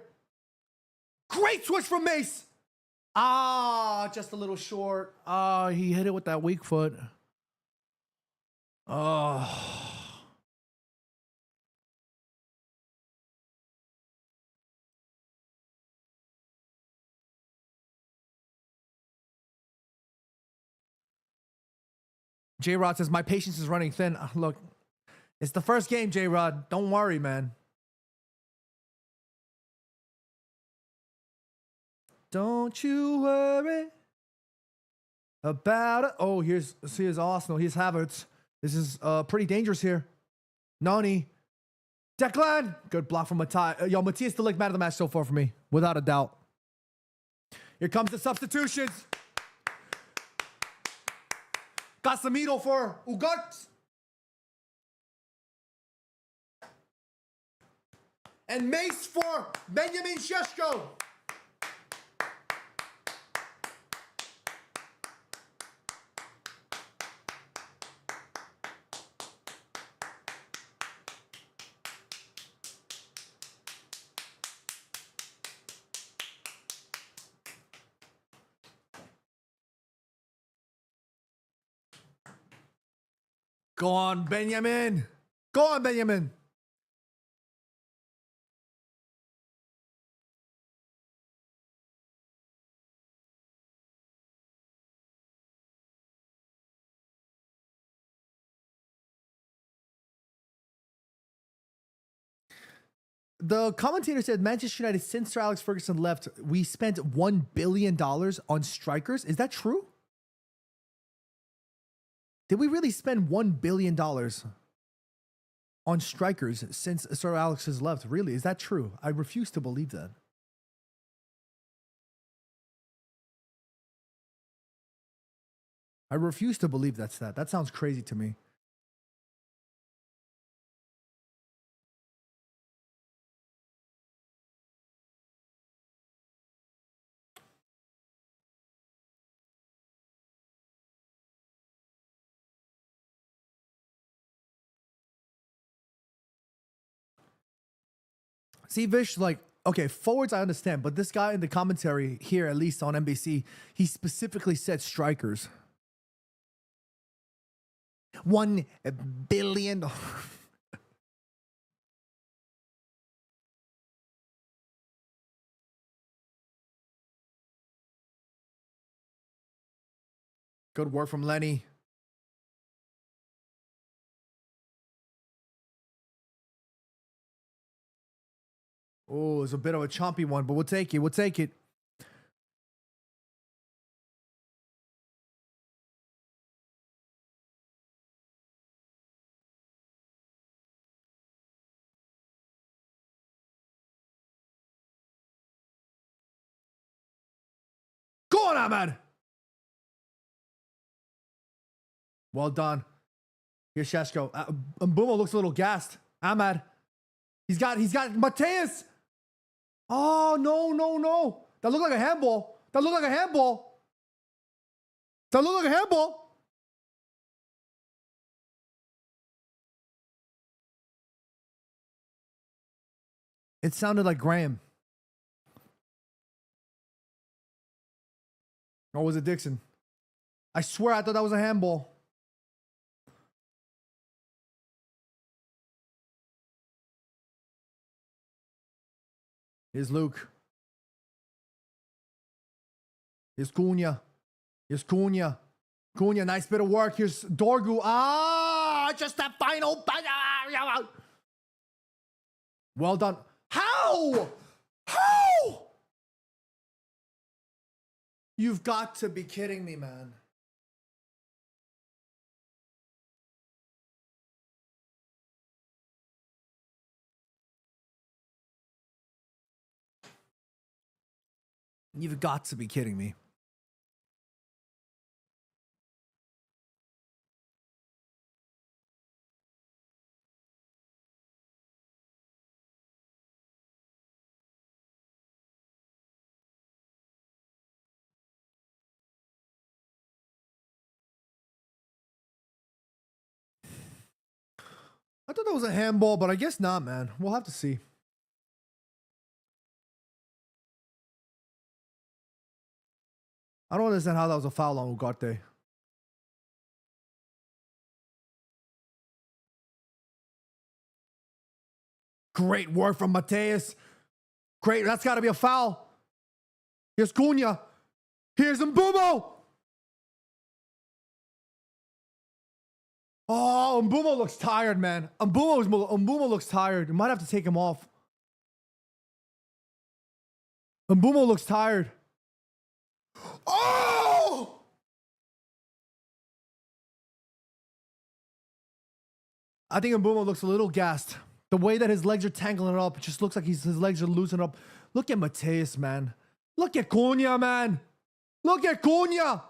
Great switch from Mace. Ah, just a little short. Ah, he hit it with that weak foot. Oh. J-Rod says, my patience is running thin. Look, it's the first game, J-Rod. Don't worry, man. Don't you worry about it. Oh, here's Arsenal. Here's Havertz. This is pretty dangerous here. Noni. Declan. Good block from Matthias. Yo, Matthias de Ligt, man of the match so far for me. Without a doubt. Here comes the substitutions. Casemiro for Ugart. And Mace for Benjamin Šeško. Go on, Benjamin. Go on, Benjamin. The commentator said Manchester United, since Sir Alex Ferguson left, we spent $1 billion on strikers. Is that true? Did we really spend $1 billion on strikers since Sir Alex has left? Really? Is that true? I refuse to believe that. I refuse to believe that's that. That sounds crazy to me. See, Vish, like, okay, forwards I understand, but this guy in the commentary here, at least on NBC, he specifically said strikers. $1 billion. Good work from Lenny. Oh, it's a bit of a chompy one, but we'll take it. We'll take it. Go on, Ahmad. Well done. Here's Šeško. Mbumo looks a little gassed. Ahmad. He's got Matthias. Oh, no. That looked like a handball. That looked like a handball. That looked like a handball. It sounded like Graham. Or was it Dixon? I swear I thought that was a handball. Here's Luke. Here's Cunha. Here's Cunha. Cunha, nice bit of work. Here's Dorgu. Ah, just that final. Well done. How? How? You've got to be kidding me, man. You've got to be kidding me. I thought that was a handball, but I guess not, man. We'll have to see. I don't understand how that was a foul on Ugarte. Great work from Mateus. Great. That's got to be a foul. Here's Cunha. Here's Mbumo. Oh, Mbumo looks tired, man. Mbumo looks tired. You might have to take him off. Mbumo looks tired. Oh! I think Mbumo looks a little gassed. The way that his legs are tangling it up, it just looks like his legs are loosening up. Look at Mateus, man. Look at Cunha, man. Look at Cunha.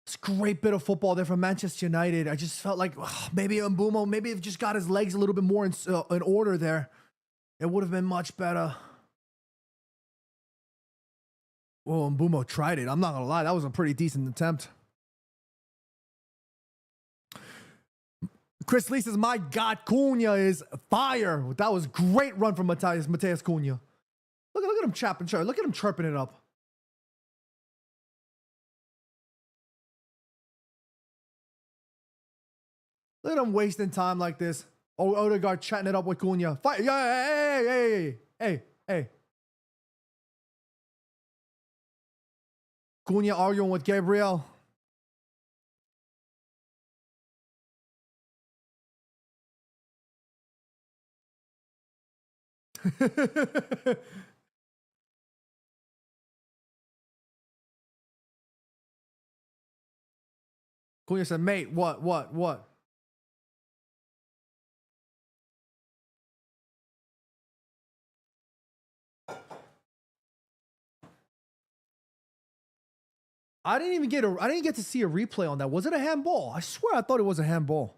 It's a great bit of football there from Manchester United. I just felt like maybe Mbumo, maybe if just got his legs a little bit more in order there, it would have been much better. Well, Mbumo tried it. I'm not going to lie. That was a pretty decent attempt. Chris Lee says, my God, Cunha is fire. That was a great run from Mateus Cunha. Look at him chopping. Look at him chirping it up. Look at him wasting time like this. Oh, Odegaard chatting it up with Cunha. Fight. Yeah, hey. Cunha arguing with Gabriel. Cunha said, mate, what? I didn't get to see a replay on that. Was it a handball? I swear I thought it was a handball.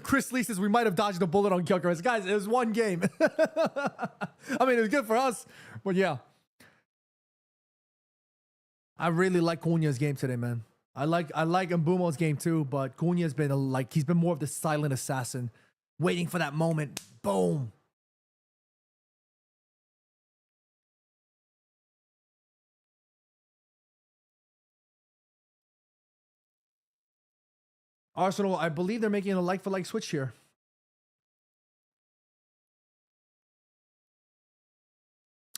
Chris Lee says we might have dodged a bullet on Gyökeres. Guys, it was one game. I mean, it was good for us, but yeah. I really like Cunha's game today, man. I like Mbumo's game too, but Cunha's been he's been more of the silent assassin, waiting for that moment. Boom. Arsenal, I believe they're making a like-for-like switch here.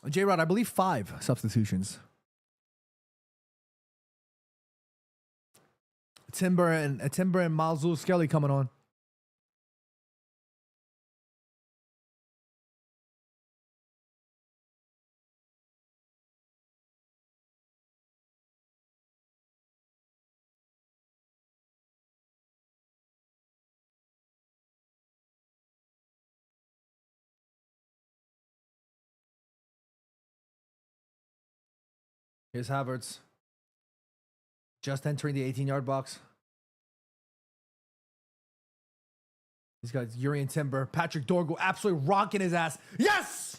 J-Rod, I believe 5 substitutions. Timber and Malzul Skelly coming on. Here's Havertz. Just entering the 18-yard box. He's got Urian Timber. Patrick Dorgu absolutely rocking his ass. Yes!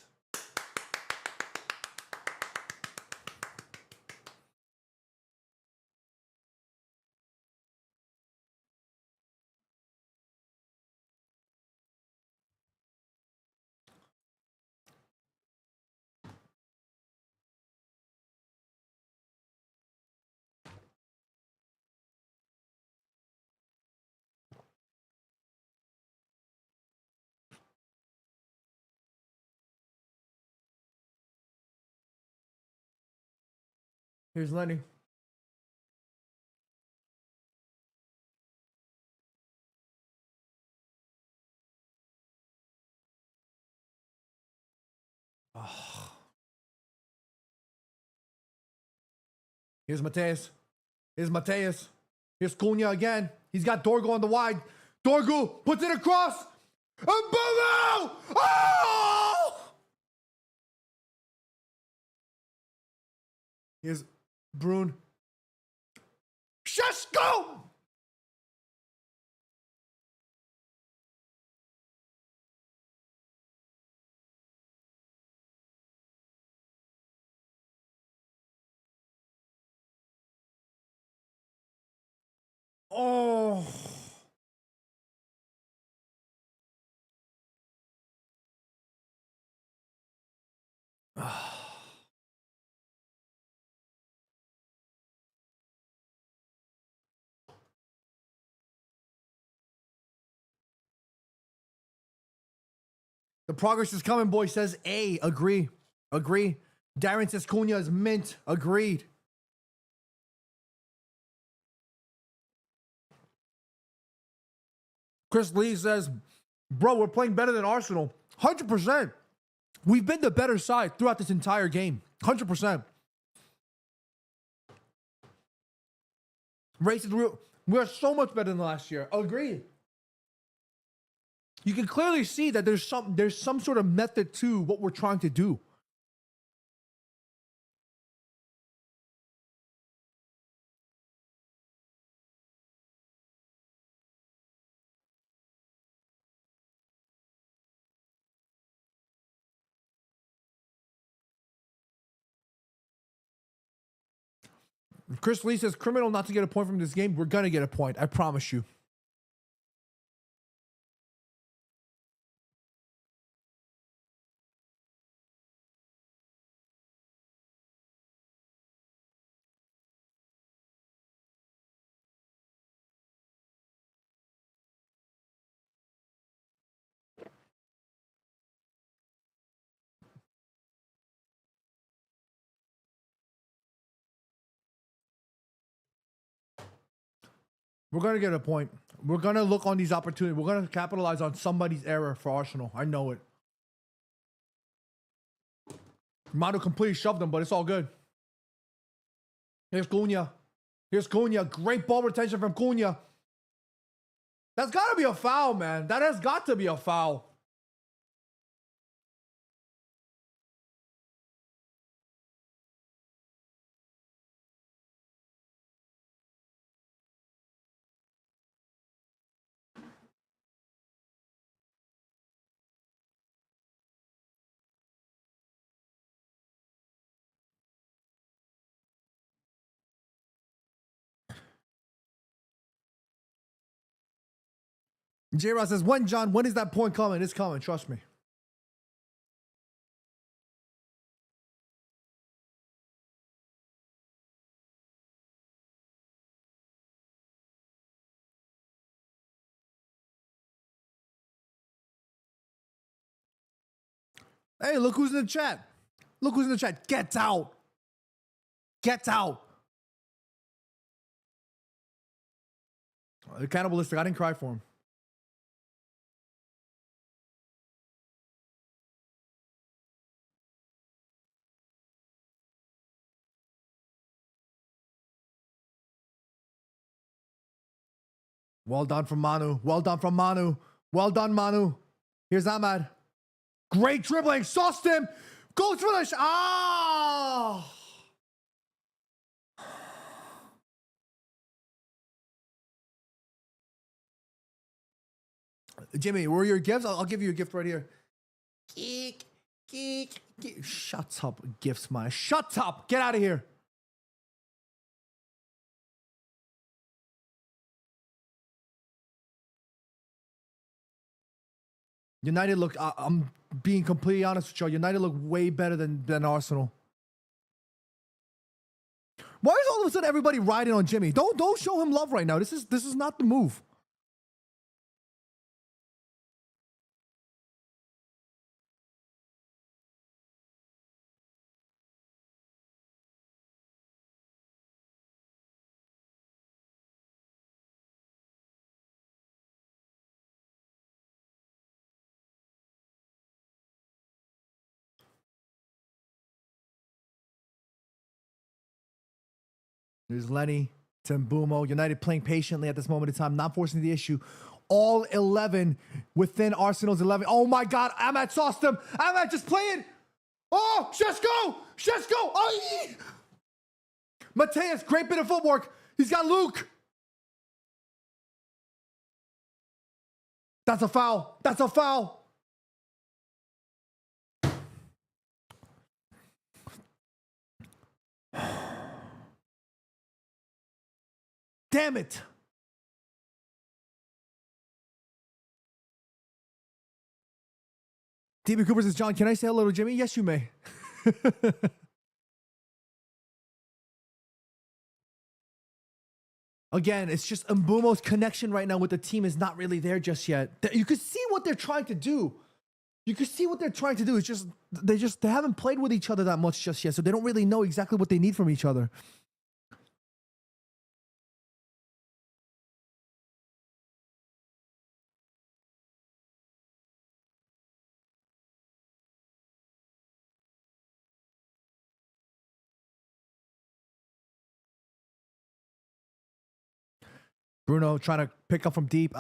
Here's Lenny. Oh. Here's Mateus. Here's Mateus. Here's Cunha again. He's got Dorgu on the wide. Dorgu puts it across. And below! Oh! Here's Brune. Shesko! Oh. The progress is coming, boy. Says A. Agree. Agree. Darren says Cunha is mint. Agreed. Chris Lee says, bro, we're playing better than Arsenal. 100%. We've been the better side throughout this entire game. 100%. Racing, we're so much better than last year. Agreed. You can clearly see that there's some sort of method to what we're trying to do. Chris Lee says, criminal not to get a point from this game. We're going to get a point. I promise you. We're going to get a point. We're going to look on these opportunities. We're going to capitalize on somebody's error for Arsenal. I know it. Manu completely shoved him, but it's all good. Here's Cunha. Here's Cunha. Great ball retention from Cunha. That's got to be a foul, man. That has got to be a foul. J-Rod says, when, John? When is that point coming? It's coming. Trust me. Hey, look who's in the chat. Look who's in the chat. Get out. Get out. Cannibalistic. I didn't cry for him. Well done from Manu. Well done from Manu. Well done, Manu. Here's Ahmad. Great dribbling. Sauced him. Goes for the shot. Ah! Jimmy, where are your gifts? I'll give you a gift right here. Geek, geek, geek. Shut up, gifts, man. Shut up. Get out of here. United look, I'm being completely honest with you. United look way better than Arsenal. Why is all of a sudden everybody riding on Jimmy? Don't show him love right now. This is not the move. There's Lenny, Timbumo. United playing patiently at this moment in time, not forcing the issue. All 11 within Arsenal's 11. Oh my God, Ahmad sauced him. Ahmad just playing. Oh, Shesko! Shesko! Oh, Mateus, great bit of footwork. He's got Luke. That's a foul. That's a foul. Damn it. DB Cooper says, John, can I say hello to Jimmy? Yes, you may. Again, it's just Mbumo's connection right now with the team is not really there just yet. You could see what they're trying to do. You can see what they're trying to do. It's just they haven't played with each other that much just yet, so they don't really know exactly what they need from each other. Bruno trying to pick up from deep.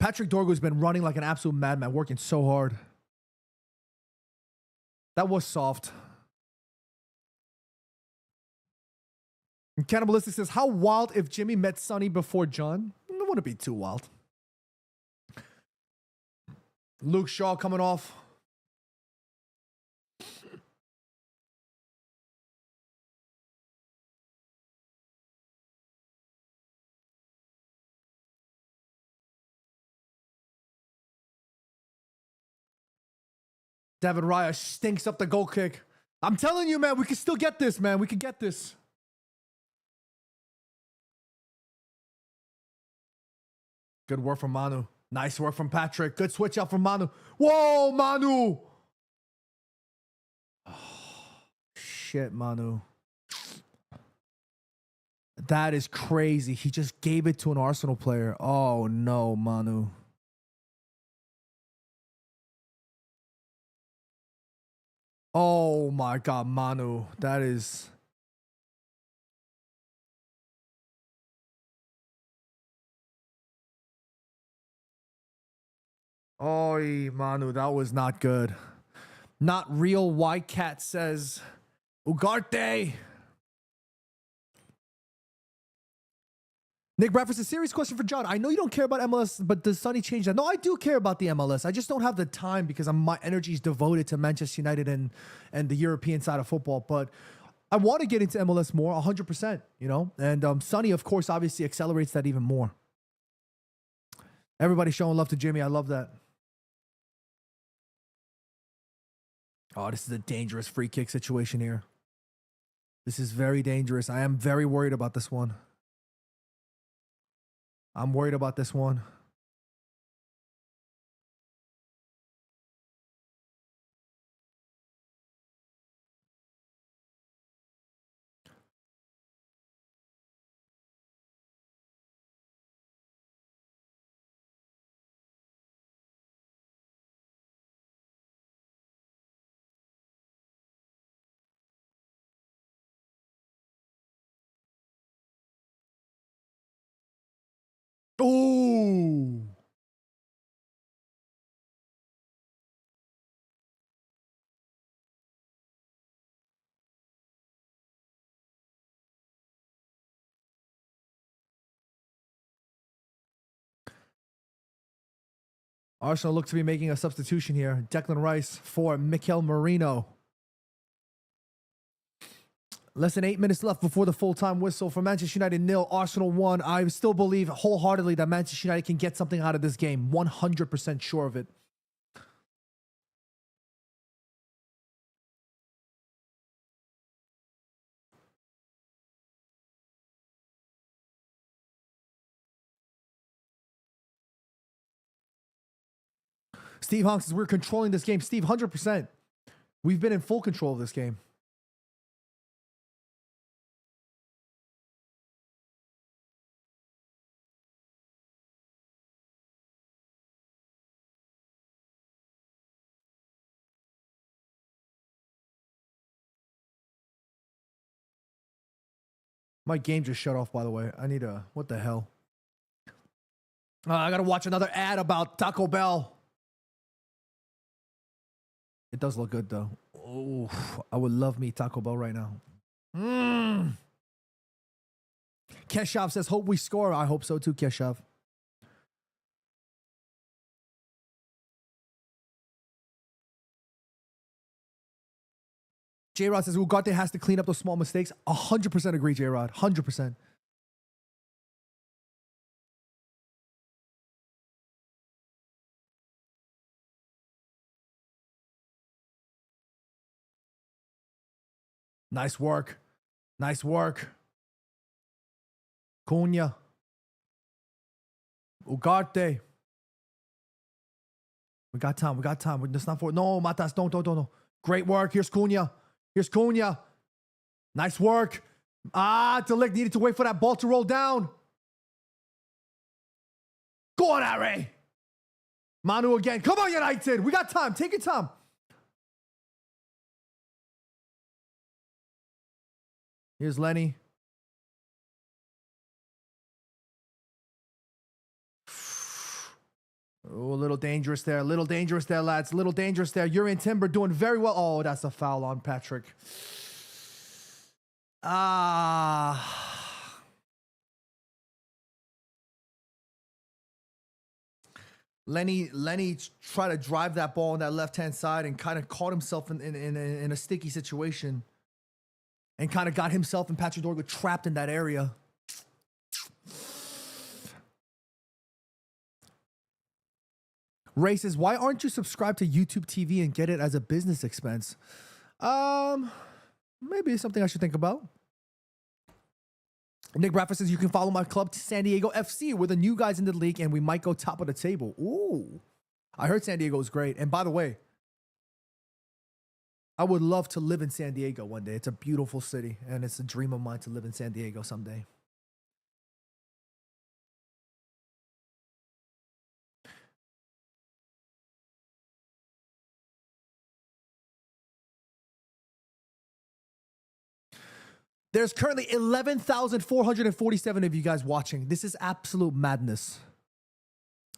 Patrick Dorgu's been running like an absolute madman, working so hard. That was soft. And Cannibalistic says, how wild if Jimmy met Sonny before John? It wouldn't be too wild. Luke Shaw coming off. David Raya stinks up the goal kick. I'm telling you, man, we can still get this, man. We can get this. Good work from Manu. Nice work from Patrick. Good switch out from Manu. Whoa, Manu. Oh, shit, Manu. That is crazy. He just gave it to an Arsenal player. Oh, no, Manu. Oh, my God, Manu. That is... Oy, Manu, that was not good. Not real White Cat says Ugarte. Nick Bradford says, serious question for John. I know you don't care about MLS, but does Sonny change that? No, I do care about the MLS. I just don't have the time because my energy is devoted to Manchester United and the European side of football. But I want to get into MLS more, 100%, you know? And Sonny, of course, obviously accelerates that even more. Everybody showing love to Jimmy. I love that. Oh, this is a dangerous free kick situation here. This is very dangerous. I am very worried about this one. I'm worried about this one. Oh, Arsenal look to be making a substitution here. Declan Rice for Mikel Merino. Less than 8 minutes left before the full-time whistle. For Manchester United 0, Arsenal 1. I still believe wholeheartedly that Manchester United can get something out of this game. 100% sure of it. Steve Honk says we're controlling this game. Steve, 100%. We've been in full control of this game. My game just shut off, by the way. I need a... What the hell? I gotta watch another ad about Taco Bell. It does look good, though. Oh, I would love me Taco Bell right now. Keshav says, hope we score. I hope so too, Keshav. J-Rod says, Ugarte has to clean up those small mistakes. 100% agree, J-Rod. 100%. Nice work. Nice work. Cunha. Ugarte. We got time. We got time. That's not for... No, Matas. Don't. Great work. Here's Cunha. Here's Cunha. Nice work. De Ligt needed to wait for that ball to roll down. Go on, Harry. Manu again. Come on, United. We got time. Take your time. Here's Lenny. Oh, a little dangerous there. A little dangerous there, lads. A little dangerous there. Urian Timber doing very well. Oh, that's a foul on Patrick. Lenny tried to drive that ball on that left-hand side and kind of caught himself in a sticky situation and kind of got himself and Patrick Dorgu trapped in that area. Ray says, why aren't you subscribed to YouTube TV and get it as a business expense? Maybe it's something I should think about. Nick Bradford says, you can follow my club, San Diego FC. We're the new guys in the league, and we might go top of the table. Ooh. I heard San Diego is great. And by the way, I would love to live in San Diego one day. It's a beautiful city, and it's a dream of mine to live in San Diego someday. There's currently 11,447 of you guys watching. This is absolute madness.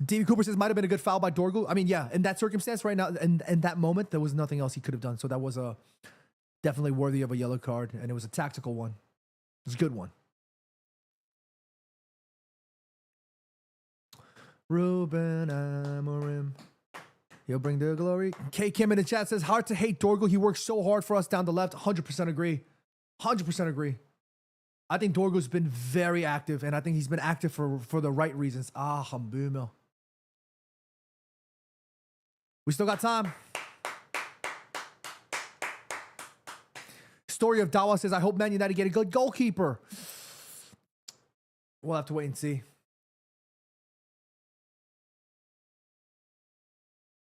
Davey Cooper says, might have been a good foul by Dorgu. I mean, yeah, in that circumstance right now, and in that moment, there was nothing else he could have done. So that was definitely worthy of a yellow card, and it was a tactical one. It was a good one. Ruben Amorim. He'll bring the glory. K. Kim in the chat says, hard to hate Dorgu. He works so hard for us down the left. 100% agree. 100% agree. I think Dorgu's been very active, and I think he's been active for the right reasons. Hamboomel. We still got time. Story of Dawa says, I hope Man United get a good goalkeeper. We'll have to wait and see.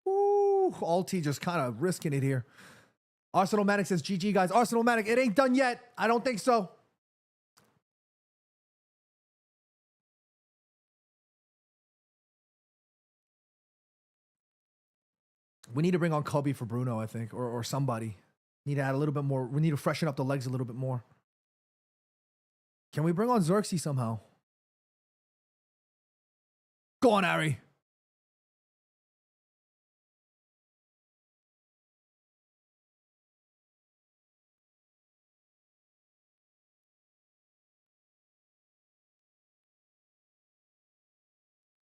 Ooh, Alti just kind of risking it here. Arsenal Matic says, GG, guys. Arsenal Matic, it ain't done yet. I don't think so. We need to bring on Kobe for Bruno, I think, or somebody. Need to add a little bit more. We need to freshen up the legs a little bit more. Can we bring on Xerxes somehow? Go on, Harry.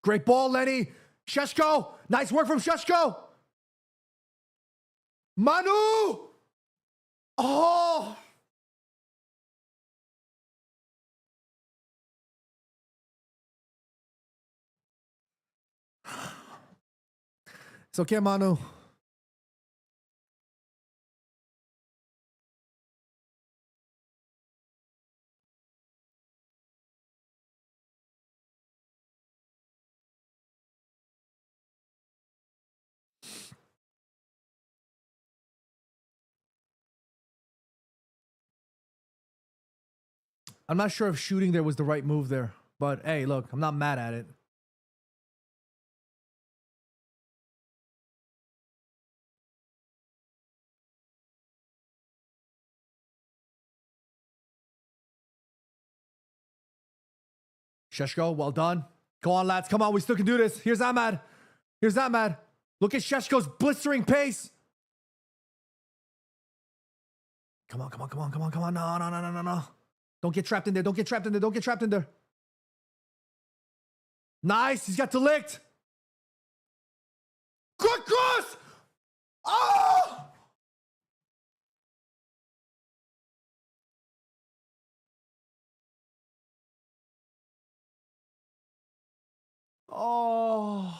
Great ball, Lenny. Sheshko. Nice work from Sheshko. Manu. Oh. It's okay, Manu. I'm not sure if shooting there was the right move there, but hey, look, I'm not mad at it. Sheshko, well done. Go on, lads. Come on, we still can do this. Here's Ahmad. Here's Ahmad. Look at Sheshko's blistering pace. Come on, come on, come on, come on, come on. No, no, no, no, no, no. Don't get trapped in there. Don't get trapped in there. Don't get trapped in there. Nice. He's got Delict. Quick cross. Oh! Oh.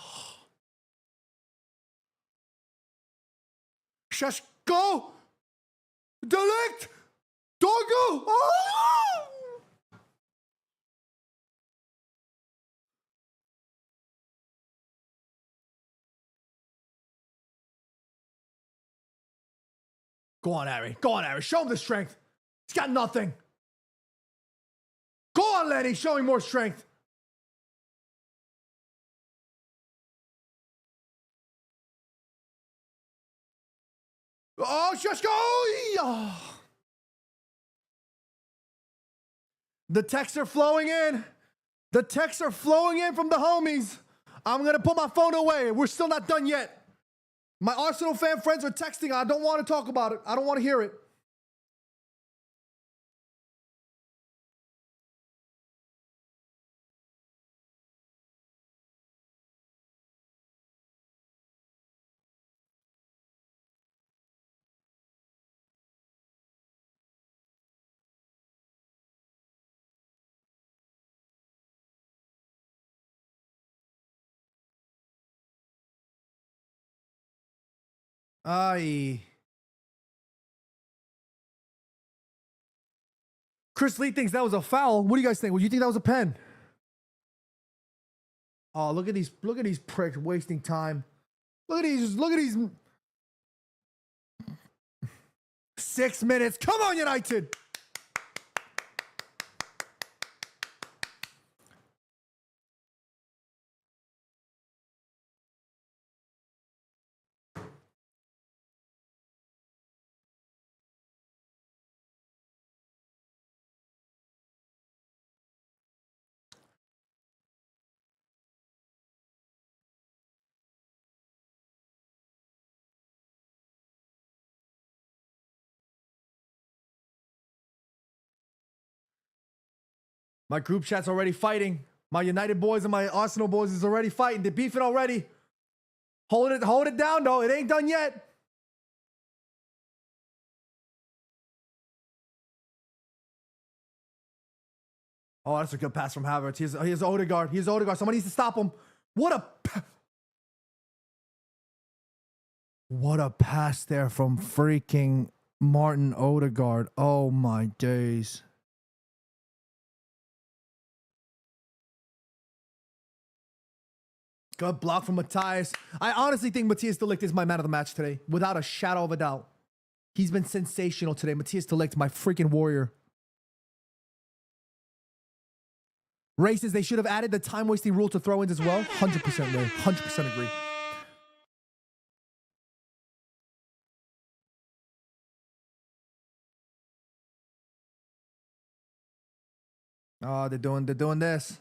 Sheshko. Delict. Doggo. Oh! Go on, Ari. Go on, Ari. Show him the strength. He's got nothing. Go on, Lenny. Show him more strength. Oh, Sheshko. Oh. The texts are flowing in. The texts are flowing in from the homies. I'm going to put my phone away. We're still not done yet. My Arsenal fan friends are texting. I don't want to talk about it. I don't want to hear it. Aye. Chris Lee thinks that was a foul. What do you guys think? Would you think that was a pen? Oh, look at these pricks wasting time. Look at these 6 minutes. Come on, United. My group chat's already fighting. My United boys and my Arsenal boys is already fighting. They're beefing already. Hold it down though. It ain't done yet. Oh, that's a good pass from Havertz. Here's Odegaard. Here's Odegaard. Someone needs to stop him. What a pass there from freaking Martin Odegaard. Oh my days. Good block from Matthias. I honestly think Matthias de Ligt is my man of the match today, without a shadow of a doubt. He's been sensational today. Matthias de Ligt, my freaking warrior. Races, they should have added the time-wasting rule to throw-ins as well. 100% Ray. 100% agree. Oh, they're doing this.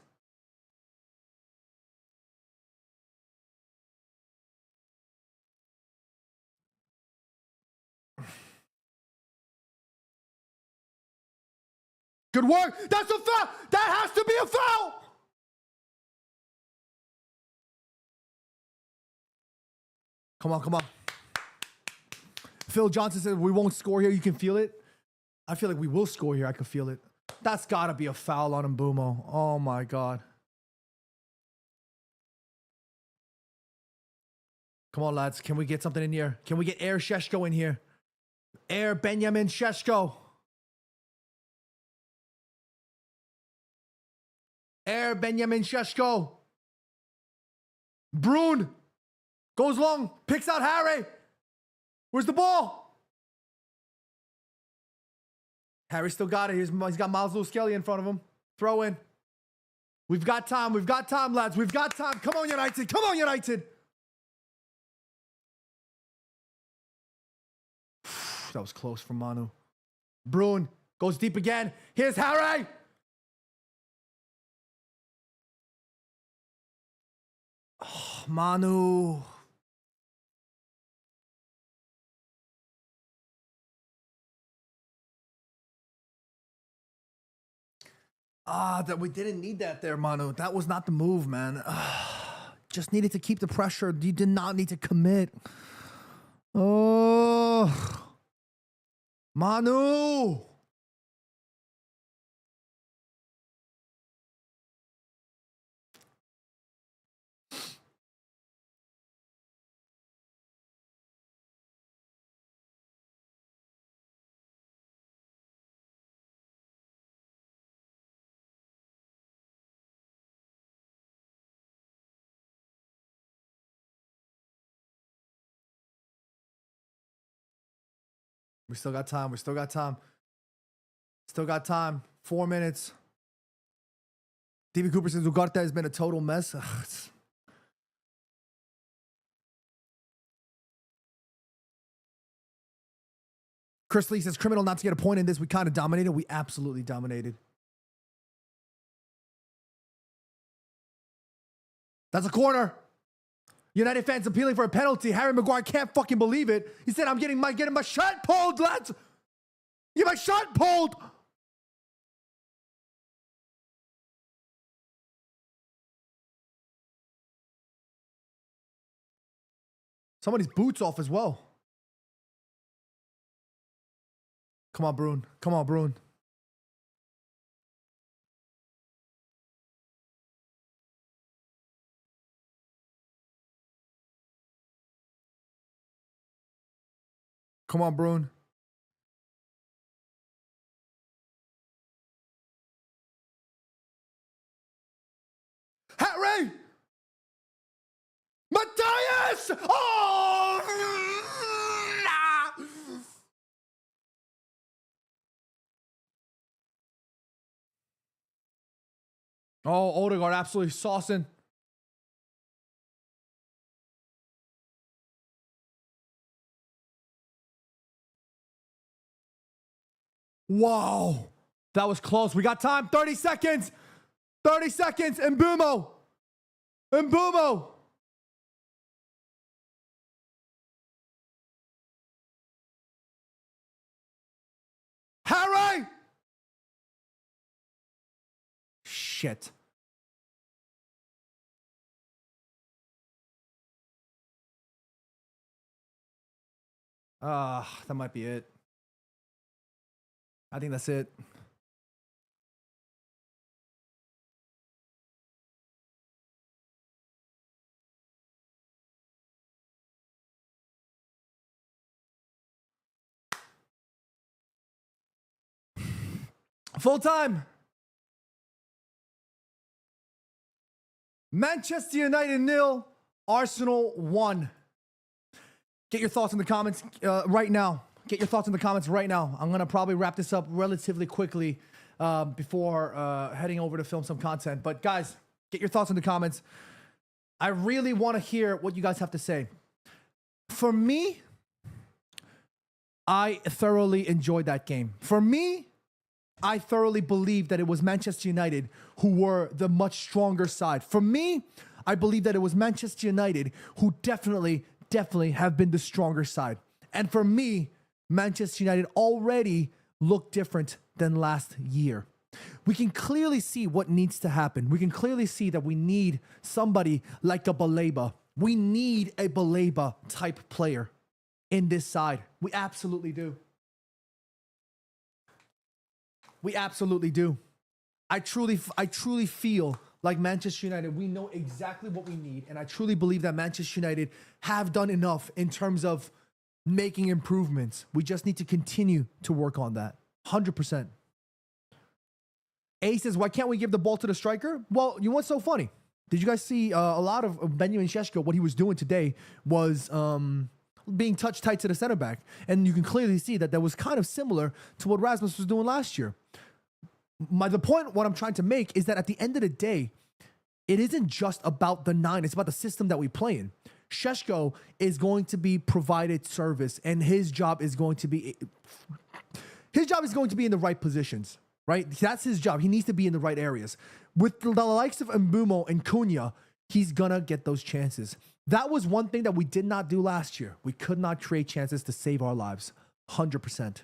Good work. That's a foul. That has to be a foul. Come on, come on. Phil Johnson said we won't score here. You can feel it. I feel like we will score here. I can feel it. That's got to be a foul on Mbumo. Oh, my God. Come on, lads. Can we get something in here? Can we get Air Sheshko in here? Air Benjamin Sheshko. Air Benjamin Sheshko. Brune goes long, picks out Harry. Where's the ball? Harry still got it. He's got Miles Lewis Skelly in front of him. Throw in. We've got time. We've got time, lads. We've got time. Come on, United. Come on, United. That was close for Manu. Brune goes deep again. Here's Harry. Oh, Manu. That we didn't need that there, Manu. That was not the move, man. Just needed to keep the pressure. You did not need to commit. Oh. Manu! We still got time. We still got time. Still got time. 4 minutes. DV Cooper says Ugarte has been a total mess. Chris Lee says criminal not to get a point in this. We kind of dominated. We absolutely dominated. That's a corner. United fans appealing for a penalty. Harry Maguire can't fucking believe it. He said, I'm getting my shot pulled, lads. Get my shot pulled. Somebody's boots off as well. Come on, Brune. Come on, Brune. Come on, Brune. Harry! Matthias! Oh! Oh, Odegaard absolutely saucing. Wow. That was close. We got time. 30 seconds. 30 seconds. Mbumo. Mbumo. Harry. Shit. That might be it. I think that's it. Full time. Manchester United 0, Arsenal 1. Get your thoughts in the comments right now. Get your thoughts in the comments right now. I'm going to probably wrap this up relatively quickly before heading over to film some content. But guys, get your thoughts in the comments. I really want to hear what you guys have to say. For me, I thoroughly enjoyed that game. For me, I thoroughly believe that it was Manchester United who were the much stronger side. For me, I believe that it was Manchester United who definitely have been the stronger side. And for me, Manchester United already look different than last year. We can clearly see what needs to happen. We can clearly see that we need somebody like a Baleba We need a Baleba type player in this side. We absolutely do. We absolutely do. I truly feel like Manchester United, we know exactly what we need. And I truly believe that Manchester United have done enough in terms of making improvements. We just need to continue to work on that. 100%. A says, why can't we give the ball to the striker? Well, you know what's so funny? Did you guys see a lot of Benjamin Šeško? What he was doing today was being touched tight to the center back. And you can clearly see that was kind of similar to what Rasmus was doing last year. The point, what I'm trying to make is that at the end of the day, it isn't just about the 9. It's about the system that we play in. Šeško is going to be provided service, and his job is going to be in the right positions, right? That's his job. He needs to be in the right areas. With the likes of Mbeumo and Cunha, he's gonna get those chances. That was one thing that we did not do last year. We could not create chances to save our lives. 100%.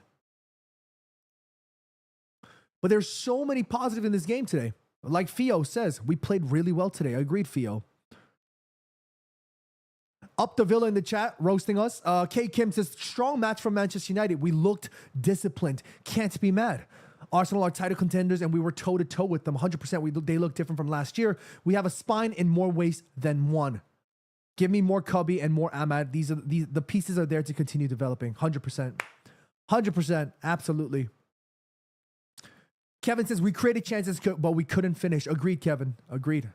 But there's so many positives in this game today. Like Theo says, we played really well today. I agreed, Theo. Up the Villa in the chat, roasting us. K. Kim says, strong match from Manchester United. We looked disciplined. Can't be mad. Arsenal are title contenders, and we were toe-to-toe with them. 100%. They look different from last year. We have a spine in more ways than one. Give me more Cubby and more Ahmad. The pieces are there to continue developing. 100%. 100%. Absolutely. Kevin says, we created chances, but we couldn't finish. Agreed, Kevin. Agreed.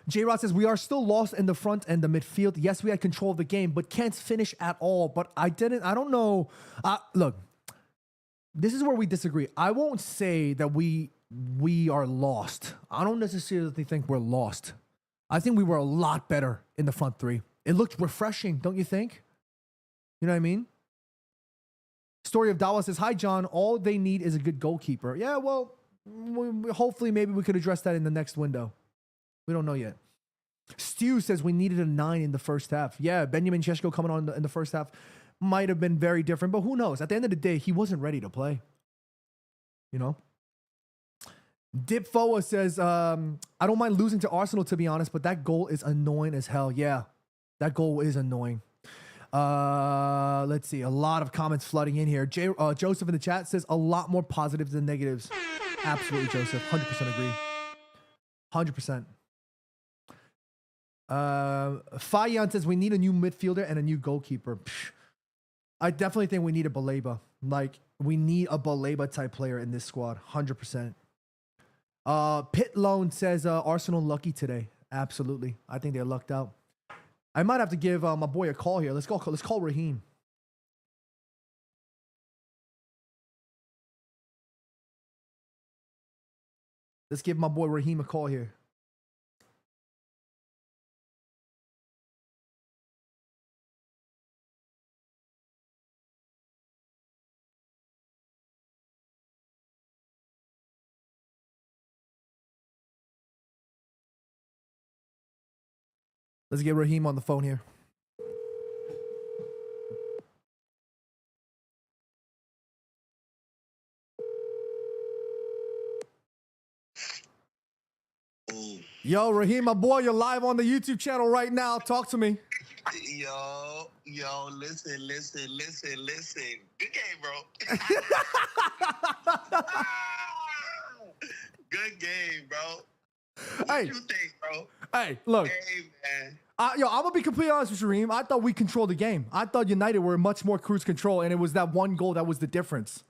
J-Rod says, we are still lost in the front and the midfield. Yes, we had control of the game, but can't finish at all. But I don't know. Look, this is where we disagree. I won't say that we are lost. I don't necessarily think we're lost. I think we were a lot better in the front three. It looked refreshing, don't you think? You know what I mean? Story of Dawa says, hi, John. All they need is a good goalkeeper. Yeah, well, hopefully maybe we could address that in the next window. We don't know yet. Stu says we needed a 9 in the first half. Yeah, Benjamin Šeško coming on in the first half might have been very different, but who knows? At the end of the day, he wasn't ready to play. You know? Dip Foa says, I don't mind losing to Arsenal, to be honest, but that goal is annoying as hell. Yeah, that goal is annoying. Let's see. A lot of comments flooding in here. Joseph in the chat says a lot more positives than negatives. Absolutely, Joseph. 100% agree. 100%. Fayan says we need a new midfielder and a new goalkeeper. Psh, I definitely think we need a Baleba. Like, we need a Baleba type player in this squad. 100%. Pit Loan says Arsenal lucky today. Absolutely. I think they lucked out. I might have to give my boy a call here. Let's call Raheem. Let's give my boy Raheem a call here. Let's get Raheem on the phone here. Yo, Raheem, my boy, you're live on the YouTube channel right now. Talk to me. Yo, listen. Good game, bro. Good game, bro. What you think, bro? Hey, look. Hey, man. I'm going to be completely honest with you, Raheem. I thought we controlled the game. I thought United were much more cruise control, and it was that one goal that was the difference.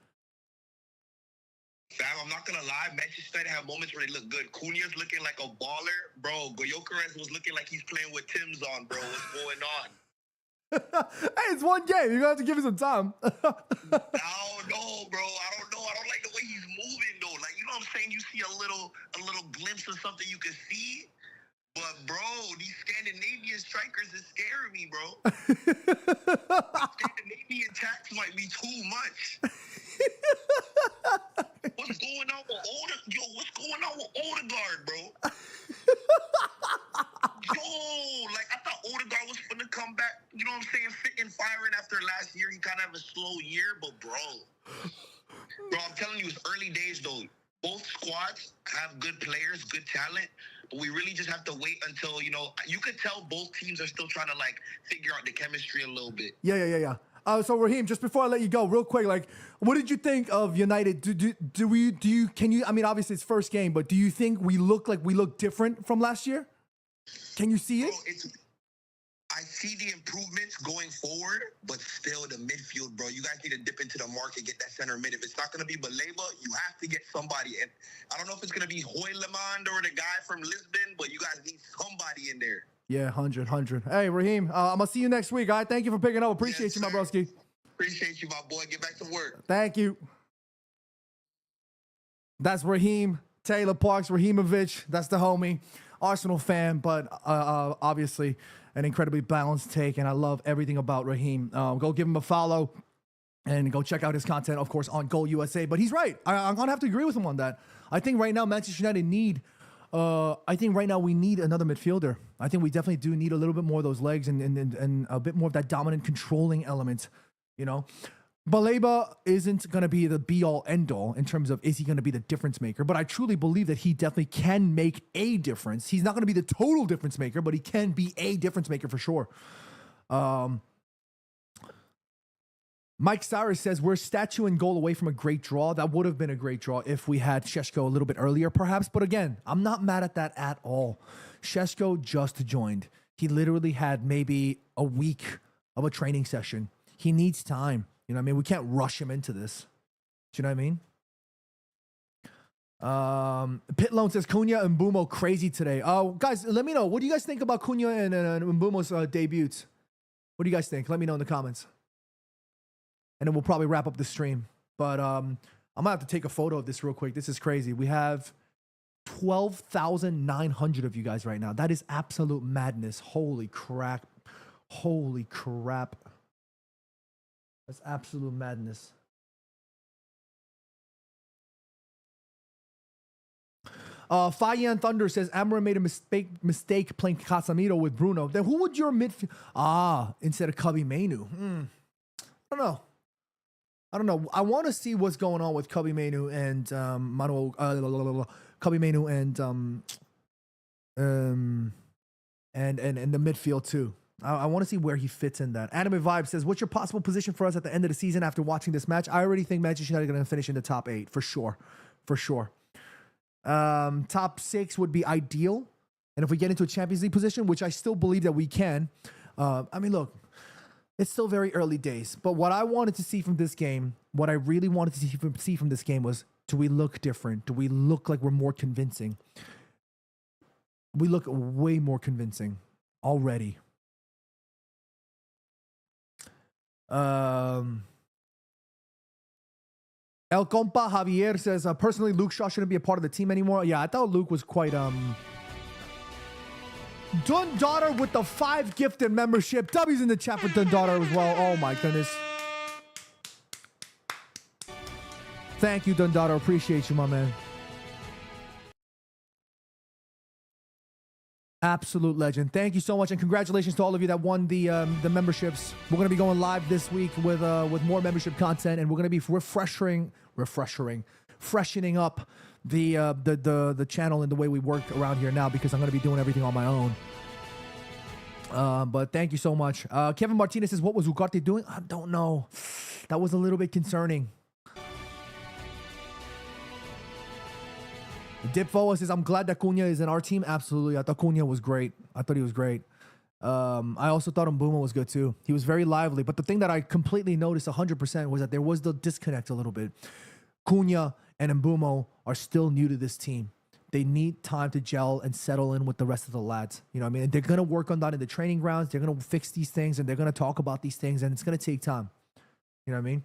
Fam, I'm not going to lie. Manchester United have moments where they look good. Cunha's looking like a baller. Bro, Gyökeres was looking like he's playing with Tim's on, bro. What's going on? Hey, it's one game. You're going to have to give it some time. I don't know, bro. I don't like the way he's moving, though. Like, you know what I'm saying? You see a little glimpse of something you can see. But, bro, these Scandinavian strikers is scaring me, bro. Scandinavian tax might be too much. What's going on with Odegaard, bro? Yo, like, I thought Odegaard was going to come back, you know what I'm saying, fit and firing after last year. He kind of had a slow year, but, bro, I'm telling you, it's early days, though. Both squads have good players, good talent, but we really just have to wait until, you could tell both teams are still trying to like figure out the chemistry a little bit. Yeah. So Raheem, just before I let you go, real quick, like, what did you think of United? Can you? I mean, obviously it's first game, but do you think we look different from last year? Can you see it? Bro, I see the improvements going forward, but still the midfield, bro. You guys need to dip into the market, get that center mid. If it's not going to be Baleba, you have to get somebody. And I don't know if it's going to be Hoylemond or the guy from Lisbon, but you guys need somebody in there. Yeah, 100. Hey, Raheem, I'm going to see you next week, all right? Thank you for picking up. Appreciate you, my broski. Appreciate you, my boy. Get back to work. Thank you. That's Raheem Taylor Parks, Raheemovich. That's the homie. Arsenal fan, but obviously an incredibly balanced take, and I love everything about Raheem. Go give him a follow and go check out his content, of course, on Goal USA. But he's right. I'm going to have to agree with him on that. I think right now Manchester United need we need another midfielder. I think we definitely do need a little bit more of those legs and a bit more of that dominant controlling element, you know. Baleba isn't going to be the be-all, end-all in terms of is he going to be the difference maker, but I truly believe that he definitely can make a difference. He's not going to be the total difference maker, but he can be a difference maker for sure. Mike Cyrus says, we're statue and goal away from a great draw. That would have been a great draw if we had Šeško a little bit earlier, perhaps. But again, I'm not mad at that at all. Šeško just joined. He literally had maybe a week of a training session. He needs time. You know what I mean? We can't rush him into this. Do you know what I mean? Pitlone says, Cunha and Mbumo crazy today. Guys, let me know. What do you guys think about Cunha and Mbumo's debuts? What do you guys think? Let me know in the comments. And then we'll probably wrap up the stream. But I'm going to have to take a photo of this real quick. This is crazy. We have 12,900 of you guys right now. That is absolute madness. Holy crap. Holy crap. That's absolute madness. Fayan Thunder says, Amara made a mistake playing Casemiro with Bruno. Then who would your midfield... instead of Cubby Mainu. I don't know. I want to see what's going on with Cubby Mainu and Cubby Mainu and the midfield too. I want to see where he fits in that. Anime Vibe says, what's your possible position for us at the end of the season after watching this match? I already think Manchester United are going to finish in the top 8 for sure. Top 6 would be ideal. And if we get into a Champions League position, which I still believe that we can, I mean, look, it's still very early days. But what I wanted to see from this game, what I really wanted to see from this game was, do we look different? Do we look like we're more convincing? We look way more convincing already. El Compa Javier says, personally, Luke Shaw shouldn't be a part of the team anymore. Yeah, I thought Luke was quite... Dundaughter with the 5 gifted membership. W's in the chat for Dundaughter as well. Oh my goodness. Thank you, Dundaughter. Appreciate you, my man. Absolute legend. Thank you so much, and congratulations to all of you that won the memberships. We're gonna be going live this week with more membership content, and we're gonna be freshening up the channel and the way we work around here now, because I'm gonna be doing everything on my own. But thank you so much. Kevin Martinez says, what was Ugarte doing? I don't know. That was a little bit concerning. Dipfoa says, I'm glad that Cunha is in our team. Absolutely. I thought Cunha was great. I thought he was great. I also thought Mbuma was good too. He was very lively. But the thing that I completely noticed 100% was that there was the disconnect a little bit. Cunha and Mbuma are still new to this team. They need time to gel and settle in with the rest of the lads. You know what I mean? And they're going to work on that in the training grounds. They're going to fix these things, and they're going to talk about these things, and it's going to take time. You know what I mean?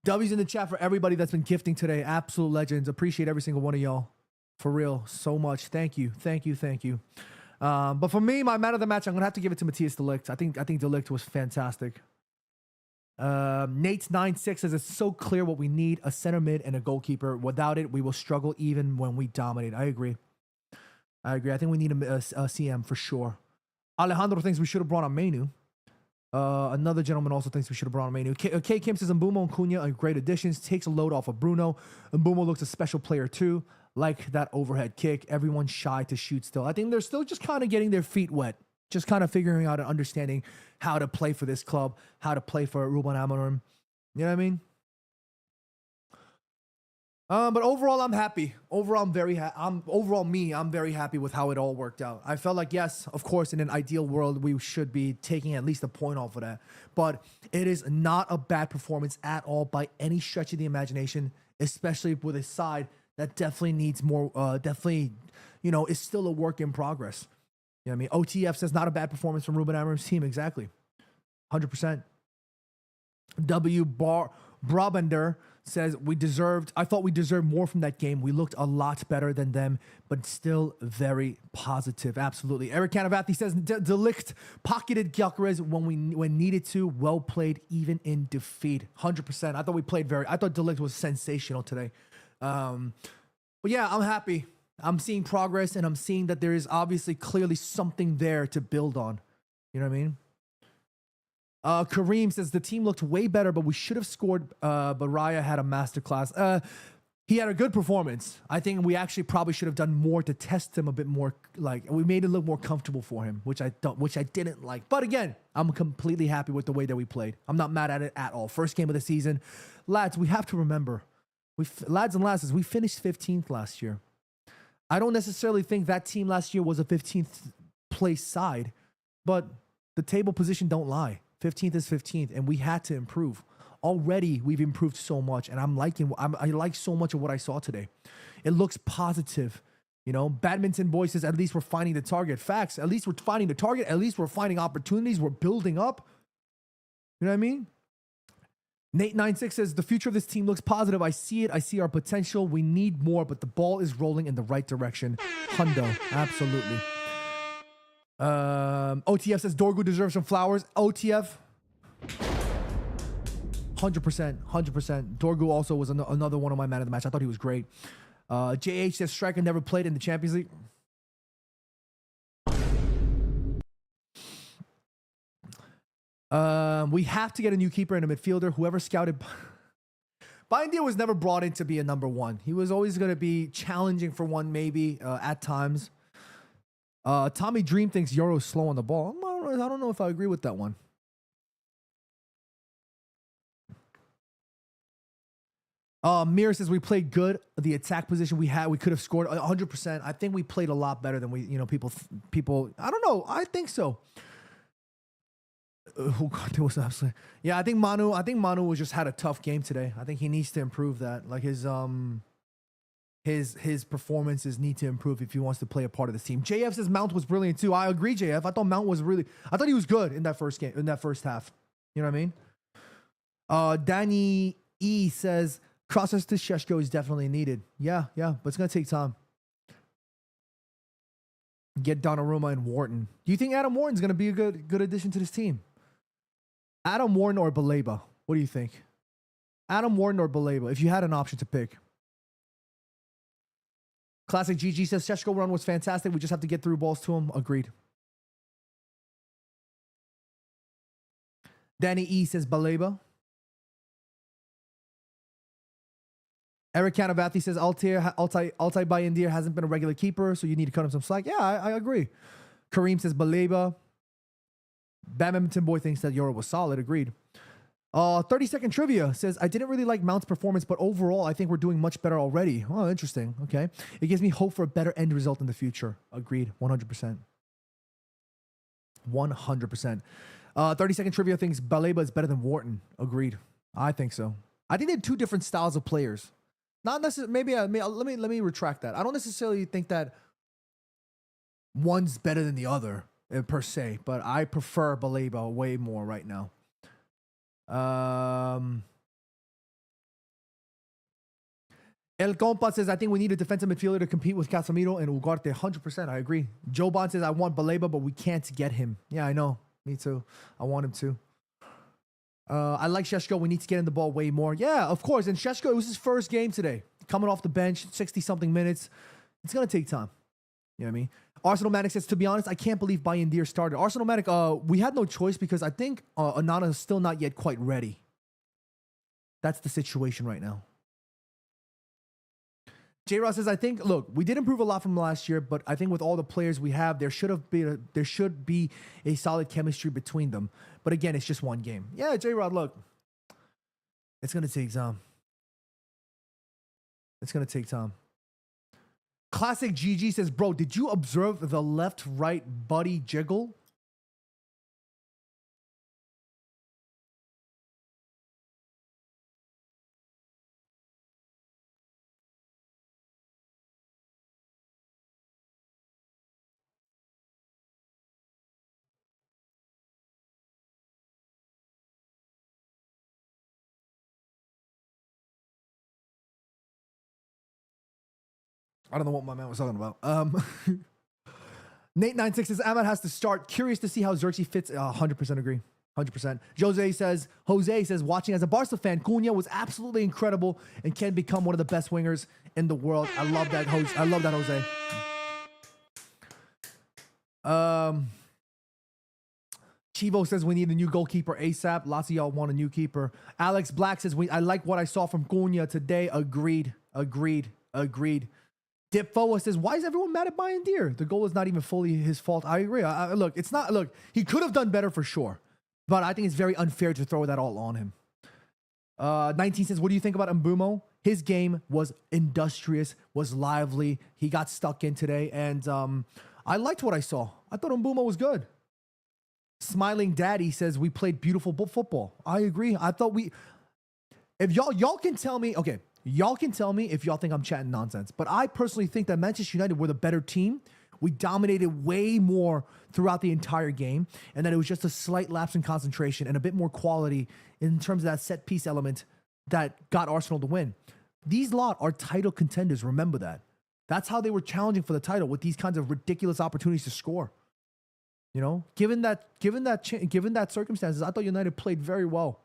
W's in the chat for everybody that's been gifting today. Absolute legends. Appreciate every single one of y'all. For real. So much. Thank you. But for me, my man of the match, I'm going to have to give it to Matthias de Ligt. I think de Ligt was fantastic. Nate's 9-6 says, it's so clear what we need, a center mid and a goalkeeper. Without it, we will struggle even when we dominate. I agree. I think we need a CM for sure. Alejandro thinks we should have brought on Mainu. Another gentleman also thinks we should have brought him in. K Kim says Mbumo and Cunha are great additions. Takes a load off of Bruno. Mbumo looks a special player too. Like that overhead kick. Everyone's shy to shoot still. I think they're still just kind of getting their feet wet. Just kind of figuring out and understanding how to play for this club. How to play for Ruben Amorim. You know what I mean? But overall, I'm happy. Overall, I'm very I'm very happy with how it all worked out. I felt like, yes, of course, in an ideal world, we should be taking at least a point off of that. But it is not a bad performance at all by any stretch of the imagination, especially with a side that definitely needs more, is still a work in progress. You know what I mean? OTF says not a bad performance from Ruben Amorim's team. Exactly. 100%. Brabender says I thought we deserved more from that game. We looked a lot better than them, but still very positive. Absolutely. Eric Canavathi says De Ligt pocketed Gyökeres when needed to. Well played, even in defeat. 100%. I thought De Ligt was sensational today. But yeah, I'm happy. I'm seeing progress, and I'm seeing that there is obviously clearly something there to build on. You know what I mean? Kareem says the team looked way better, but we should have scored. But Raya had a masterclass. He had a good performance. I think we actually probably should have done more to test him a bit more. Like, we made it look more comfortable for him, which I didn't like. But again, I'm completely happy with the way that we played. I'm not mad at it at all. First game of the season, lads. We have to remember, lads and lasses, we finished 15th last year. I don't necessarily think that team last year was a 15th place side, but the table position don't lie. 15th is 15th, and we had to improve. Already, we've improved so much, and I like so much of what I saw today. It looks positive. You know, Badminton Boy says, at least we're finding the target. Facts. At least we're finding the target. At least we're finding opportunities. We're building up. You know what I mean? Nate96 says, the future of this team looks positive. I see it. I see our potential. We need more, but the ball is rolling in the right direction. Hundo. Absolutely. OTF says Dorgu deserves some flowers. OTF 100%. Dorgu also was another one of my man of the match. I thought he was great. JH says Striker never played in the Champions League. We have to get a new keeper and a midfielder. Whoever scouted Bindia was never brought in to be a number one. He was always going to be challenging for one, maybe at times. Tommy Dream thinks Euro's slow on the ball. I don't know if I agree with that one. Mir says we played good. The attack position we could have scored 100%. I think we played a lot better than people. I don't know. I think so. Oh God, there was absolutely. Yeah, I think Manu was just had a tough game today. I think he needs to improve that. Like his performances need to improve if he wants to play a part of this team. JF says Mount was brilliant too. I agree, JF. I thought he was good in that first game, in that first half. You know what I mean? Danny E says crosses to Šeško is definitely needed. Yeah, but it's gonna take time. Get Donnarumma and Wharton. Do you think Adam Wharton's gonna be a good addition to this team? Adam Wharton or Baleba? What do you think? Adam Wharton or Baleba, if you had an option to pick. Classic GG says Šeško run was fantastic. We just have to get through balls to him. Agreed. Danny E says Baleba. Eric Canavathi says Altai Bayindir hasn't been a regular keeper, so you need to cut him some slack. Yeah, I agree. Kareem says Baleba. Badminton Boy thinks that Euro was solid. Agreed. 30-second trivia says, I didn't really like Mount's performance, but overall, I think we're doing much better already. Oh, interesting. Okay. It gives me hope for a better end result in the future. Agreed. 100%. 100%. 30-second trivia thinks Baleba is better than Wharton. Agreed. I think so. I think they're two different styles of players. Not necessarily. Let me retract that. I don't necessarily think that one's better than the other per se, but I prefer Baleba way more right now. El Compa says, I think we need a defensive midfielder to compete with Casemiro and Ugarte. 100%. I agree. Joe Bond says, I want Baleba, but we can't get him. Yeah, I know. Me too. I want him to. I like Šeško. We need to get in the ball way more. Yeah, of course. And Šeško, it was his first game today. Coming off the bench, 60-something minutes. It's going to take time. You know what I mean? Arsenal Manic says, to be honest, I can't believe Bayern Deer started. Arsenal Manic, we had no choice because I think Onana is still not yet quite ready. That's the situation right now. J. Ross says, I think, look, we did improve a lot from last year, but I think with all the players we have, there should be a solid chemistry between them. But again, it's just one game. Yeah, J. Rod, look, it's gonna take time. It's gonna take time. Classic GG says, bro, did you observe the left-right buddy jiggle? I don't know what my man was talking about. Nate96 says, Ahmad has to start. Curious to see how Xerxes fits. 100% agree. 100%. Jose says, watching as a Barca fan, Cunha was absolutely incredible and can become one of the best wingers in the world. I love that, Jose. Chivo says we need a new goalkeeper ASAP. Lots of y'all want a new keeper. Alex Black says, I like what I saw from Cunha today. Agreed. Dip Foa says, why is everyone mad at Bayern Deer? The goal is not even fully his fault. I agree. Look, he could have done better for sure. But I think it's very unfair to throw that all on him. 19 says, what do you think about Mbumo? His game was industrious, was lively. He got stuck in today. And I liked what I saw. I thought Mbumo was good. Smiling Daddy says, we played beautiful football. I agree. I thought if y'all can tell me, okay, y'all can tell me if y'all think I'm chatting nonsense, but I personally think that Manchester United were the better team. We dominated way more throughout the entire game, and that it was just a slight lapse in concentration and a bit more quality in terms of that set piece element that got Arsenal to win. These lot are title contenders. Remember that. That's how they were challenging for the title, with these kinds of ridiculous opportunities to score. You know, given that circumstances, I thought United played very well.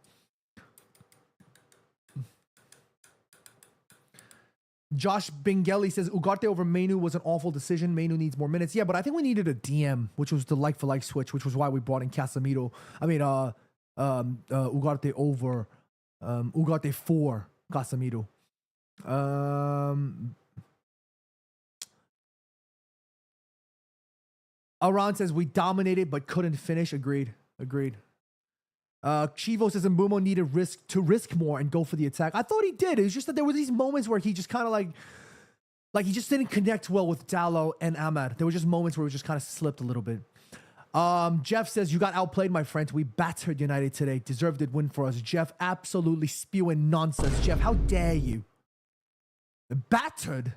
Josh Bingeli says, Ugarte over Mainu was an awful decision. Mainu needs more minutes. Yeah, but I think we needed a DM, which was the like-for-like switch, which was why we brought in Casemiro. Ugarte over Ugarte for Casemiro. Aran says, we dominated but couldn't finish. Agreed. Chivo says Mbumo needed to risk more and go for the attack. I thought he did. It was just that there were these moments where he just kind of like he just didn't connect well with Dallo and Ahmad. There were just moments where it just kind of slipped a little bit. Jeff says, you got outplayed, my friend. We battered United today. Deserved it win for us. Jeff absolutely spewing nonsense. Jeff, how dare you? Battered.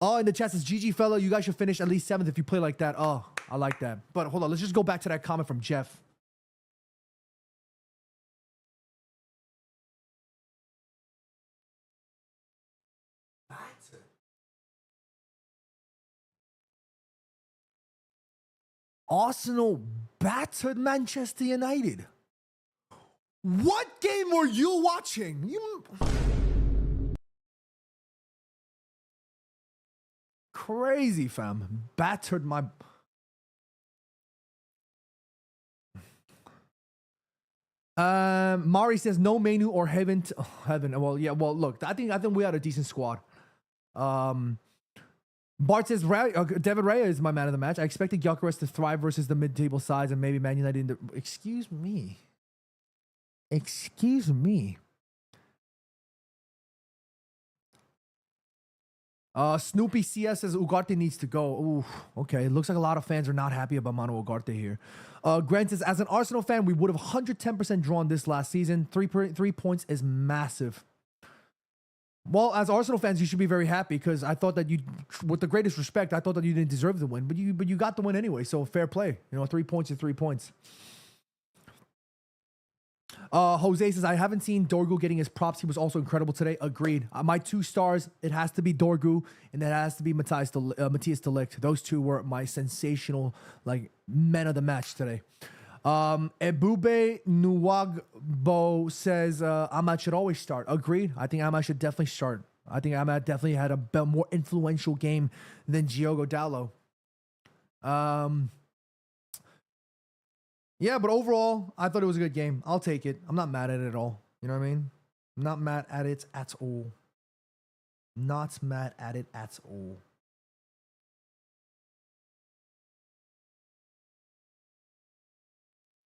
Oh, in the chat says, GG fella, you guys should finish at least 7th if you play like that. Oh, I like that. But hold on, let's just go back to that comment from Jeff. Arsenal battered Manchester United. What game were you watching? Crazy, fam. Battered my... Mari says no Mainu or Heaven. Heaven. Well, yeah. Well, look. I think we had a decent squad. Bart says David Raya is my man of the match. I expected Gyökeres to thrive versus the mid-table sides and maybe Man United in the... Excuse me. Snoopy CS says Ugarte needs to go. Ooh, okay. It looks like a lot of fans are not happy about Manu Ugarte here. Grant says, as an Arsenal fan, we would have 110% drawn this last season. 3 points is massive. Well, as Arsenal fans, you should be very happy because I thought that with the greatest respect, I thought that you didn't deserve the win, but you got the win anyway. So fair play. 3 points is 3 points. Jose says, I haven't seen Dorgu getting his props. He was also incredible today. Agreed. My 2 stars, it has to be Dorgu, and it has to be Matthias de Ligt. Those two were my sensational, men of the match today. Ebube Nuwagbo says Ahmad should always start. Agreed. I think Ahmad should definitely start. I think Ahmad definitely had a more influential game than Diogo Dalot. Yeah, but overall, I thought it was a good game. I'll take it. I'm not mad at it at all. You know what I mean? I'm not mad at it at all. Not mad at it at all.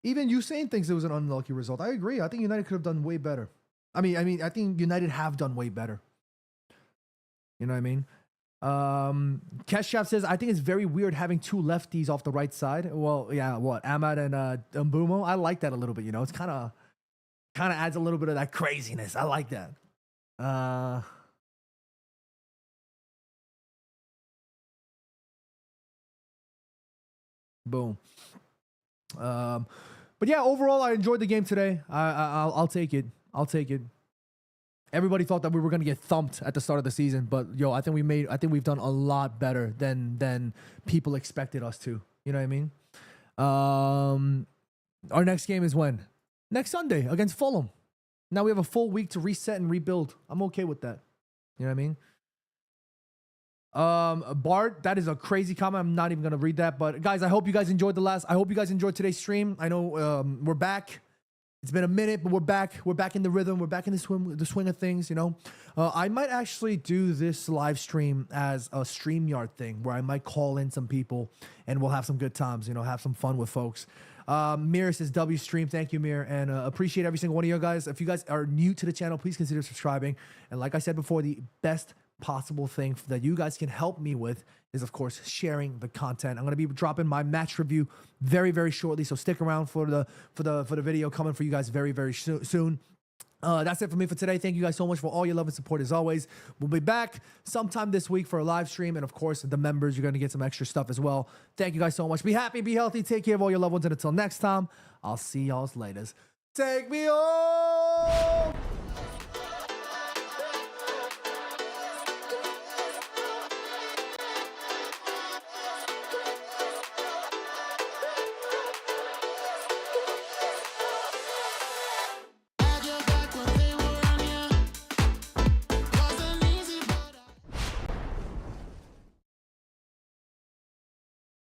Even Usain thinks it was an unlucky result. I agree. I think United could have done way better. I think United have done way better. You know what I mean? Keshav says, I think it's very weird having two lefties off the right side. Well, yeah, what? Ahmad and Mbumo? I like that a little bit, you know? It's kind of adds a little bit of that craziness. I like that. Boom. But yeah, overall, I enjoyed the game today. I'll take it. I'll take it. Everybody thought that we were gonna get thumped at the start of the season, but yo, I think we've done a lot better than people expected us to. You know what I mean? Our next game is when? Next Sunday against Fulham. Now we have a full week to reset and rebuild. I'm okay with that. You know what I mean? Bart, that is a crazy comment. I'm not even gonna read that. But guys, I hope you guys enjoyed today's stream. I know we're back. It's been a minute, but we're back. We're back in the rhythm. We're back in the swing of things, you know. I might actually do this live stream as a StreamYard thing where I might call in some people and we'll have some good times, you know, have some fun with folks. Mir says W stream. Thank you, Mir, and appreciate every single one of you guys. If you guys are new to the channel, please consider subscribing. And like I said before, the best possible thing that you guys can help me with is, of course, sharing the content. I'm going to be dropping my match review very, very shortly, so stick around for the video coming for you guys very, very soon. That's it for me for today. Thank you guys so much for all your love and support as always. We'll be back sometime this week for a live stream, and of course, the members, you're going to get some extra stuff as well. Thank you guys so much. Be happy, be healthy, take care of all your loved ones, and until next time, I'll see y'all later. Take me home!